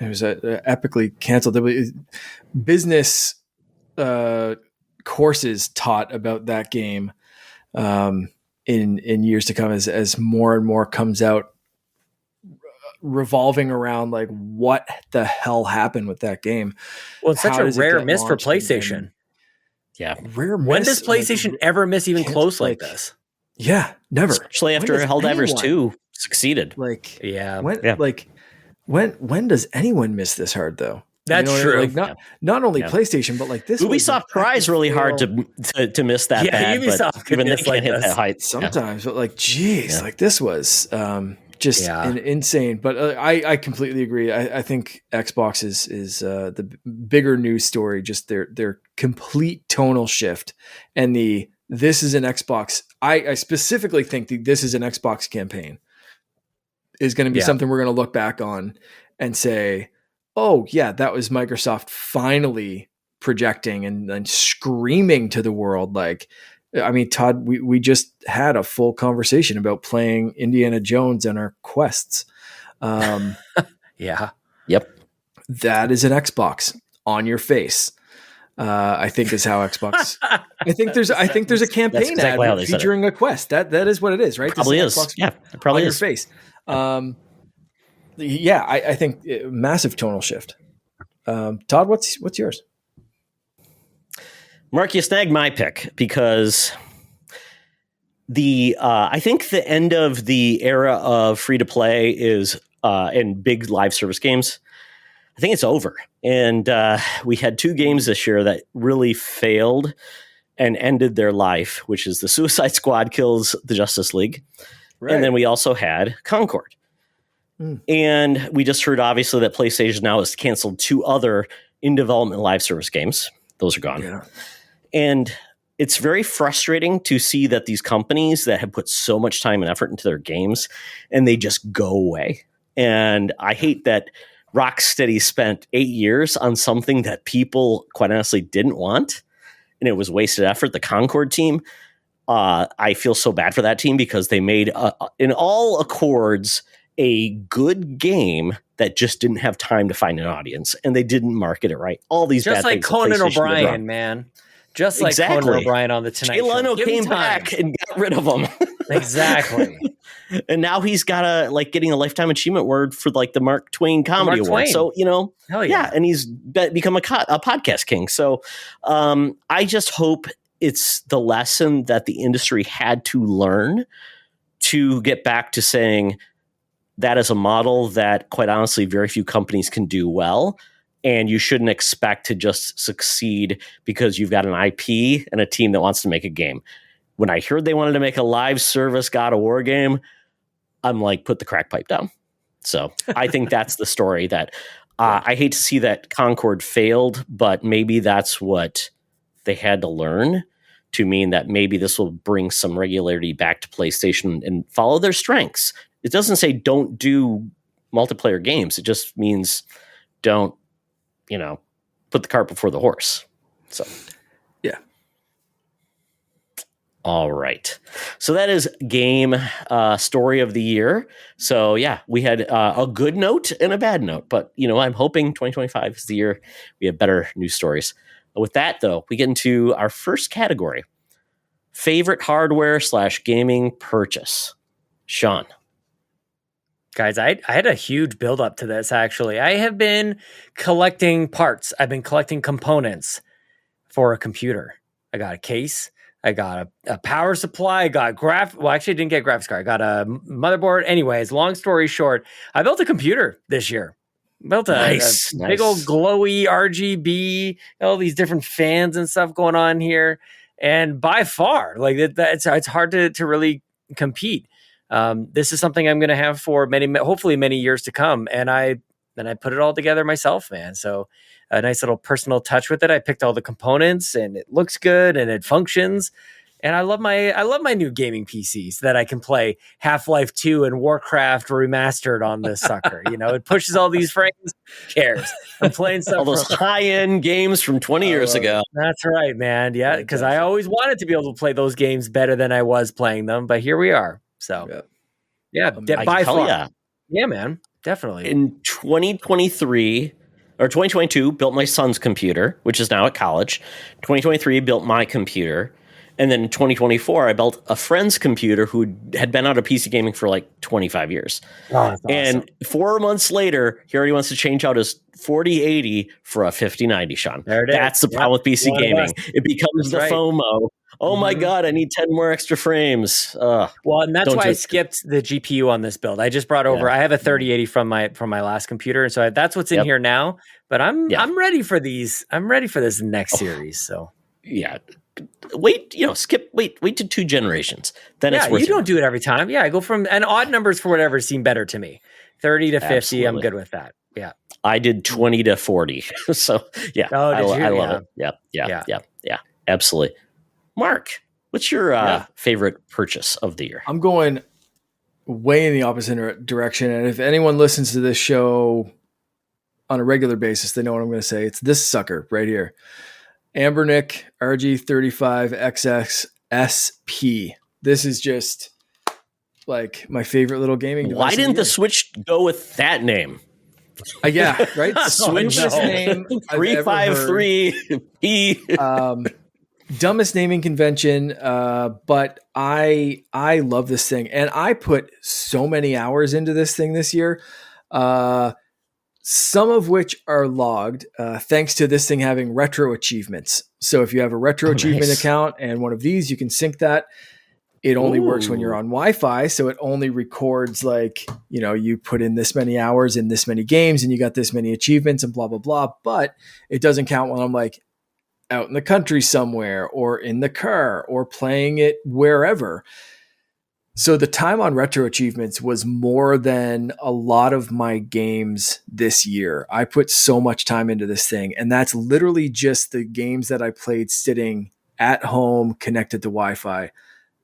epically canceled. There was business courses taught about that game in years to come as more and more comes out, revolving around like what the hell happened with that game. Well, it's such a rare miss for PlayStation. Rare miss. When does PlayStation ever miss even close like this? Yeah, never. Especially after Helldivers 2 succeeded. When does anyone miss this hard though? That's true. Like not only PlayStation, but like this. Ubisoft tries really hard to miss that bad, but even they can't hit that height sometimes. But like, geez, like this was insane. But I completely agree. I think Xbox is the bigger news story. Just their complete tonal shift and this is an Xbox. I specifically think this is an Xbox campaign is going to be something we're going to look back on and say, oh yeah, that was Microsoft finally projecting and screaming to the world. Like, I mean, Todd, we just had a full conversation about playing Indiana Jones and our quests. Yeah. Yep. That is an Xbox on your face. I think is how Xbox. I think there's a campaign exactly ad featuring a quest. That is what it is, right? Probably is. Xbox It probably on is. Your face. I think massive tonal shift. Todd, what's yours? Mark, you snagged my pick because I think the end of the era of free to play is in big live service games. I think it's over. And we had two games this year that really failed and ended their life, which is the Suicide Squad kills the Justice League. Right. And then we also had Concord. And we just heard, obviously, that PlayStation now has canceled two other in-development live service games. Those are gone. Yeah. And it's very frustrating to see that these companies that have put so much time and effort into their games, and they just go away. And I hate that Rocksteady spent 8 years on something that people, quite honestly, didn't want. And it was wasted effort. The Concord team, I feel so bad for that team because they made, in all accords, a good game that just didn't have time to find an audience, and they didn't market it right. All these just bad like things Conan O'Brien, man. Just like Conan O'Brien on the Tonight Show. Leno came back and got rid of him. Exactly. And now he's got getting a Lifetime Achievement Award for like the Mark Twain Comedy Award. So, hell yeah. And he's become a podcast king. So I just hope it's the lesson that the industry had to learn to get back to saying, that is a model that, quite honestly, very few companies can do well. And you shouldn't expect to just succeed because you've got an IP and a team that wants to make a game. When I heard they wanted to make a live service God of War game, I'm like, put the crack pipe down. So I think that's the story that I hate to see that Concord failed, but maybe that's what they had to learn to mean that maybe this will bring some regularity back to PlayStation and follow their strengths. It doesn't say don't do multiplayer games. It just means don't, put the cart before the horse. So, yeah. All right. So that is game story of the year. So yeah, we had a good note and a bad note, but I'm hoping 2025 is the year we have better news stories. With that though, we get into our first category, favorite hardware / gaming purchase. Sean. Guys, I had a huge build up to this, actually. I have been collecting parts. I've been collecting components for a computer. I got a case. I got a power supply. I got well, actually, I didn't get a graphics card. I got a motherboard. Anyways, long story short, I built a computer this year. Built a big old glowy RGB, all these different fans and stuff going on here. And by far, like it's hard to really compete. This is something I'm going to have for hopefully many years to come. And I put it all together myself, man. So a nice little personal touch with it. I picked all the components and it looks good and it functions. And I love my new gaming PCs that I can play Half-Life 2 and Warcraft remastered on this sucker. It pushes all these frames. Who cares? I'm playing stuff. All those high-end games from 20 years ago. That's right, man. Yeah, because I always wanted to be able to play those games better than I was playing them. But here we are. So, by far. Yeah, man. Definitely. In 2023 or 2022, built my son's computer, which is now at college. 2023, built my computer. And then in 2024, I built a friend's computer who had been out of PC gaming for like 25 years. Oh, that's awesome. And 4 months later, he already wants to change out his 4080 for a 5090, Sean. There it is. That's the problem with PC gaming. It becomes the FOMO. Oh my God, I need 10 more extra frames. Well, and that's why I skipped the GPU on this build. I just brought over, I have a 3080 from my last computer. And so that's what's in here now. But I'm ready for these. I'm ready for this next series. So yeah. Wait to 2 generations. Then it's worth you don't do it every time. Yeah, I go from, and odd numbers for whatever seem better to me. 30 to 50, absolutely. I'm good with that. Yeah. I did 20 to 40. So yeah, I love it. Yeah. Absolutely. Mark, what's your favorite purchase of the year? I'm going way in the opposite direction. And if anyone listens to this show on a regular basis, they know what I'm going to say. It's this sucker right here. Ambernick RG35XX SP. This is just like my favorite little gaming device. Why didn't the Switch go with that name? Yeah, right? Switch's name 353P. Dumbest naming convention, but I love this thing. And I put so many hours into this thing this year. Some of which are logged thanks to this thing having retro achievements. So if you have a retro achievement account and one of these, you can sync that. It only works when you're on Wi-Fi. So it only records you put in this many hours in this many games and you got this many achievements and blah, blah, blah. But it doesn't count when I'm out in the country somewhere or in the car or playing it wherever. So the time on retro achievements was more than a lot of my games this year. I put so much time into this thing, and that's literally just the games that I played sitting at home connected to Wi-Fi,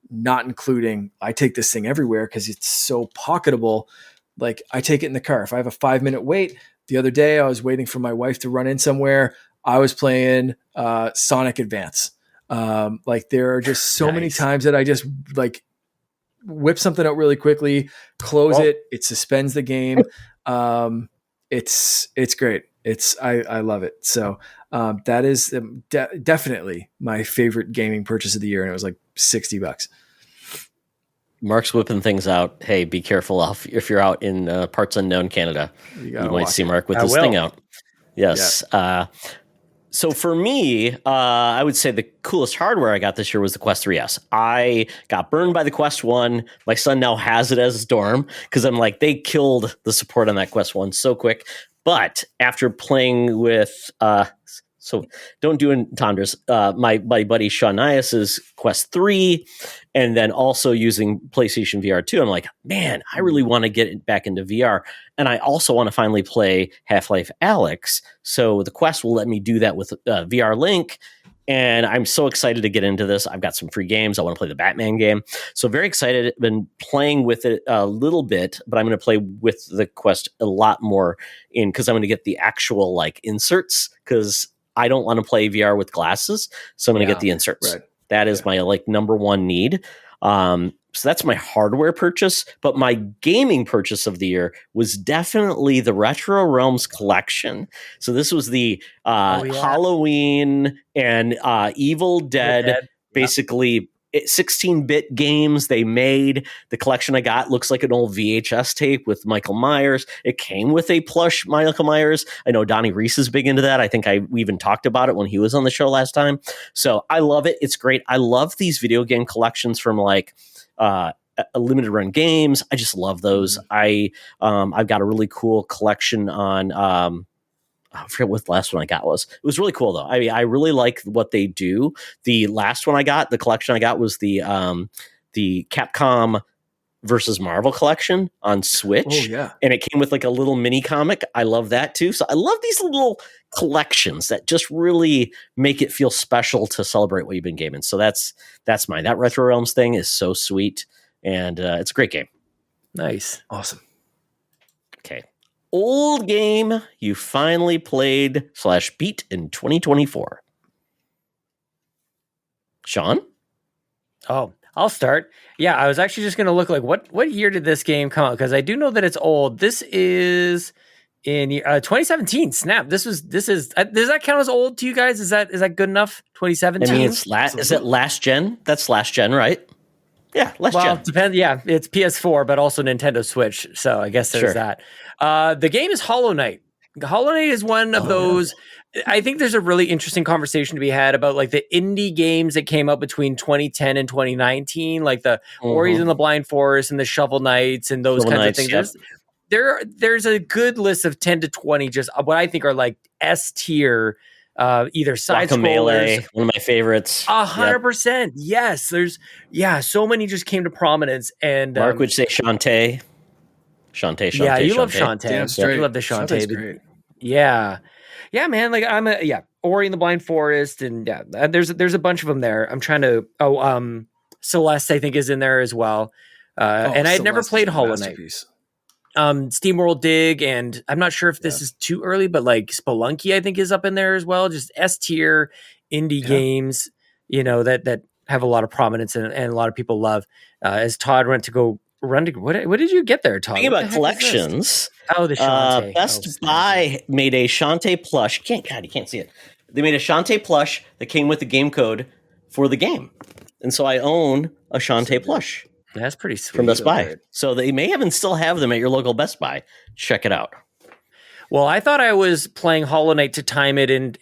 not including I take this thing everywhere because it's so pocketable. Like I take it in the car. If I have a 5-minute wait, the other day I was waiting for my wife to run in somewhere. I was playing Sonic Advance. There are just so many times that I just whip something out really quickly, close it. It suspends the game. It's great. I love it. So that is definitely my favorite gaming purchase of the year. And it was like $60. Mark's whipping things out. Hey, be careful if you're out in parts unknown Canada. You might see Mark with this thing out. Yes. Yeah. So for me, I would say the coolest hardware I got this year was the Quest 3S. I got burned by the Quest 1. My son now has it as his dorm because I'm like, they killed the support on that Quest 1 so quick. But after playing with, so don't do entendres, my buddy Sean Nias's Quest 3, and then also using PlayStation VR 2, I'm like, man, I really want to get back into VR. And I also want to finally play Half-Life Alyx. So the Quest will let me do that with VR Link. And I'm so excited to get into this. I've got some free games. I want to play the Batman game. So very excited. Been playing with it a little bit, but I'm going to play with the Quest a lot more because I'm going to get the actual like inserts because I don't want to play VR with glasses. So I'm going to get the inserts. Right. That is my like number one need. So that's my hardware purchase, but my gaming purchase of the year was definitely the Retro Realms collection. So this was the Halloween and Evil Dead. Basically 16-bit games they made. The collection I got looks like an old VHS tape with Michael Myers. It came with a plush Michael Myers. I know Donnie Reese is big into that. I think we even talked about it when he was on the show last time. So I love it. It's great. I love these video game collections from like limited run games. I just love those. I've got a really cool collection on I forget what the last one I got was. It was really cool though. I mean, I really like what they do. The last one I got, the collection I got was the Capcom versus Marvel collection on Switch. Oh, yeah. And it came with like a little mini comic. I love that too. So I love these little collections that just really make it feel special to celebrate what you've been gaming. So that's mine. That Retro Realms thing is so sweet. And it's a great game. Nice. Awesome. Okay. Old game you finally played / beat in 2024. Sean? Oh, I'll start. Yeah, I was actually just going to look like what year did this game come out? Because I do know that it's old. This is in 2017. Snap. This is. Does that count as old to you guys? Is that good enough? 2017. I mean, is it last gen? That's last gen, right? Yeah, last gen. Depends. Yeah, it's PS4, but also Nintendo Switch. So I guess there's that. The game is Hollow Knight. Hollow Knight is one of those. Yeah. I think there's a really interesting conversation to be had about like the indie games that came out between 2010 and 2019, like the Ori and the Blind Forest and the Shovel Knights and those kinds of things. Yep. There's a good list of 10 to 20, just what I think are like S tier. Either side scrollers, one of my favorites. 100%. Yes, so many just came to prominence. And Mark would say Shantae. Shantae. Yeah, you love Shantae. Damn straight. You love the Shantae. Great. Yeah, man. Like Ori and the Blind Forest, and there's a bunch of them there. I'm trying to. Celeste I think is in there as well. And I had never played Hollow Knight. SteamWorld Dig, and I'm not sure if this is too early, but like Spelunky, I think is up in there as well. Just S tier indie games, that have a lot of prominence and a lot of people love. As Todd went to go run to what did you get there, Todd? Thinking about collections. Oh, the Shantae. Best Buy made a Shantae plush. You can't see it. They made a Shantae plush that came with the game code for the game, and so I own a Shantae plush. That's pretty sweet. From Best Buy. So they may even still have them at your local Best Buy. Check it out. Well, I thought I was playing Hollow Knight to time it in,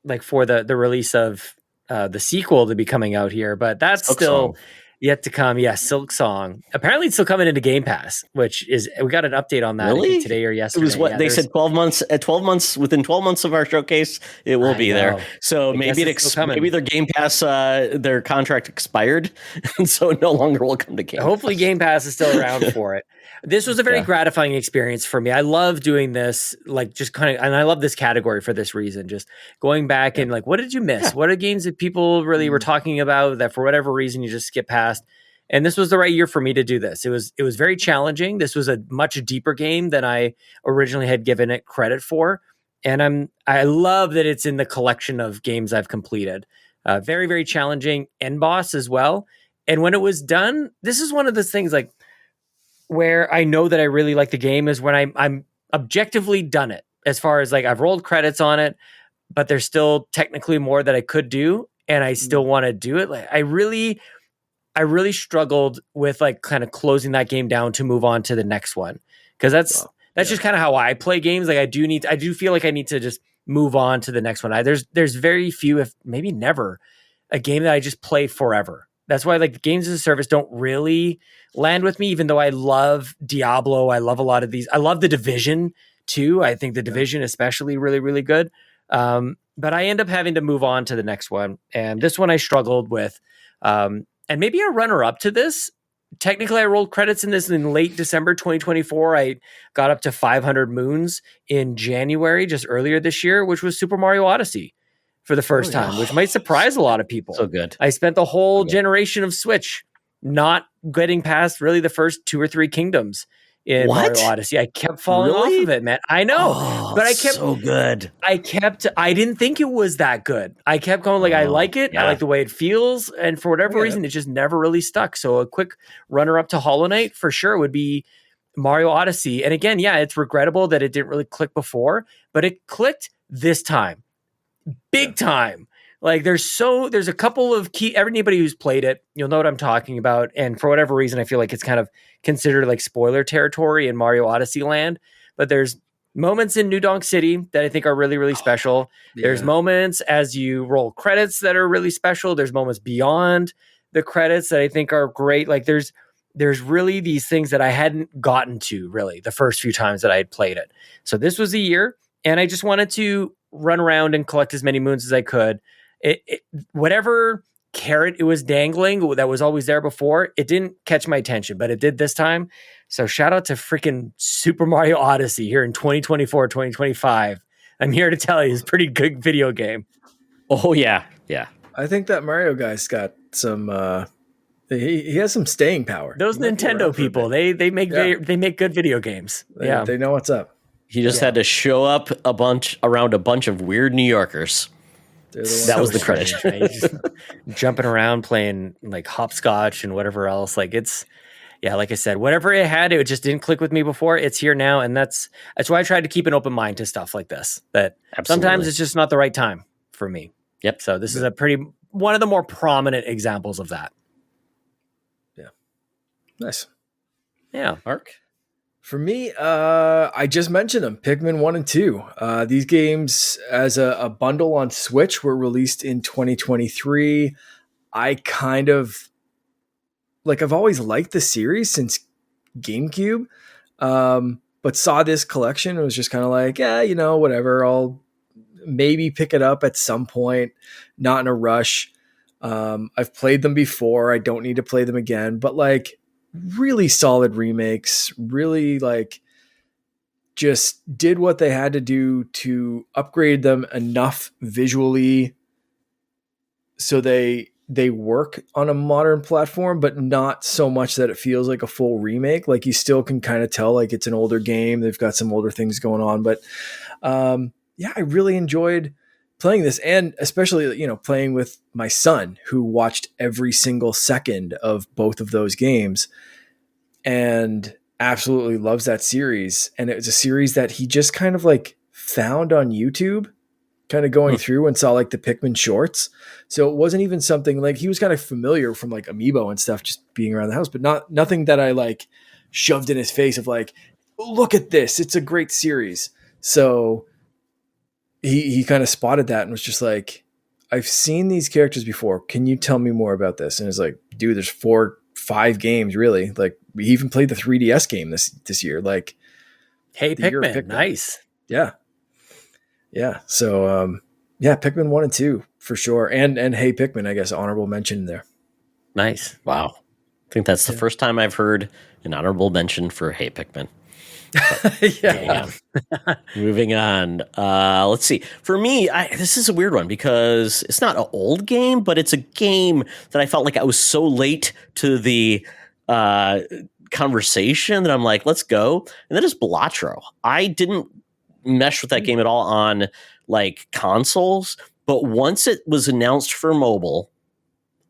like for the release of the sequel to be coming out here, but that's still yet to come. Yes, Silk Song. Apparently, it's still coming into Game Pass, which is we got an update on that today or yesterday. It was what they said. 12 months. At 12 months, within 12 months of our showcase, it will be there. So maybe maybe their Game Pass, their contract expired, and so it no longer will come to Game Pass. Hopefully, Game Pass is still around for it. This was a very gratifying experience for me. I love doing this, like just kind of, and I love this category for this reason. Just going back and like, what did you miss? Yeah. What are games that people really were talking about that for whatever reason you just skip past? And this was the right year for me to do this. It was very challenging. This was a much deeper game than I originally had given it credit for, and I love that it's in the collection of games I've completed. Very, very challenging end boss as well. And when it was done, this is one of those things like, where I know that I really like the game is when I'm objectively done it, as far as like I've rolled credits on it, but there's still technically more that I could do, and I still want to do it. Like I really struggled with like kind of closing that game down to move on to the next one, because that's just kind of how I play games. Like I do feel like I need to just move on to the next one. There's very few, if maybe never, a game that I just play forever. That's why like games as a service don't really land with me, even though I love Diablo. I love a lot of these. I love The Division too. I think The Division especially really, really good. But I end up having to move on to the next one. And this one I struggled with. And maybe a runner up to this. Technically, I rolled credits in this in late December 2024. I got up to 500 moons in January, just earlier this year, which was Super Mario Odyssey. for the first time, which might surprise a lot of people. So good. I spent the whole generation of Switch not getting past really the first 2 or 3 kingdoms in Mario Odyssey. I kept falling off of it, man. I know, but I kept so good. I didn't think it was that good. I kept going like, I like it. I like the way it feels. And for whatever reason, it just never really stuck. So a quick runner up to Hollow Knight for sure would be Mario Odyssey. And again, it's regrettable that it didn't really click before, but it clicked this time. Big time. Like there's a couple of key, anybody who's played it, you'll know what I'm talking about. And for whatever reason, I feel like it's kind of considered like spoiler territory in Mario Odyssey land, but there's moments in New Donk City that I think are really, really special. There's moments as you roll credits that are really special. There's moments beyond the credits that I think are great. Like there's really these things that I hadn't gotten to really the first few times that I had played it. So this was a year and I just wanted to run around and collect as many moons as I could. Whatever carrot it was dangling that was always there before, it didn't catch my attention, but it did this time. So shout out to freaking Super Mario Odyssey here in 2024, 2025. I'm here to tell you it's a pretty good video game. Oh yeah. Yeah. I think that Mario guy's got some he has some staying power. Those Nintendo people, they make good video games. They know what's up. He just had to show up around a bunch of weird New Yorkers. That was the credit. Right? Jumping around playing like hopscotch and whatever else. Like it's, like I said, whatever it had, it just didn't click with me before. It's here now. And that's why I tried to keep an open mind to stuff like this, that sometimes it's just not the right time for me. Yep. So this is one of the more prominent examples of that. Yeah. Nice. Yeah. Mark? For me, I just mentioned them, Pikmin 1 and 2. These games as a bundle on Switch were released in 2023. I kind of, I've always liked the series since GameCube, but saw this collection and was just kind of like, whatever, I'll maybe pick it up at some point, not in a rush. I've played them before. I don't need to play them again, but really solid remakes, really just did what they had to do to upgrade them enough visually so they work on a modern platform, but not so much that it feels like a full remake. Like you still can kind of tell like it's an older game. They've got some older things going on, but I really enjoyed playing this, and especially, playing with my son who watched every single second of both of those games and absolutely loves that series. And it was a series that he just kind of found on YouTube, kind of going through and saw the Pikmin shorts. So it wasn't even something he was kind of familiar from Amiibo and stuff, just being around the house, but nothing that I shoved in his face of look at this. It's a great series. So he kind of spotted that and was just I've seen these characters before. Can you tell me more about this? And it's dude, there's 4-5 games really. We even played the 3DS game this year. Hey, Pikmin, nice. Yeah. Yeah. So, Pikmin 1 and 2 for sure. And Hey Pikmin, I guess, honorable mention there. Nice. Wow. I think that's the first time I've heard an honorable mention for Hey Pikmin. Moving on. Let's see. For me, this is a weird one because it's not an old game, but it's a game that I felt like I was so late to the conversation that I'm like, let's go. And that is Balatro. I didn't mesh with that game at all on consoles, but once it was announced for mobile,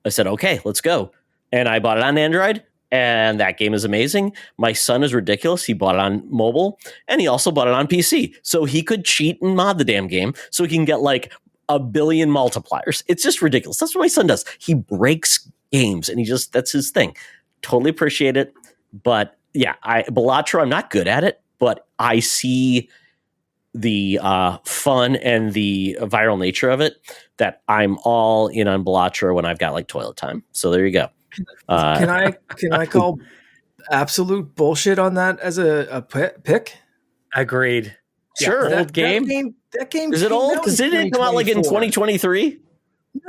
I said, okay, let's go. And I bought it on Android. And that game is amazing. My son is ridiculous. He bought it on mobile and he also bought it on PC. So he could cheat and mod the damn game so he can get 1 billion multipliers. It's just ridiculous. That's what my son does. He breaks games and that's his thing. Totally appreciate it. But Balatro, I'm not good at it, but I see the fun and the viral nature of it that I'm all in on Balatro when I've got toilet time. So there you go. Can I call absolute bullshit on that as a pick? Agreed. Sure. Old game. That game is it old? Because it didn't come out in 2023.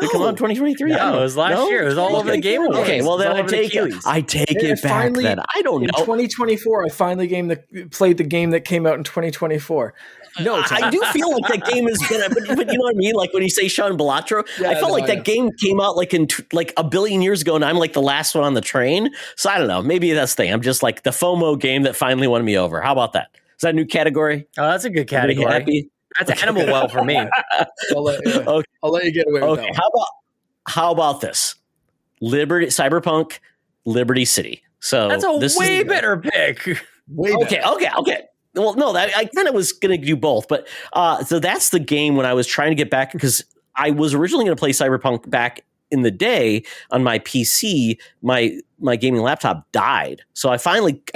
Did it come out in 2023? No, it was last year. It was all over the Game Awards. Okay, well then I take it back. Finally, then I don't know. In 2024, I finally played the game that came out in 2024. No, I do feel like that game is gonna, but you know what I mean? Like when you say Sean Balatro, I felt like that game came out like in like a billion years ago, and I'm like the last one on the train. So I don't know. Maybe that's the thing. I'm just like the FOMO game that finally won me over. How about that? Is that a new category? Oh, that's a good category. Happy? That's Animal Well for me. I'll let you get away with that one. How about this? Cyberpunk, Liberty City. So that's a way better pick. Okay. Well, no, I kind of was going to do both, but so that's the game when I was trying to get back, because I was originally going to play Cyberpunk back in the day on my PC. My gaming laptop died, so I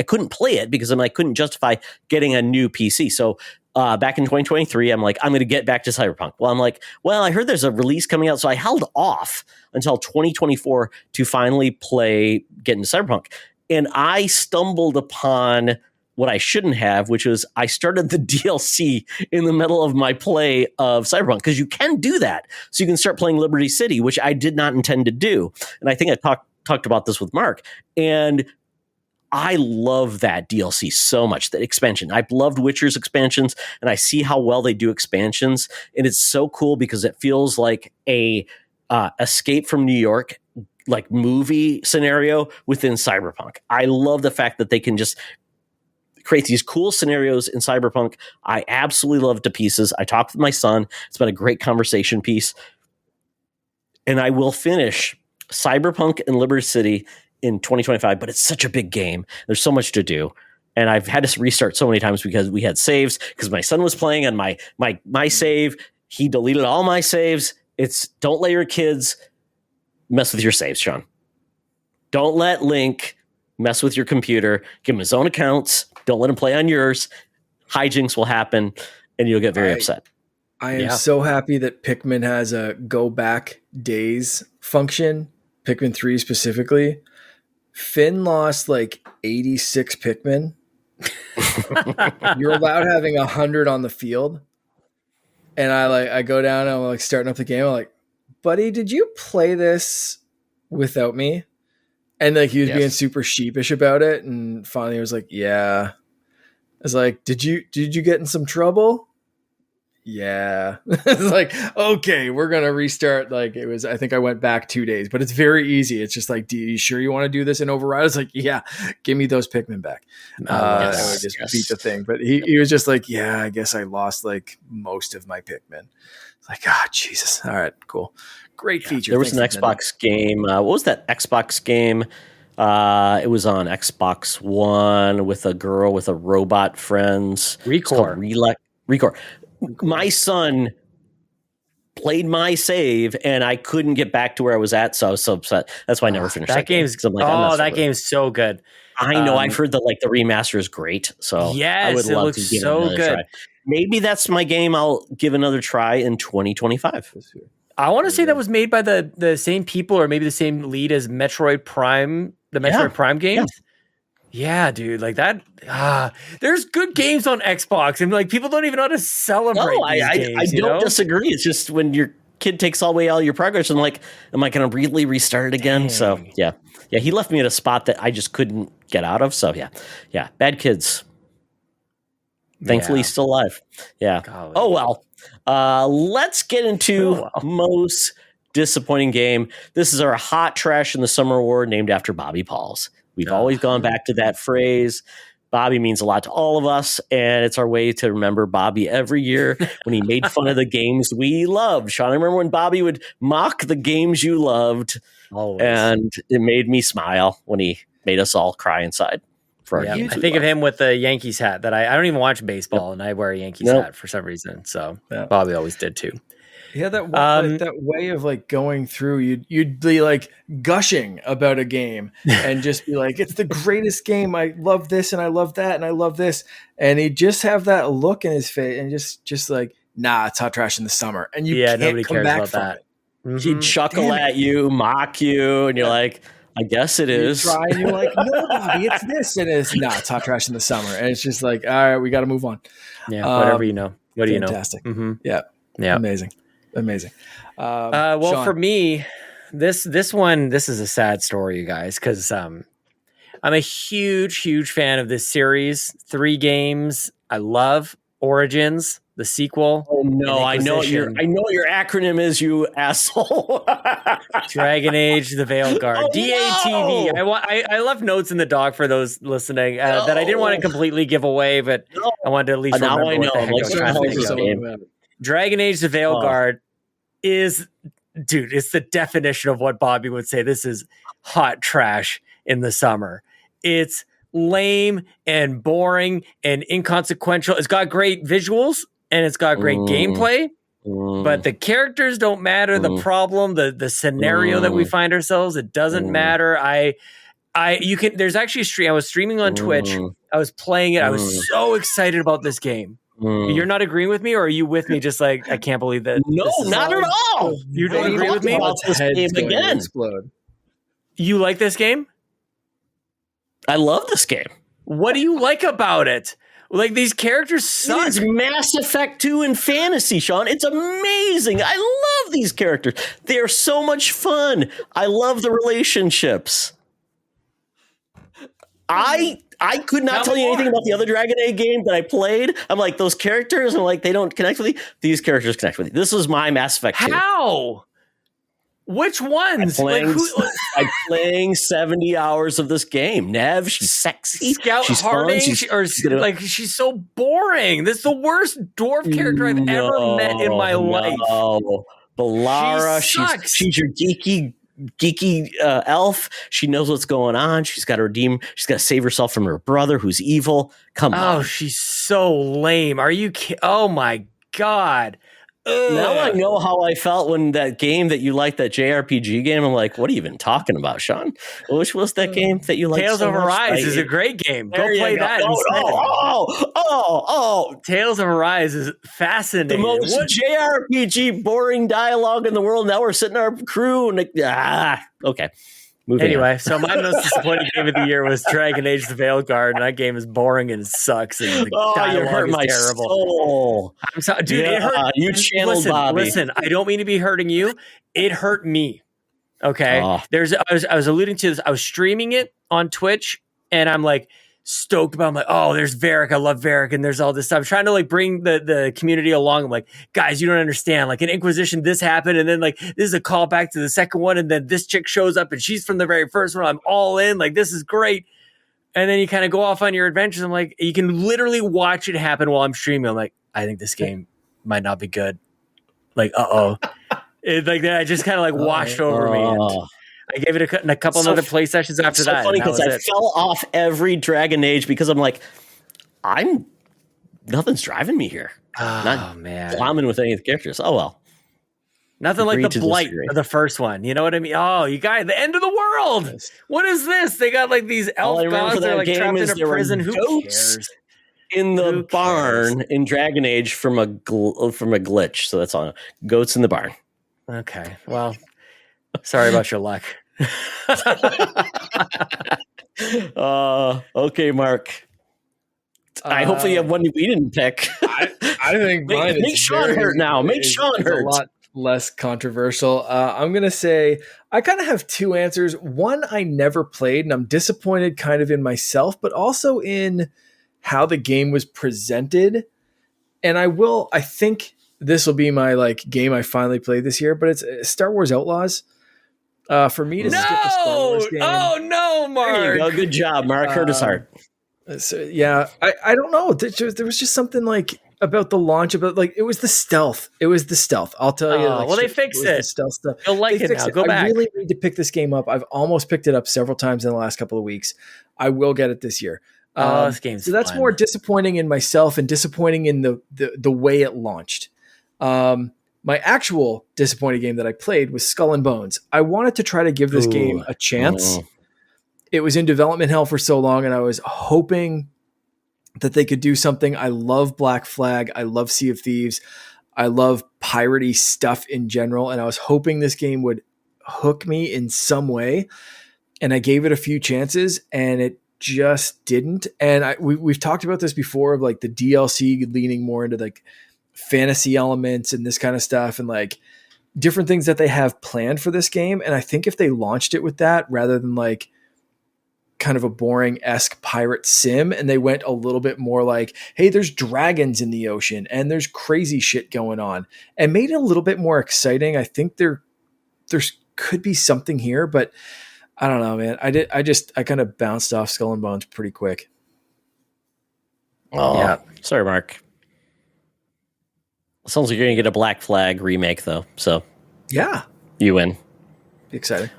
couldn't play it because I couldn't justify getting a new PC. So back in 2023, I'm like, I'm going to get back to Cyberpunk. Well, I'm like, I heard there's a release coming out, so I held off until 2024 to finally get into Cyberpunk, and I stumbled upon what I shouldn't have, which was I started the DLC in the middle of my play of Cyberpunk, because you can do that. So you can start playing Liberty City, which I did not intend to do. And I think I talked about this with Mark. And I love that DLC so much, that expansion. I've loved Witcher's expansions, and I see how well they do expansions. And it's so cool because it feels like a Escape from New York like movie scenario within Cyberpunk. I love the fact that they can just create these cool scenarios in Cyberpunk. I absolutely love it to pieces. I talked with my son. It's been a great conversation piece. And I will finish Cyberpunk and Liberty City in 2025, but it's such a big game. There's so much to do. And I've had to restart so many times because we had saves, because my son was playing on my save. He deleted all my saves. Don't let your kids mess with your saves, Sean. Don't let Link mess with your computer. Give him his own accounts. Don't let him play on yours. Hijinks will happen, and you'll get very upset. I am so happy that Pikmin has a go back days function, Pikmin 3 specifically. Finn lost like 86 Pikmin. You're allowed having 100 on the field. And I go down and I'm like starting up the game. I'm like, buddy, did you play this without me? And like he was being super sheepish about it, and finally he was like, "Yeah." I was like, "Did you get in some trouble?" Yeah. It's like, okay, we're gonna restart. Like it was. I think I went back 2 days, but it's very easy. It's just like, "Do you sure you want to do this in override?" I was like, "Yeah, give me those Pikmin back." I would just beat the thing. But he was just like, "Yeah, I guess I lost like most of my Pikmin." It's like, Jesus. All right, cool. Great feature. There was an Xbox game. What was that Xbox game? It was on Xbox One with a girl with a robot friends. Recore. Recore. My son played my save, and I couldn't get back to where I was at, so I was so upset. That's why I never finished that game. That game's so good. I know. I've heard that the remaster is great, so yes, I would love to give it another good. try. Maybe that's my game. I'll give another try in 2025. I want to say that was made by the same people, or maybe the same lead as Metroid Prime, the Metroid Prime games. Yeah, dude, like that. There's good games on Xbox, and like people don't even know how to celebrate. No, I don't disagree. It's just when your kid takes away all your progress, and like, am I going to really restart it again? Dang. So yeah, he left me at a spot that I just couldn't get out of. So yeah, bad kids. Thankfully, he's still alive. Yeah. Golly. Oh well. Let's get into most disappointing game. This is our hot trash in the summer award, named after Bobby Pauls. We've always gone back to that phrase. Bobby means a lot to all of us, and it's our way to remember Bobby every year when he made fun of the games we loved. Sean, I remember when Bobby would mock the games you loved, and it made me smile when he made us all cry inside. I think of him with the Yankees hat that I don't even watch baseball, and I wear a Yankees hat for some reason. So Bobby always did too. Yeah, that way of like going through, you'd be like gushing about a game and just be like, "It's the greatest game. I love this and I love that and I love this," and he'd just have that look in his face and just like, "Nah, it's hot trash in the summer," and you can't nobody come cares back about from that. Mm-hmm. He'd chuckle at you, mock you, and you're like, I guess it is. You try and you're like, "No, Bobby, it's this," and it's it's hot trash in the summer, and it's just like, all right, we got to move on. Yeah, whatever you know. What do you know? Fantastic. Mm-hmm. Yeah, amazing. Sean. For me, this is a sad story, you guys, because I'm a huge fan of this series. 3 games I love: Origins, the sequel. Oh no, and I know what your acronym is, you asshole. Dragon Age: The Veiled Guard. Oh, DATV. no! I left notes in the doc for those listening that I didn't want to completely give away, but I wanted to at least Now remember I what the know. heck Like, I was what the trying hell to is think this of. game? Dragon Age: The Veiled Guard is, dude, it's the definition of what Bobby would say. This is hot trash in the summer. It's lame and boring and inconsequential. It's got great visuals and it's got great gameplay, but the characters don't matter. The problem, the scenario that we find ourselves, it doesn't matter. There's actually a stream. I was streaming on Twitch. I was playing it. I was so excited about this game. You're not agreeing with me, or are you with me? Just like, I can't believe that. No, not at all. You don't agree with me? About this game again. Explode. You like this game? I love this game. What do you like about it? Like, these characters suck. It's Mass Effect 2 in fantasy, Sean. It's amazing. I love these characters. They're so much fun. I love the relationships. I could not tell you anything about the other Dragon Age game that I played. I'm like, those characters, I'm like, they don't connect with me. These characters connect with me. This was my Mass Effect 2. How? Which ones? I'm playing 70 hours of this game. Nev, she's sexy. Scout she's Harding, fun. she's so boring. This is the worst dwarf character I've ever met in my life. Balara, sucks. she's your geeky elf. She knows what's going on. She's got to redeem. She's got to save herself from her brother, who's evil. Come on. Oh, she's so lame. Are you kidding? Oh my God. Now I know how I felt when that game that you liked, that JRPG game. I'm like, what are you even talking about, Sean? Which was that game that you liked? Tales so of much? Arise is a great game. Go play that. Tales of Arise is fascinating. The most JRPG boring dialogue in the world. Now we're sitting our crew and okay. Anyway, so my most disappointing game of the year was Dragon Age: The Veiled Guard, and that game is boring and sucks, and the dialogue is terrible. Soul. I'm sorry, dude. It hurt. You channeled Bobby. Listen, I don't mean to be hurting you. It hurt me. Okay, I was alluding to this. I was streaming it on Twitch, and I'm like stoked about. I'm like, oh, there's Varric. I love Varric, and there's all this stuff. I'm trying to like bring the community along. I'm like, guys, you don't understand. Like in Inquisition, this happened, and then like this is a callback to the second one, and then this chick shows up, and she's from the very first one. I'm all in. Like this is great. And then you kind of go off on your adventures. I'm like, you can literally watch it happen while I'm streaming. I'm like, I think this game might not be good. Like, like that. I just kind of like washed over me. And I gave it a couple other play sessions after that. Funny because I fell off every Dragon Age because I'm like, nothing's driving me here. Not bombing with any of the characters. Oh well. Nothing like the blight of the first one. You know what I mean? Oh, you guys, the end of the world. Yes. What is this? They got like these elf gods that are like trapped in a prison. Who cares? In the barn in Dragon Age from a glitch. So that's all. Goats in the barn. Okay. Well, sorry about your luck. Okay, Mark. I hopefully you have one we didn't pick. I think mine make Sean hurt now. Make Sean hurt. A lot less controversial. I'm going to say I kind of have 2 answers. One I never played, and I'm disappointed kind of in myself, but also in how the game was presented. And I think this will be my like game I finally played this year, but it's Star Wars Outlaws. For me to skip a Star Wars game. Oh no, Mark. There you go. Good job, Mark. Hurt his heart. So, yeah, I don't know. There was just something like about the launch, about like it was the stealth. I'll tell you. Well, they fixed it. The stealth stuff. You'll like it now. Go back. I really need to pick this game up. I've almost picked it up several times in the last couple of weeks. I will get it this year. This game's so that's fun. More disappointing in myself and disappointing in the way it launched. My actual disappointing game that I played was Skull and Bones. I wanted to try to give this game a chance. It was in development hell for so long, and I was hoping that they could do something. I love Black Flag. I love Sea of Thieves. I love piratey stuff in general, and I was hoping this game would hook me in some way. And I gave it a few chances, and it just didn't. And we've talked about this before, of like the DLC leaning more into like fantasy elements and this kind of stuff, and like different things that they have planned for this game. And I think if they launched it with that rather than like kind of a boring-esque pirate sim, and they went a little bit more like, hey, there's dragons in the ocean and there's crazy shit going on, and made it a little bit more exciting, I think there's could be something here. But I don't know, man. I kind of bounced off Skull and Bones pretty quick. Oh, Yeah. sorry, Mark. Sounds like you're gonna get a Black Flag remake, though. So Yeah, you win. be exciting.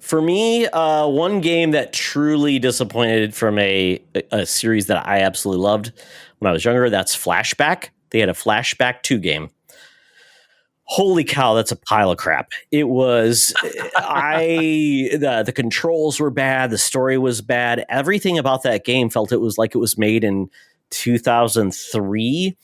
For me, one game that truly disappointed from a series that I absolutely loved when I was younger, that's Flashback. They had a Flashback 2 game. Holy cow, that's a pile of crap. It was, the controls were bad. The story was bad. Everything about that game felt it was like it was made in 2003.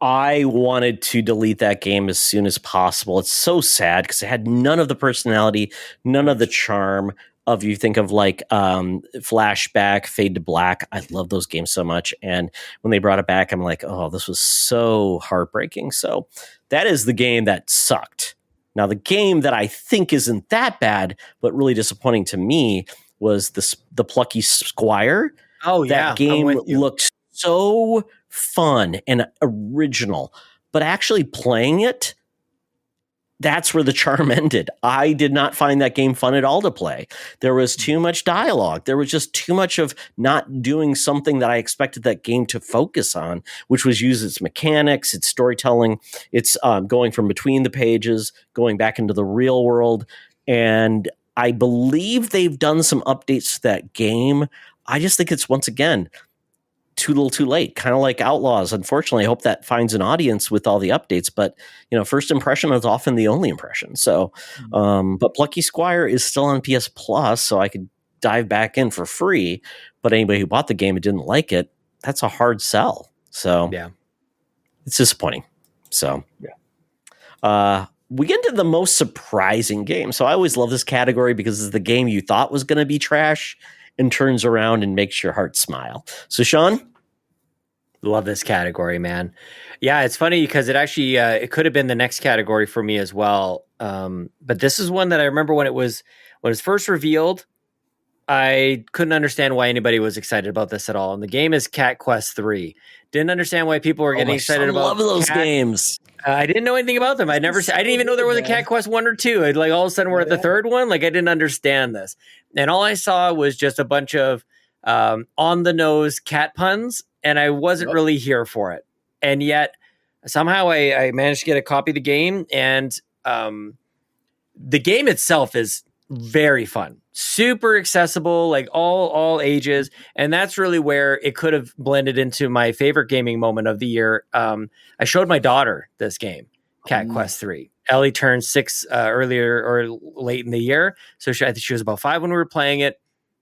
I wanted to delete that game as soon as possible. It's so sad because it had none of the personality, none of the charm of, you think of like Flashback, Fade to Black. I love those games so much. And when they brought it back, I'm like, oh, this was so heartbreaking. So that is the game that sucked. Now, the game that I think isn't that bad, but really disappointing to me, was the Plucky Squire. Oh, yeah. That game looked so fun and original, but actually playing it, that's where the charm ended. I did not find that game fun at all to play. There was too much dialogue. There was just too much of not doing something that I expected that game to focus on, which was use its mechanics, its storytelling, its going from between the pages, going back into the real world. And I believe they've done some updates to that game. I just think it's, once again, too little too late, kind of like Outlaws. Unfortunately, I hope that finds an audience with all the updates, but first impression is often the only impression. So, but Plucky Squire is still on PS Plus, so I could dive back in for free. But anybody who bought the game and didn't like it, that's a hard sell. So Yeah, it's disappointing. So we get into the most surprising game. So I always love this category because it's the game you thought was going to be trash and turns around and makes your heart smile. So, Sean? love this category, man. Yeah, it's funny because it actually it could have been the next category for me as well. But this is one that I remember when it was first revealed. I couldn't understand why anybody was excited about this at all. And the game is Cat Quest 3. Didn't understand why people were getting excited about. I love those games. I didn't know anything about them. I didn't even know there was a Cat Quest 1 or 2. Like all of a sudden we're at the third one. Like I didn't understand this. And all I saw was just a bunch of on the nose cat puns. And I wasn't really here for it. And yet somehow I managed to get a copy of the game. And the game itself is very fun, super accessible, like all ages. And that's really where it could have blended into my favorite gaming moment of the year. I showed my daughter this game, Cat Quest 3. Ellie turned 6 earlier or late in the year. So I think she was about 5 when we were playing it.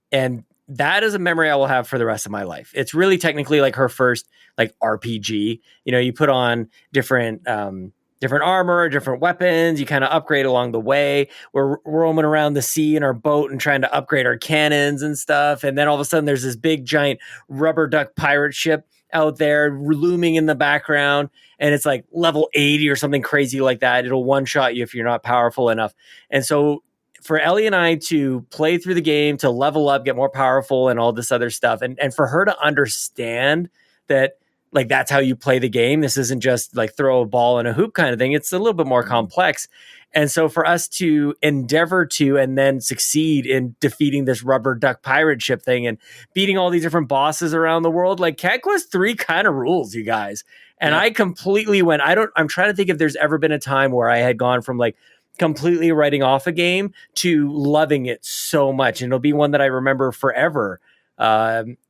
And that is a memory I will have for the rest of my life. It's really technically like her first like RPG. You put on different armor, different weapons. You kind of upgrade along the way. We're roaming around the sea in our boat and trying to upgrade our cannons and stuff. And then all of a sudden there's this big giant rubber duck pirate ship out there looming in the background. And it's like level 80 or something crazy like that. It'll one-shot you if you're not powerful enough. And so for Ellie and I to play through the game, to level up, get more powerful and all this other stuff. And for her to understand that, like, that's how you play the game. This isn't just like throw a ball in a hoop kind of thing. It's a little bit more complex. And so for us to endeavor to and then succeed in defeating this rubber duck pirate ship thing and beating all these different bosses around the world, like Cat Quest 3 kind of rules, you guys. And I completely went, I'm trying to think if there's ever been a time where I had gone from like completely writing off a game to loving it so much. And it'll be one that I remember forever.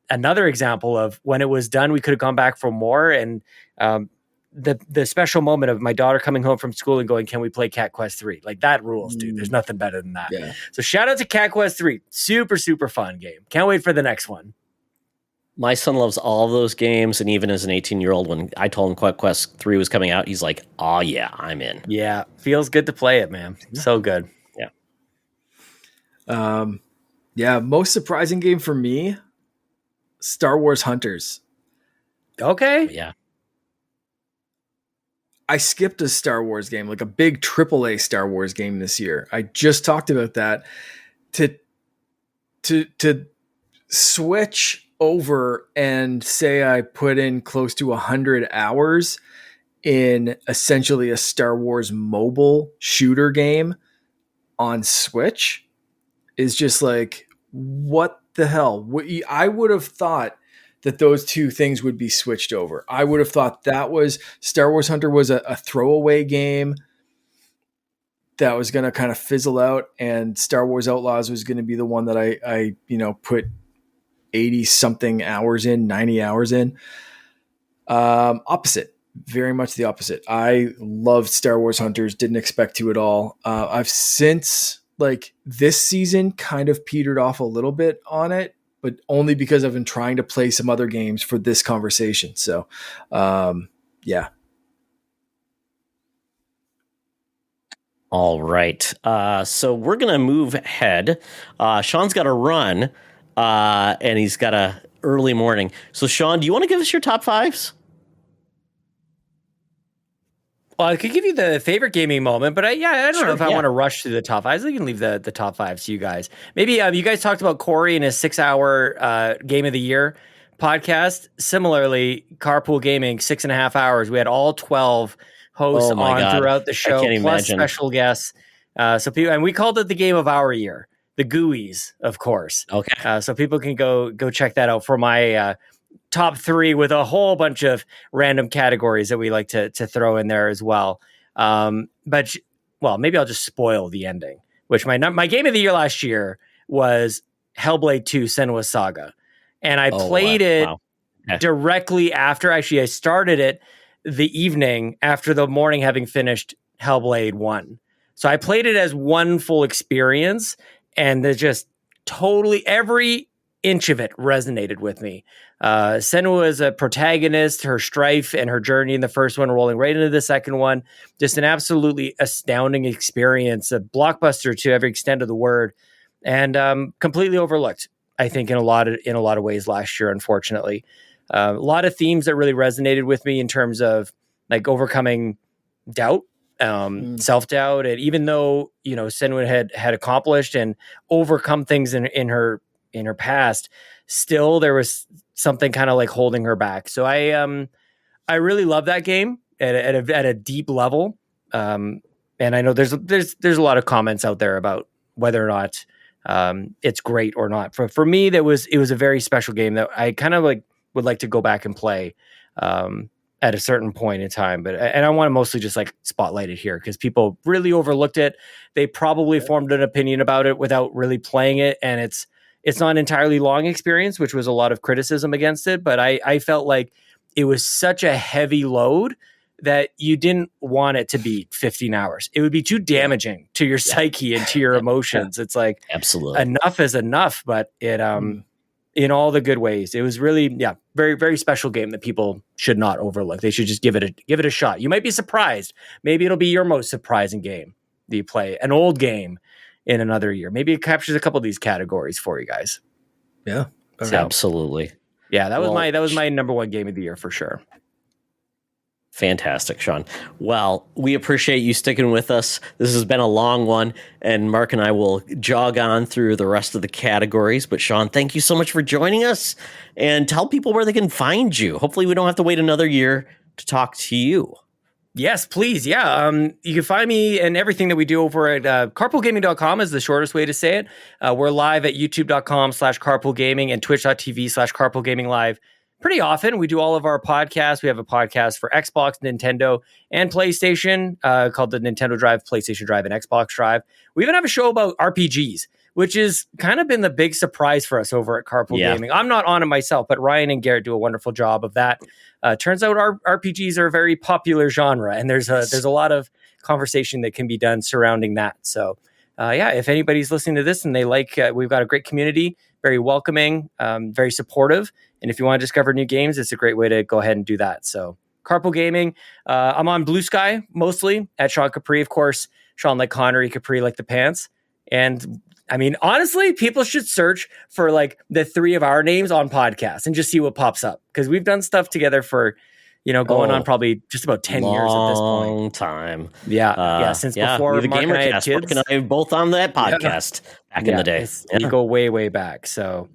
Another example of when it was done, we could have gone back for more. And the special moment of my daughter coming home from school and going, can we play Cat Quest 3? Like that rules, dude. There's nothing better than that. Yeah. So shout out to Cat Quest 3. Super, super fun game. Can't wait for the next one. My son loves all of those games. And even as an 18-year-old, when I told him Cat Quest 3 was coming out, he's like, oh yeah, I'm in. Yeah. Feels good to play it, man. So good. Yeah. Most surprising game for me, Star Wars Hunters. Okay. Yeah. I skipped a Star Wars game, like a big AAA Star Wars game this year. I just talked about that. To switch over and say I put in close to 100 hours in essentially a Star Wars mobile shooter game on Switch is just like, what the hell? I would have thought that those two things would be switched over. I would have thought that was Star Wars Hunter was a throwaway game that was going to kind of fizzle out, and Star Wars Outlaws was going to be the one that I put 80 something hours in, 90 hours in. Opposite, very much the opposite. I loved Star Wars Hunters, didn't expect to at all. I've since, like, this season kind of petered off a little bit on it, but only because I've been trying to play some other games for this conversation. So, yeah. All right. So we're going to move ahead. Sean's got to run, and he's got a early morning. So, Sean, do you want to give us your top fives? Well, I could give you the favorite gaming moment, but I don't know if I want to rush through the top fives. I can leave the top fives to you guys. Maybe you guys talked about Corey in his 6-hour Game of the Year podcast. Similarly, Carpool Gaming, 6.5 hours. We had all 12 hosts on throughout the show, plus special guests. So people, and we called it the Game of Our Year, the GUIs, of course. Okay. So people can go check that out for my top 3 with a whole bunch of random categories that we like to throw in there as well. But maybe I'll just spoil the ending, which my Game of the Year last year was Hellblade 2 Senua's Saga. And I played it directly after. Actually, I started it the evening after the morning having finished Hellblade 1. So I played it as one full experience, and there's just totally every inch of it resonated with me. Senua as a protagonist, her strife and her journey in the first one, rolling right into the second one, just an absolutely astounding experience, a blockbuster to every extent of the word, and completely overlooked, I think, in a lot of ways last year, unfortunately. A lot of themes that really resonated with me in terms of like overcoming doubt, self-doubt. And even though, Senua had accomplished and overcome things in her past, still there was something kind of like holding her back. So I really love that game at a deep level. And I know there's a lot of comments out there about whether or not it's great or not. For me, it was a very special game that I kind of like would like to go back and play at a certain point in time. And I want to mostly just like spotlight it here because people really overlooked it. They probably formed an opinion about it without really playing it. And it's not an entirely long experience, which was a lot of criticism against it. But I felt like it was such a heavy load that you didn't want it to be 15 hours. It would be too damaging to your psyche and to your emotions. It's like, absolutely, enough is enough, but it, in all the good ways, it was really, very, very special game that people should not overlook. They should just give it a shot. You might be surprised. Maybe it'll be your most surprising game that you play, an old game in another year. Maybe it captures a couple of these categories for you guys. Yeah, so, absolutely. Yeah, that was my number one game of the year for sure. Fantastic, Sean. Well, we appreciate you sticking with us. This has been a long one, and Mark and I will jog on through the rest of the categories. But Sean, thank you so much for joining us, and tell people where they can find you. Hopefully we don't have to wait another year to talk to you. Yes, please. Yeah. You can find me and everything that we do over at carpoolgaming.com is the shortest way to say it. We're live at youtube.com/carpoolgaming and twitch.tv/carpoolgaminglive. Pretty often. We do all of our podcasts. We have a podcast for Xbox, Nintendo, and PlayStation called the Nintendo Drive, PlayStation Drive, and Xbox Drive. We even have a show about RPGs, which has kind of been the big surprise for us over at Carpool Gaming. I'm not on it myself, but Ryan and Garrett do a wonderful job of that. Turns out our RPGs are a very popular genre, and there's a lot of conversation that can be done surrounding that. So, if anybody's listening to this and they like, we've got a great community, very welcoming, very supportive. And if you want to discover new games, it's a great way to go ahead and do that. So Carpool Gaming, I'm on Blue Sky, mostly at Sean Capri, of course, Sean like Connery, Capri like the pants. And I mean, honestly, people should search for like the 3 of our names on podcasts and just see what pops up. Because we've done stuff together for, going on probably just about 10 years at this point. Long time. Since before the Mark and I had kids. Mark and I were both on that podcast back in the day. We go way back. So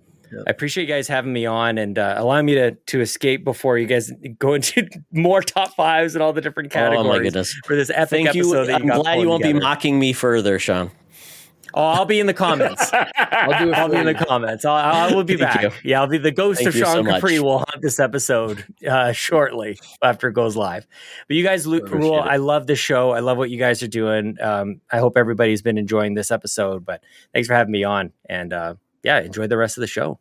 I appreciate you guys having me on and allowing me to escape before you guys go into more top fives and all the different categories. Oh my goodness! For this epic Thank you. episode. I'm glad you won't be mocking me further, Sean. Oh, I'll be in the comments. I'll be in the comments. I will be back. You. Yeah, I'll be the ghost of Sean Capri. Much. Will haunt this episode shortly after it goes live. But you guys rule. I love the show. I love what you guys are doing. I hope everybody's been enjoying this episode. But thanks for having me on. And enjoy the rest of the show.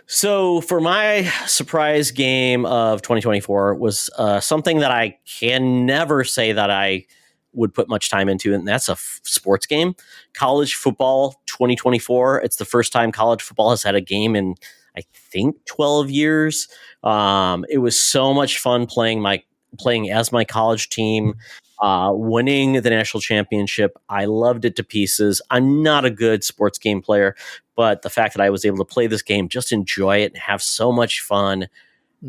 So for my surprise game of 2024 was something that I can never say that I would put much time into, and that's a sports game. College football 2024. It's the first time college football has had a game in, I think, 12 years. It was so much fun playing as my college team, winning the national championship. I loved it to pieces. I'm not a good sports game player, but the fact that I was able to play this game, just enjoy it and have so much fun,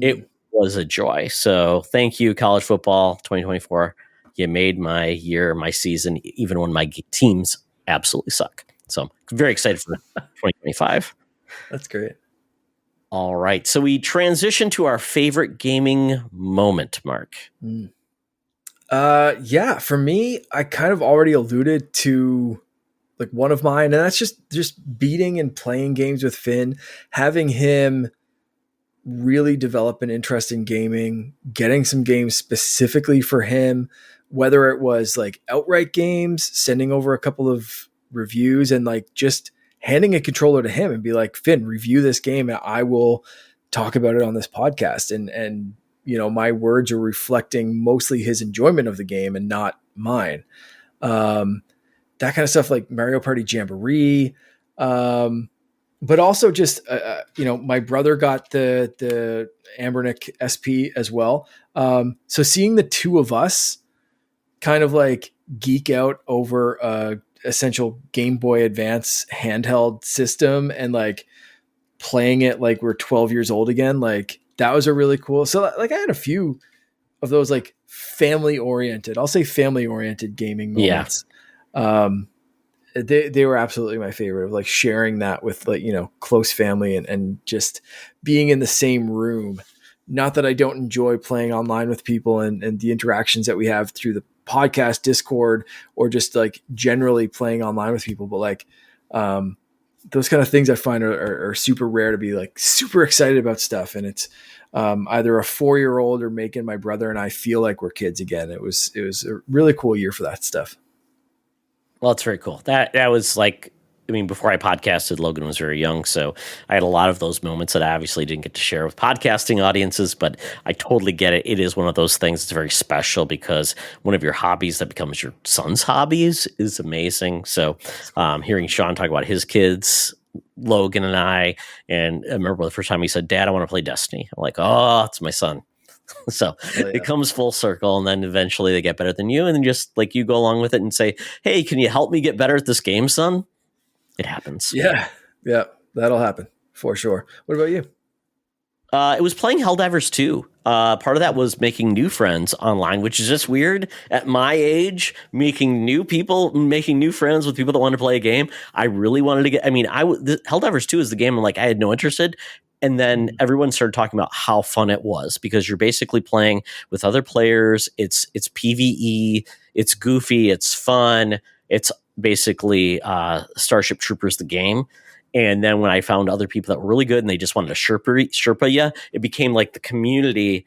it was a joy. So thank you, college football 2024. You made my year, my season, even when my teams absolutely suck. So I'm very excited for 2025. That's great. All right. So we transition to our favorite gaming moment, Mark. For me, I kind of already alluded to like one of mine, and that's just beating and playing games with Finn, having him really develop an interest in gaming, getting some games specifically for him, whether it was like outright games, sending over a couple of reviews and like just handing a controller to him and be like, Finn, review this game and I will talk about it on this podcast. And my words are reflecting mostly his enjoyment of the game and not mine. That kind of stuff like Mario Party Jamboree. But also just, my brother got the Ambernick SP as well. So seeing the two of us kind of like geek out over essential Game Boy Advance handheld system and like playing it like we're 12 years old again, like that was a really cool. So like I had a few of those like family oriented gaming moments. Yeah. They were absolutely my favorite of like sharing that with like, close family and just being in the same room. Not that I don't enjoy playing online with people and the interactions that we have through the podcast, Discord, or just like generally playing online with people. But like those kind of things I find are super rare to be like super excited about stuff. And it's either a 4-year-old or making my brother and I feel like we're kids again. It was a really cool year for that stuff. Well, it's very cool. That was like, before I podcasted, Logan was very young, so I had a lot of those moments that I obviously didn't get to share with podcasting audiences, but I totally get it. It is one of those things that's very special because one of your hobbies that becomes your son's hobbies is amazing. So hearing Sean talk about his kids, Logan and I remember the first time he said, Dad, I want to play Destiny. I'm like, oh, it's my son. So It comes full circle, and then eventually they get better than you, and then just like you go along with it and say, hey, can you help me get better at this game, son? It happens. Yeah, that'll happen for sure. What about you? It was playing Helldivers 2. Part of that was making new friends online, which is just weird at my age, making new friends with people that want to play a game. I really wanted to get, Helldivers 2 is the game I had no interest in. And then everyone started talking about how fun it was because you're basically playing with other players. It's PvE. It's goofy. It's fun. It's basically Starship Troopers, the game. And then when I found other people that were really good and they just wanted to Sherpa you, it became like the community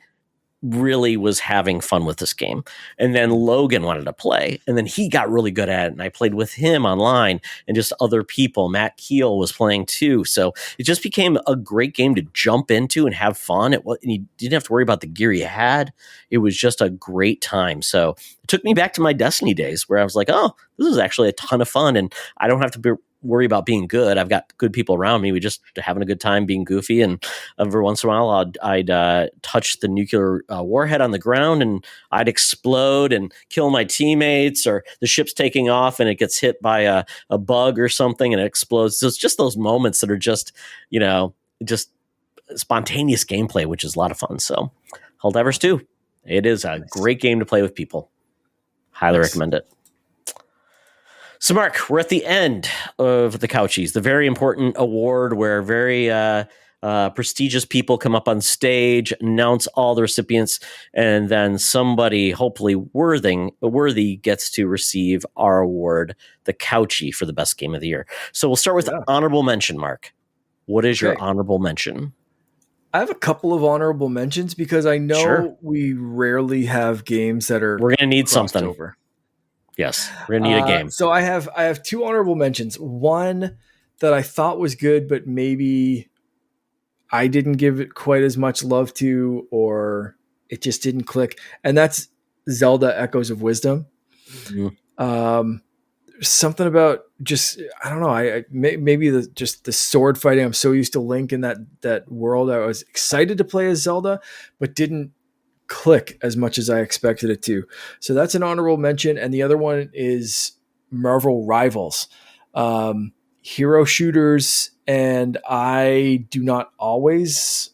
really was having fun with this game. And then Logan wanted to play, and then he got really good at it, and I played with him online and just other people. Matt Keel was playing too. So it just became a great game to jump into and have fun. And you didn't have to worry about the gear you had. It was just a great time. So it took me back to my Destiny days where I was like, oh, this is actually a ton of fun, and I don't have to worry about being good. I've got good people around me. We just having a good time being goofy. And every once in a while I'd touch the nuclear warhead on the ground and I'd explode and kill my teammates, or the ship's taking off and it gets hit by a bug or something and it explodes. So it's just those moments that are just, just spontaneous gameplay, which is a lot of fun. So Helldivers 2. It is a great game to play with people. Highly recommend it. So, Mark, we're at the end of the Couchies, the very important award where very prestigious people come up on stage, announce all the recipients, and then somebody, hopefully worthy, gets to receive our award, the Couchy, for the best game of the year. So we'll start with honorable mention, Mark. What is your honorable mention? I have a couple of honorable mentions because I know we rarely have games that are we're going to need something over. Yes, we're going to need a game. So I have two honorable mentions. One that I thought was good, but maybe I didn't give it quite as much love to, or it just didn't click. And that's Zelda Echoes of Wisdom. Mm-hmm. Something about just, I don't know. Maybe the sword fighting. I'm so used to Link in that world. I was excited to play as Zelda, but didn't click as much as I expected it to. So that's an honorable mention. And the other one is Marvel Rivals, hero shooters. And I do not always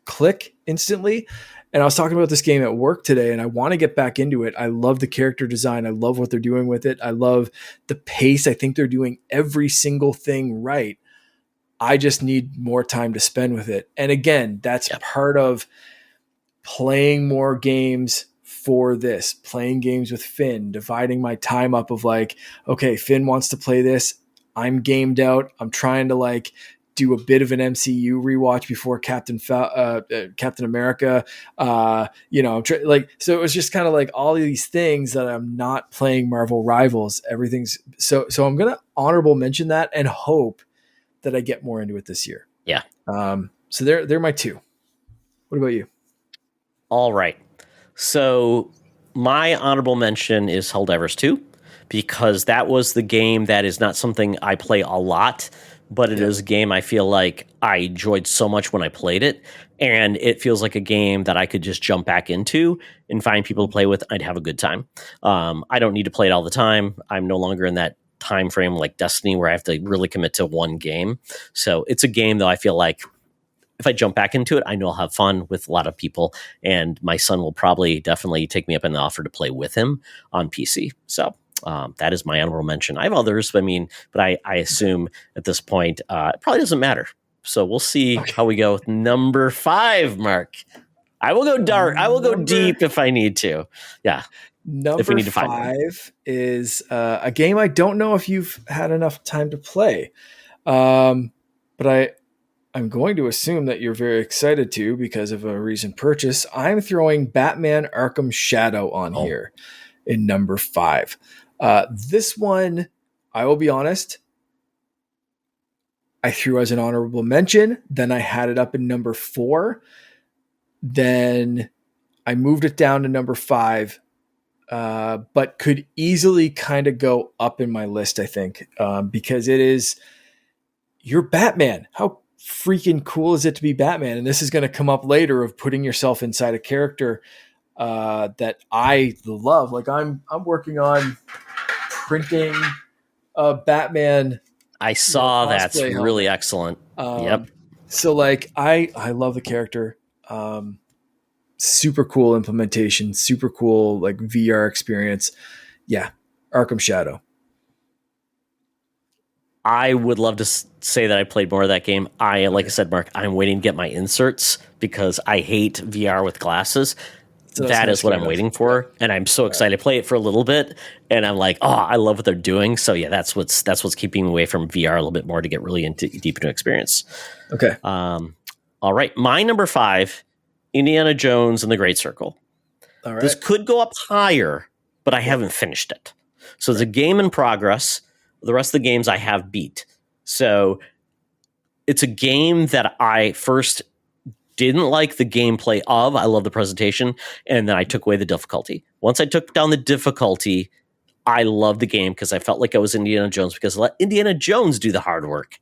click instantly. And I was talking about this game at work today, and I want to get back into it. I love the character design. I love what they're doing with it. I love the pace. I think they're doing every single thing right. I just need more time to spend with it. And again, that's part of playing more games for this, playing games with Finn, dividing my time up of like, okay, Finn wants to play this. I'm gamed out. I'm trying to do a bit of an MCU rewatch before Captain America. So it was just kind of like all of these things that I'm not playing Marvel Rivals. Everything's so I'm going to honorable mention that and hope that I get more into it this year. Yeah. So they're my two. What about you? All right. So my honorable mention is Helldivers 2, because that was the game that is not something I play a lot, but it is a game I feel like I enjoyed so much when I played it. And it feels like a game that I could just jump back into and find people to play with. I'd have a good time. I don't need to play it all the time. I'm no longer in that time frame like Destiny where I have to really commit to one game. So it's a game, though, I feel like if I jump back into it, I know I'll have fun with a lot of people, and my son will definitely take me up on the offer to play with him on PC. So that is my honorable mention. I have others, but I assume at this point it probably doesn't matter. So we'll see how we go with number 5, Mark. I will go dark. I will go deep if I need to. Yeah. Number 5 is a game I don't know if you've had enough time to play, but I'm going to assume that you're very excited to because of a recent purchase. I'm throwing Batman Arkham Shadow on here in number 5. This one, I will be honest, I threw as an honorable mention. Then I had it up in number 4. Then I moved it down to number 5, but could easily kind of go up in my list, I think, because it is, you're Batman. How freaking cool is it to be Batman? And this is going to come up later of putting yourself inside a character that I love. Like I'm working on printing a Batman. I saw that's really excellent. Yep. So I love the character. Super cool implementation, super cool VR experience. Yeah, Arkham Shadow. I would love to say that I played more of that game. I said, Mark, I'm waiting to get my inserts because I hate VR with glasses. So that is what I'm waiting for, and I'm so excited to play it for a little bit. And I'm like, oh, I love what they're doing. So yeah, that's what's keeping me away from VR a little bit more to get really deep into experience. Okay. All right, my number 5, Indiana Jones and the Great Circle. All right. This could go up higher, but I haven't finished it. So it's a game in progress. The rest of the games I have beat. So it's a game that I first didn't like the gameplay of. I love the presentation. And then I took away the difficulty. Once I took down the difficulty, I loved the game because I felt like I was Indiana Jones because I let Indiana Jones do the hard work.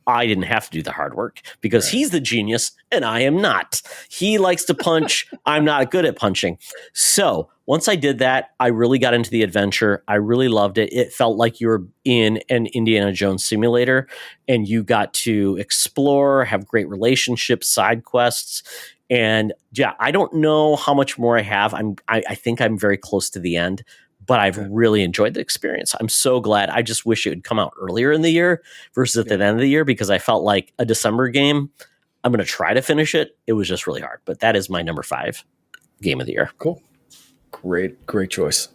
I didn't have to do the hard work because he's the genius and I am not. He likes to punch. I'm not good at punching. So once I did that, I really got into the adventure. I really loved it. It felt like you were in an Indiana Jones simulator and you got to explore, have great relationships, side quests. And yeah, I don't know how much more I have. I think I'm very close to the end, but I've really enjoyed the experience. I'm so glad. I just wish it would come out earlier in the year versus at the end of the year, because I felt like a December game, I'm going to try to finish it. It was just really hard, but that is my number 5 game of the year. Cool. Great choice.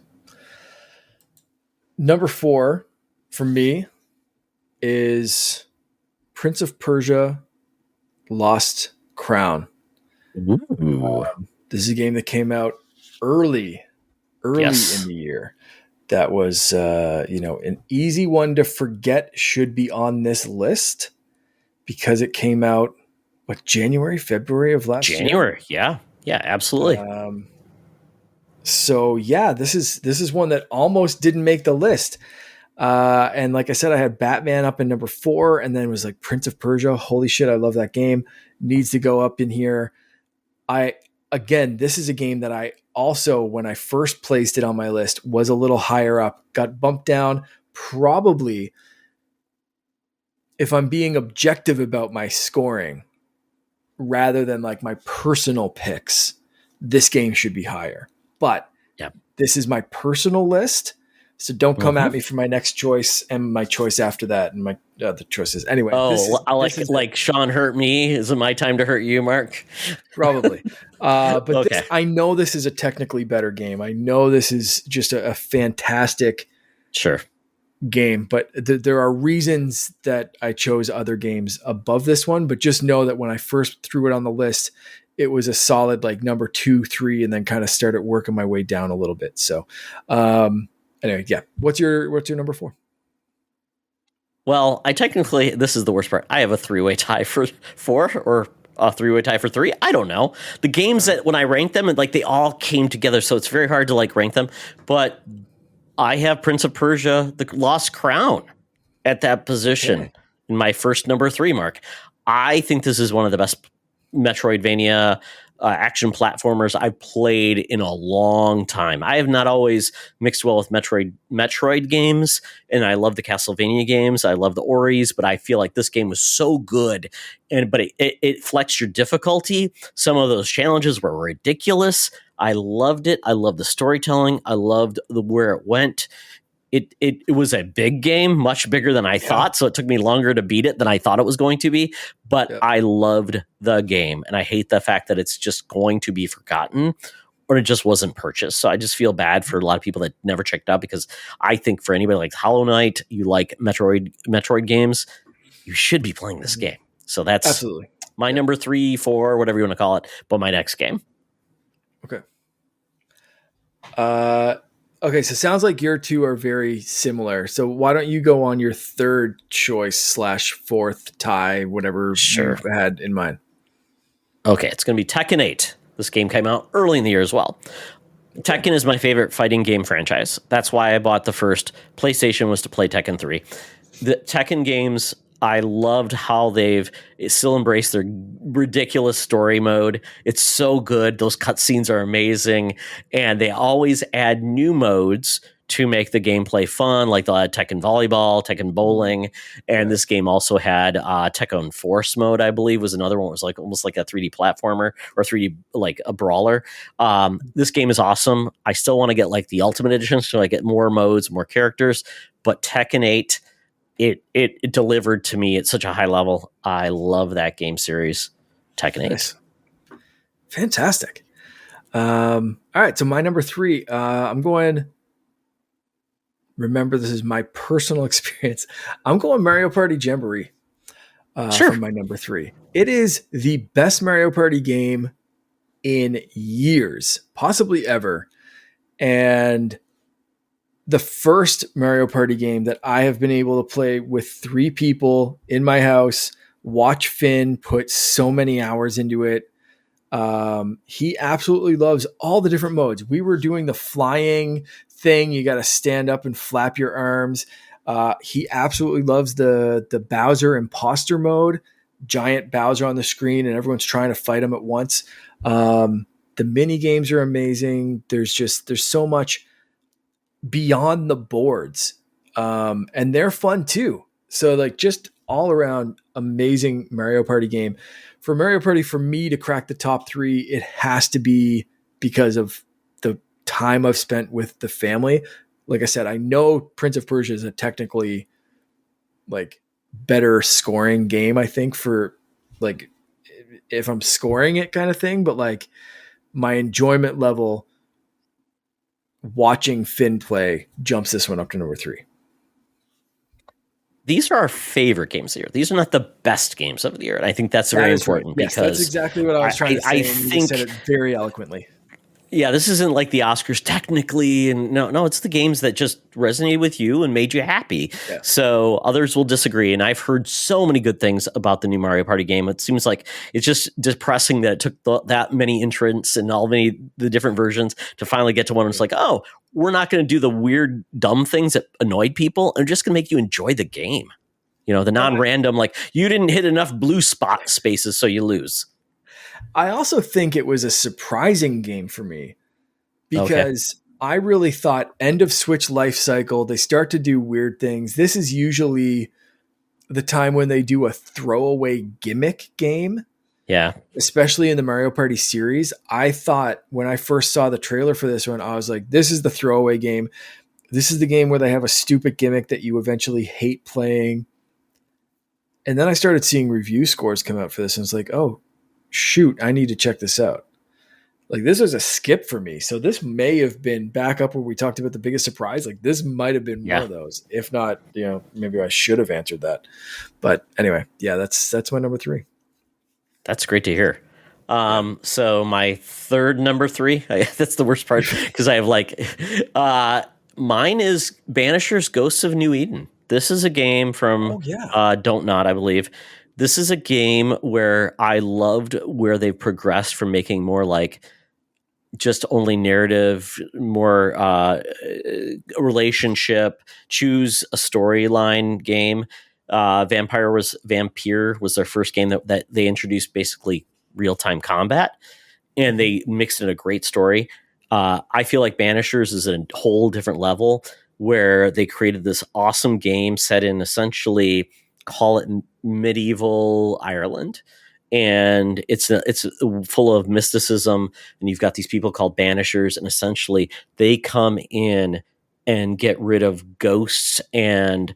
Number 4 for me is Prince of Persia Lost Crown. This is a game that came out early in the year. That was, an easy one to forget should be on this list because it came out, January, February of last year? January, yeah, absolutely. So yeah, this is one that almost didn't make the list. And like I said, I had Batman up in number 4, and then it was like Prince of Persia. Holy shit, I love that game. Needs to go up in here. This is a game that I also, when I first placed it on my list, was a little higher up, got bumped down. Probably, if I'm being objective about my scoring, rather than like my personal picks, this game should be higher. But this is my personal list. So don't come at me for my next choice and my choice after that and my other choices. Anyway. Like Sean hurt me. Is it my time to hurt you, Mark? Probably. But I know this is a technically better game. I know this is just a fantastic game, but there are reasons that I chose other games above this one. But just know that when I first threw it on the list, it was a solid like number 2, 3, and then kind of started working my way down a little bit. So, anyway, what's your number 4? Well, this is the worst part. I have a 3-way tie for 4 or a 3-way tie for 3. I don't know. The games that when I ranked them, and like they all came together, so it's very hard to like rank them. But I have Prince of Persia: The Lost Crown at that position in my first number 3 mark. I think this is one of the best Metroidvania action platformers I've played in a long time. I have not always mixed well with Metroid games, and I love the Castlevania games. I love the Oris, but I feel like this game was so good, but it flexed your difficulty. Some of those challenges were ridiculous. I loved it. I loved the storytelling. I loved where it went. It was a big game, much bigger than I thought, so it took me longer to beat it than I thought it was going to be, but I loved the game, and I hate the fact that it's just going to be forgotten or it just wasn't purchased. So I just feel bad for a lot of people that never checked out, because I think for anybody like Hollow Knight, you like Metroid games, you should be playing this game. So that's absolutely my number 3, 4, whatever you want to call it, but my next game. Okay. Okay, so it sounds like your two are very similar. So why don't you go on your third choice / 4th tie, whatever you had in mind? Okay, it's going to be Tekken 8. This game came out early in the year as well. Tekken is my favorite fighting game franchise. That's why I bought the first PlayStation, was to play Tekken 3. The Tekken games, I loved how they've still embraced their ridiculous story mode. It's so good. Those cutscenes are amazing. And they always add new modes to make the gameplay fun, like they'll add Tekken Volleyball, Tekken Bowling. And this game also had Tekken Force mode, I believe, was another one. It was like almost like a 3D platformer or 3D, like a brawler. This game is awesome. I still want to get like the Ultimate Edition, so I get more modes, more characters. But Tekken 8, it delivered to me at such a high level. I love that game series, Tekken 8. Nice. Fantastic. All right, so my number 3, I'm going. Remember, this is my personal experience. I'm going Mario Party Jamboree for my number 3. It is the best Mario Party game in years, possibly ever. And the first Mario Party game that I have been able to play with 3 people in my house, watch Finn put so many hours into it. He absolutely loves all the different modes. We were doing the flying thing. You got to stand up and flap your arms. He absolutely loves the Bowser imposter mode, giant Bowser on the screen and everyone's trying to fight him at once. The mini games are amazing. There's so much beyond the boards. And they're fun too. So like just all around amazing Mario Party game. For Mario Party, for me to crack the top 3, it has to be because of the time I've spent with the family. Like I said, I know Prince of Persia is a technically like better scoring game, I think, for like if I'm scoring it kind of thing, but like my enjoyment level watching Finn play jumps this one up to number 3. These are our favorite games of the year. These are not the best games of the year. And I think that's very important Yes, because that's exactly what I was trying to say. I and you said it very eloquently. Yeah, this isn't like the Oscars technically, and no, it's the games that just resonated with you and made you happy. Yeah. So others will disagree, and I've heard so many good things about the new Mario Party game. It seems like it's just depressing that it took that many entrants and the different versions to finally get to one. It's like, oh, we're not going to do the weird, dumb things that annoyed people, and just going to make you enjoy the game. You know, the non-random, like you didn't hit enough blue spot spaces, so you lose. I also think it was a surprising game for me because I really thought end of Switch life cycle, they start to do weird things. This is usually the time when they do a throwaway gimmick game. Yeah. Especially in the Mario Party series. I thought when I first saw the trailer for this one, I was like, this is the throwaway game. This is the game where they have a stupid gimmick that you eventually hate playing. And then I started seeing review scores come out for this and it's like, oh, shoot, I need to check this out. Like this was a skip for me. So this may have been back up where we talked about the biggest surprise. Like this might have been one of those. If not, maybe I should have answered that. But anyway, yeah, that's my number 3. That's great to hear. So my third number 3, that's the worst part because I have mine is Banisher's Ghosts of New Eden. This is a game from Don't Nod, I believe. This is a game where I loved where they've progressed from making more like just only narrative, more relationship, choose a storyline game. Vampire was their first game that they introduced basically real-time combat, and they mixed in a great story. I feel like Banishers is a whole different level where they created this awesome game set in essentially, call it medieval Ireland, and it's full of mysticism, and you've got these people called Banishers, and essentially they come in and get rid of ghosts and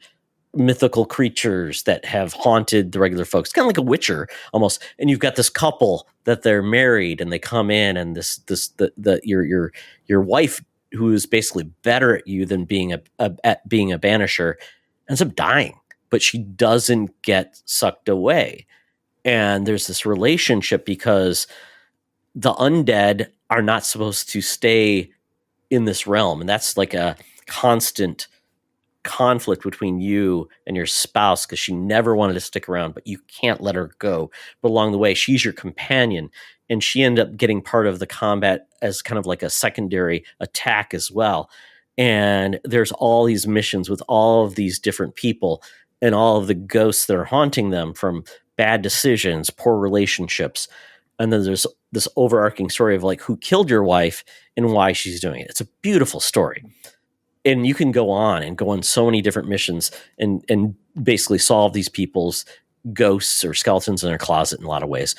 mythical creatures that have haunted the regular folks, kind of like a Witcher almost. And you've got this couple that they're married, and they come in, and your wife, who is basically better at you than being a banisher, ends up dying, but she doesn't get sucked away. And there's this relationship because the undead are not supposed to stay in this realm, and that's like a constant conflict between you and your spouse because she never wanted to stick around, but you can't let her go. But along the way, she's your companion, and she ended up getting part of the combat as kind of like a secondary attack as well. And there's all these missions with all of these different people and all of the ghosts that are haunting them from bad decisions, poor relationships. And then there's this overarching story of like who killed your wife and why she's doing it. It's a beautiful story. And you can go on so many different missions and basically solve these people's ghosts or skeletons in their closet in a lot of ways.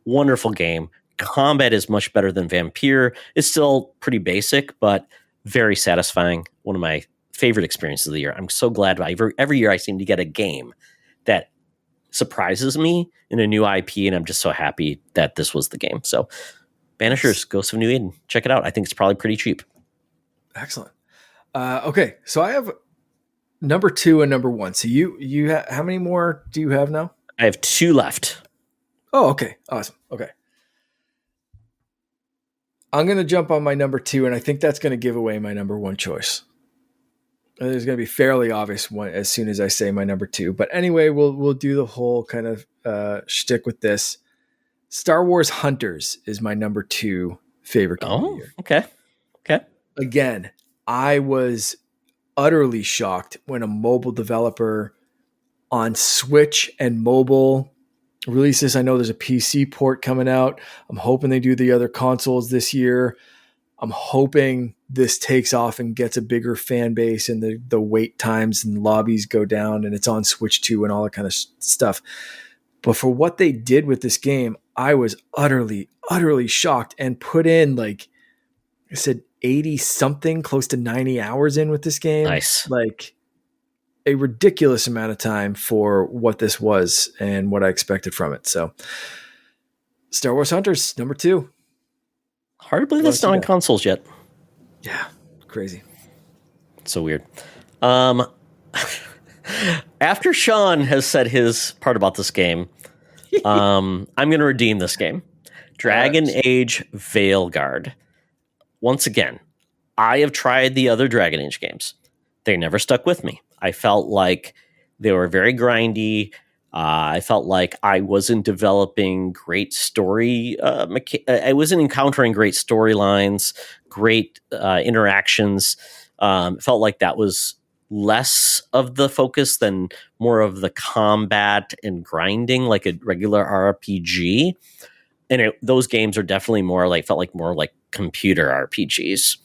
Wonderful game. Combat is much better than Vampire. It's still pretty basic, but very satisfying. One of my favorite experiences of the year. I'm so glad every year I seem to get a game that surprises me in a new IP, and I'm just so happy that this was the game. So Banishers, Ghosts of New Eden. Check it out. I think it's probably pretty cheap. Excellent. Okay, so I have number 2 and number 1. So you how many more do you have now? I have 2 left. Oh, okay, awesome. Okay, I'm gonna jump on my number 2, and I think that's gonna give away my number 1 choice. And it's gonna be fairly obvious as soon as I say my number 2. But anyway, we'll do the whole kind of shtick with this. Star Wars Hunters is my number 2 favorite game of the year. Okay. Again, I was utterly shocked when a mobile developer on Switch and mobile released this. I know there's a PC port coming out. I'm hoping they do the other consoles this year. I'm hoping this takes off and gets a bigger fan base, and the wait times and lobbies go down, and it's on Switch 2 and all that kind of stuff. But for what they did with this game, I was utterly, utterly shocked, and put in, like I said, 80 something, close to 90 hours in with this game. Nice. Like a ridiculous amount of time for what this was and what I expected from it. So Star Wars Hunters, number 2. Hard to believe that's not on consoles yet. Yeah, crazy. So weird. After Sean has said his part about this game, I'm going to redeem this game. Dragon Age Veilguard. Once again, I have tried the other Dragon Age games. They never stuck with me. I felt like they were very grindy. I felt like I wasn't developing great story. I wasn't encountering great storylines, great interactions. Felt like that was less of the focus than more of the combat and grinding, like a regular RPG. And those games are definitely felt like more like computer RPGs.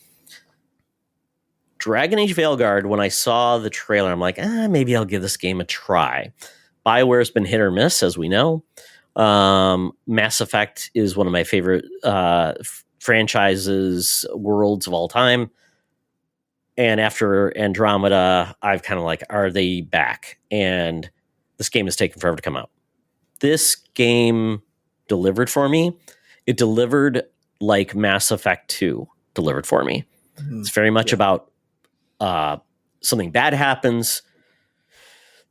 Dragon Age Veilguard, when I saw the trailer, I'm like, maybe I'll give this game a try. BioWare's been hit or miss, as we know. Mass Effect is one of my favorite franchises, worlds of all time. And after Andromeda, I've kind of like, are they back? And this game has taken forever to come out. This game delivered for me. It delivered like Mass Effect 2 delivered for me. Mm-hmm. It's very much about something bad happens,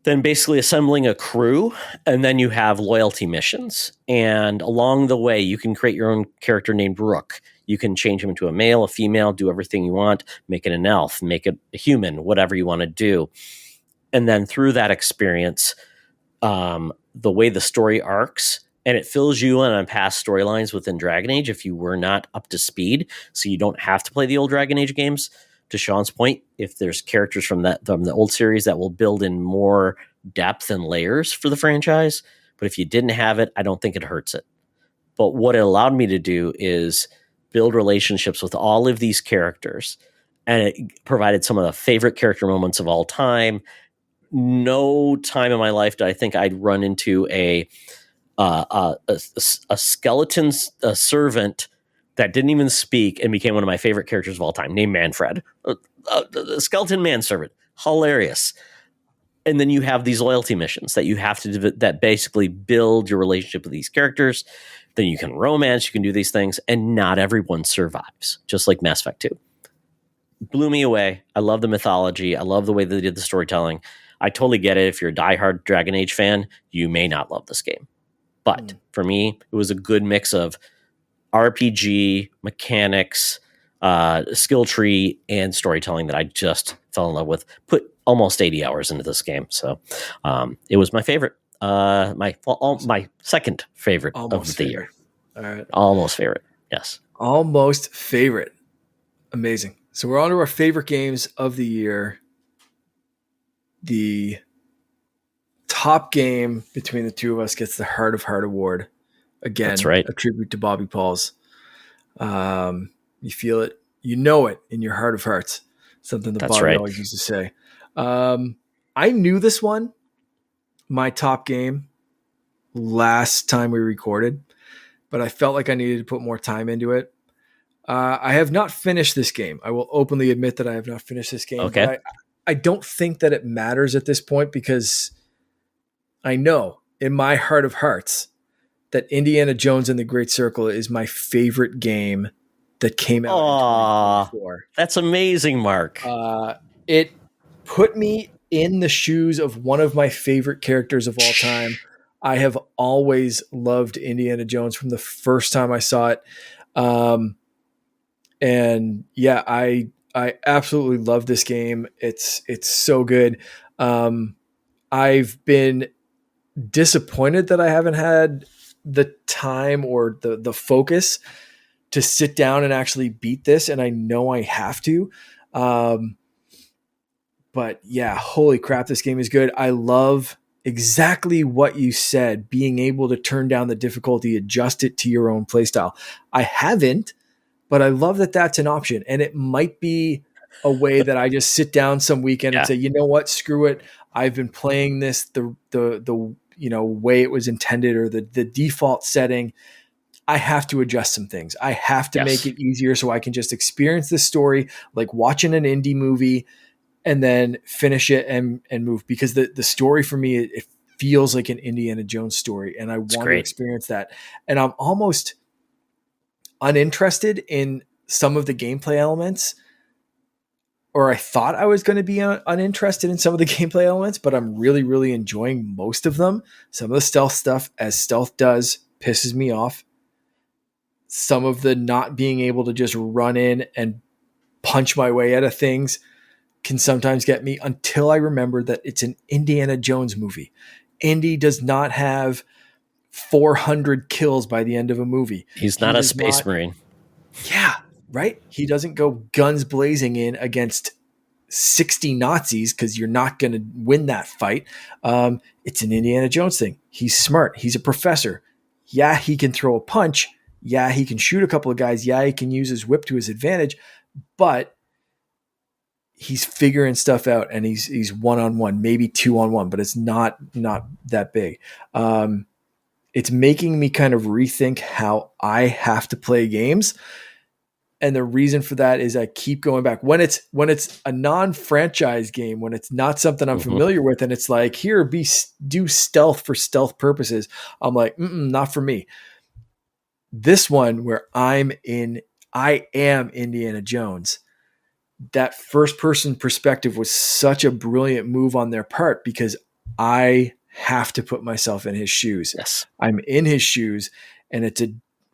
then basically assembling a crew, and then you have loyalty missions. And along the way, you can create your own character named Rook. You can change him into a male, a female, do everything you want, make it an elf, make it a human, whatever you want to do. And then through that experience, the way the story arcs, and it fills you in on past storylines within Dragon Age if you were not up to speed, so you don't have to play the old Dragon Age games. To Sean's point, if there's characters from the old series that will build in more depth and layers for the franchise, but if you didn't have it, I don't think it hurts it. But what it allowed me to do is build relationships with all of these characters, and it provided some of the favorite character moments of all time. No time in my life did I think I'd run into a skeleton servant that didn't even speak and became one of my favorite characters of all time, named Manfred. A skeleton manservant. Hilarious. And then you have these loyalty missions that you have to do that basically build your relationship with these characters. Then you can romance, you can do these things, and not everyone survives, just like Mass Effect 2. Blew me away. I love the mythology. I love the way they did the storytelling. I totally get it. If you're a diehard Dragon Age fan, you may not love this game. But for me, it was a good mix of RPG, mechanics, skill tree, and storytelling that I just fell in love with. Put almost 80 hours into this game. So it was my favorite. My second favorite of the year. All right. Almost favorite. Yes. Almost favorite. Amazing. So we're on to our favorite games of the year. The top game between the two of us gets the Heart of Heart Award. Again, that's right. A tribute to Bobby Pauls. You feel it. You know it in your heart of hearts. Something that Bobby always used to say. I knew this one, my top game, last time we recorded, but I felt like I needed to put more time into it. I have not finished this game. I will openly admit that I have not finished this game. Okay. But I don't think that it matters at this point because I know in my heart of hearts that Indiana Jones and the Great Circle is my favorite game that came out in 2024. That's amazing, Mark. It put me in the shoes of one of my favorite characters of all time. I have always loved Indiana Jones from the first time I saw it. And yeah, I absolutely love this game. It's so good. I've been disappointed that I haven't had the time or the focus to sit down and actually beat this. And I know I have to. But yeah, holy crap, this game is good. I love exactly what you said, being able to turn down the difficulty, adjust it to your own playstyle. I haven't but I love that that's an option. And it might be a way that I just sit down some weekend and say, you know what, screw it. I've been playing this the way it was intended, or the default setting. I have to adjust some things. I have to make it easier so I can just experience this story like watching an indie movie and then finish it and move, because the story for me, it feels like an Indiana Jones story, and I want to experience that. And I'm almost uninterested in some of the gameplay elements, or I thought I was going to be uninterested in some of the gameplay elements, but I'm really, really enjoying most of them. Some of the stealth stuff, as stealth does, pisses me off. Some of the not being able to just run in and punch my way out of things can sometimes get me, until I remember that it's an Indiana Jones movie. Indy does not have 400 kills by the end of a movie. He's not a space marine. Yeah, right? He doesn't go guns blazing in against 60 Nazis, because you're not going to win that fight. It's an Indiana Jones thing. He's smart. He's a professor. Yeah, he can throw a punch. Yeah, he can shoot a couple of guys. Yeah, he can use his whip to his advantage, but he's figuring stuff out, and he's 1-on-1, maybe 2-on-1, but it's not that big. It's making me kind of rethink how I have to play games. And the reason for that is I keep going back when it's a non-franchise game, when it's not something I'm familiar with, and it's like, here, do stealth for stealth purposes. I'm like, not for me. This one where I am Indiana Jones. That first person perspective was such a brilliant move on their part, because I have to put myself in his shoes. Yes. I'm in his shoes, and it's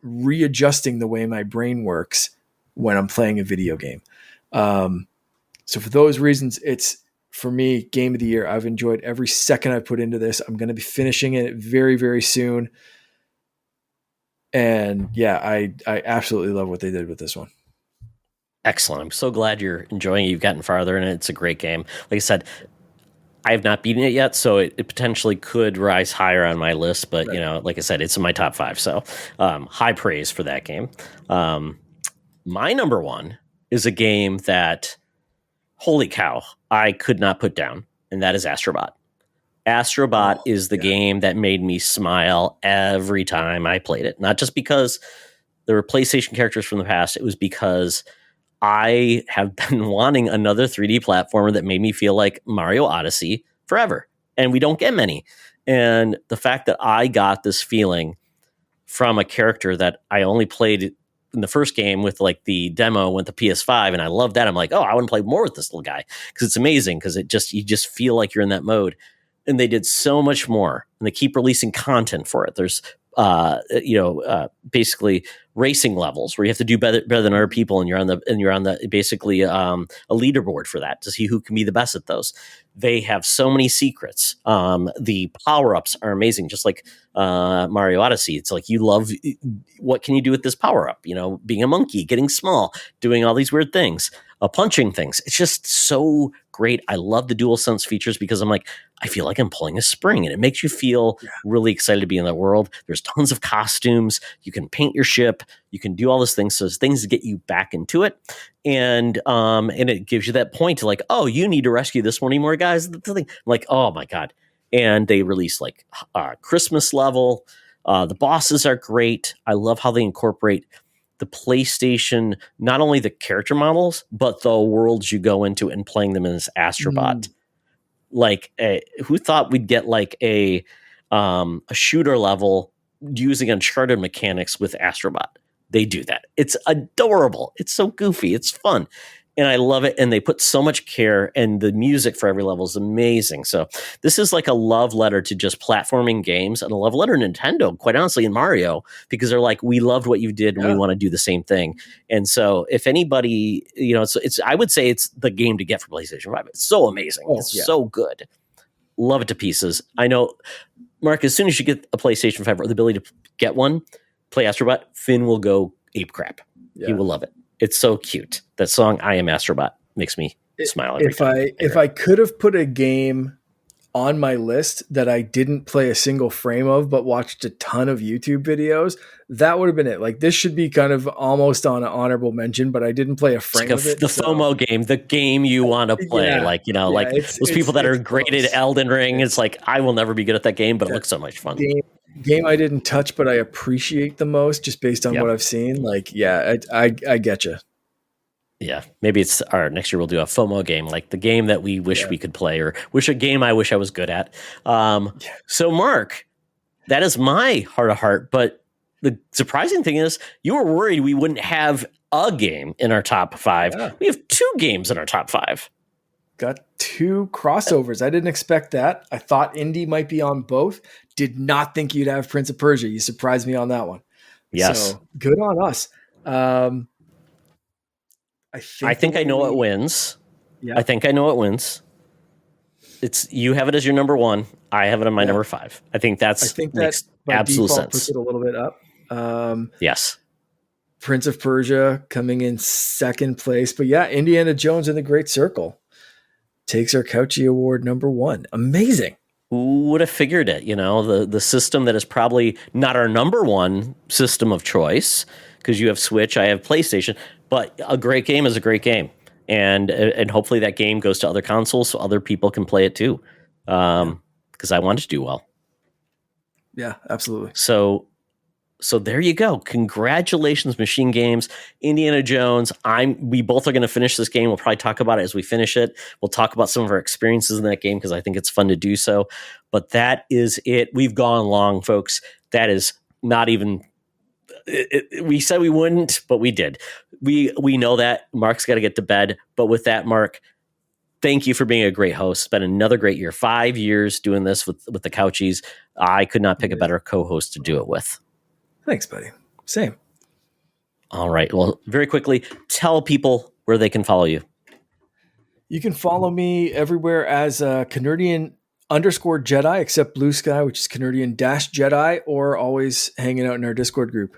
readjusting the way my brain works when I'm playing a video game. So for those reasons, it's, for me, game of the year. I've enjoyed every second I put into this. I'm going to be finishing it very, very soon. And yeah, I absolutely love what they did with this one. Excellent. I'm so glad you're enjoying it. You've gotten farther in it. It's a great game. Like I said, I have not beaten it yet, so it potentially could rise higher on my list. But, like I said, it's in my top 5. So high praise for that game. My number 1 is a game that, holy cow, I could not put down, and that is Astrobot. Astrobot is the game that made me smile every time I played it. Not just because there were PlayStation characters from the past. It was because I have been wanting another 3D platformer that made me feel like Mario Odyssey forever. And we don't get many. And the fact that I got this feeling from a character that I only played in the first game with like the demo with the PS5, and I love that. I'm like, I want to play more with this little guy, because it's amazing, because you just feel like you're in that mode. And they did so much more, and they keep releasing content for it. There's, basically racing levels where you have to do better than other people, and you're on the basically a leaderboard for that to see who can be the best at those. They have so many secrets. The power-ups are amazing, just like Mario Odyssey. It's like, you love, what can you do with this power-up? Being a monkey, getting small, doing all these weird things, punching things. It's just so great. I love the DualSense features, because I'm like, I feel like I'm pulling a spring, and it makes you feel really excited to be in that world. There's tons of costumes. You can paint your ship. You can do all these things. So things to get you back into it. And it gives you that point to like, you need to rescue this many more guys. I'm like, oh my God. And they release like Christmas level. The bosses are great. I love how they incorporate the PlayStation, not only the character models, but the worlds you go into, and playing them as Astrobot. Like, who thought we'd get like a shooter level using Uncharted mechanics with Astrobot? They do that. It's adorable. It's so goofy. It's fun. And I love it. And they put so much care, and the music for every level is amazing. So this is like a love letter to just platforming games, and a love letter to Nintendo, quite honestly, in Mario, because they're like, we loved what you did, and we want to do the same thing. And so if anybody, it's I would say it's the game to get for PlayStation 5. It's so amazing. It's so good. Love it to pieces. I know, Mark, as soon as you get a PlayStation 5 or the ability to get one, play Astrobot, Finn will go ape crap. Yeah. He will love it. It's so cute. That song, I Am Astrobot, makes me smile every time. If I could have put a game on my list that I didn't play a single frame of, but watched a ton of YouTube videos, that would have been it. Like this should be kind of almost on an honorable mention, but I didn't play a frame of it. The FOMO game, the game you want to play. Yeah. Like, like those people that are great at Elden Ring. It's like, I will never be good at that game, but it looks so much fun. Game I didn't touch, but I appreciate the most just based on what I've seen. Like, yeah, I get you. Yeah, maybe it's next year we'll do a FOMO game, like the game that we wish we could play, or a game I wish I was good at. So Mark, that is my heart of heart. But the surprising thing is you were worried we wouldn't have a game in our top 5. Yeah. We have 2 games in our top 5. Got 2 crossovers. I didn't expect that. I thought indie might be on both. Did not think you'd have Prince of Persia. You surprised me on that one. Yes. So good on us. I think I know what wins. Yeah. I think I know what wins. It's you have it as your number 1. I have it on my number 5. I think that makes absolute sense. Puts it a little bit up. Yes. Prince of Persia coming in second place, but yeah, Indiana Jones and the Great Circle takes our Couchy Award number 1. Amazing. Who would have figured it? The system that is probably not our number 1 system of choice, because you have Switch, I have PlayStation, but a great game is a great game. And hopefully that game goes to other consoles so other people can play it too. Because I want it to do well. Yeah, absolutely. So there you go. Congratulations, Machine Games, Indiana Jones. We both are going to finish this game. We'll probably talk about it as we finish it. We'll talk about some of our experiences in that game because I think it's fun to do so. But that is it. We've gone long, folks. That is not even. We said we wouldn't, but we did. We know that Mark's got to get to bed. But with that, Mark, thank you for being a great host. It's been another great year. 5 years doing this with the Couchies. I could not pick a better co-host to do it with. Thanks, buddy. Same. All right. Well, very quickly, tell people where they can follow you. You can follow me everywhere as Canardian_Jedi, except Blue Sky, which is Canardian-Jedi, or always hanging out in our Discord group.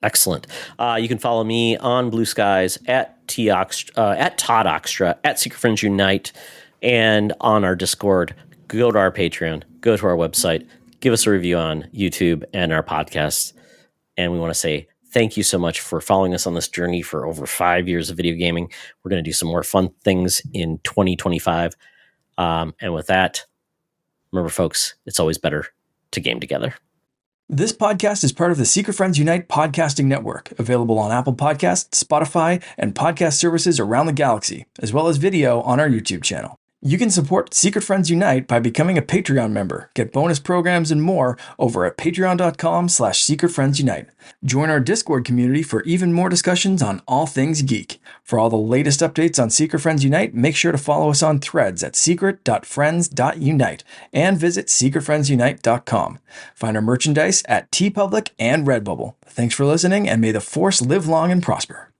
Excellent. You can follow me on Blue Skies at Todd Oxtra, at Secret Friends Unite, and on our Discord. Go to our Patreon, go to our website, give us a review on YouTube and our podcast. And we want to say thank you so much for following us on this journey for over 5 years of video gaming. We're going to do some more fun things in 2025. And with that, remember, folks, it's always better to game together. This podcast is part of the Secret Friends Unite podcasting network, available on Apple Podcasts, Spotify, and podcast services around the galaxy, as well as video on our YouTube channel. You can support Secret Friends Unite by becoming a Patreon member, get bonus programs and more over at patreon.com/secretfriendsunite. Join our Discord community for even more discussions on all things geek. For all the latest updates on Secret Friends Unite, make sure to follow us on Threads at secret.friends.unite and visit secretfriendsunite.com. Find our merchandise at TeePublic and Redbubble. Thanks for listening, and may the Force live long and prosper.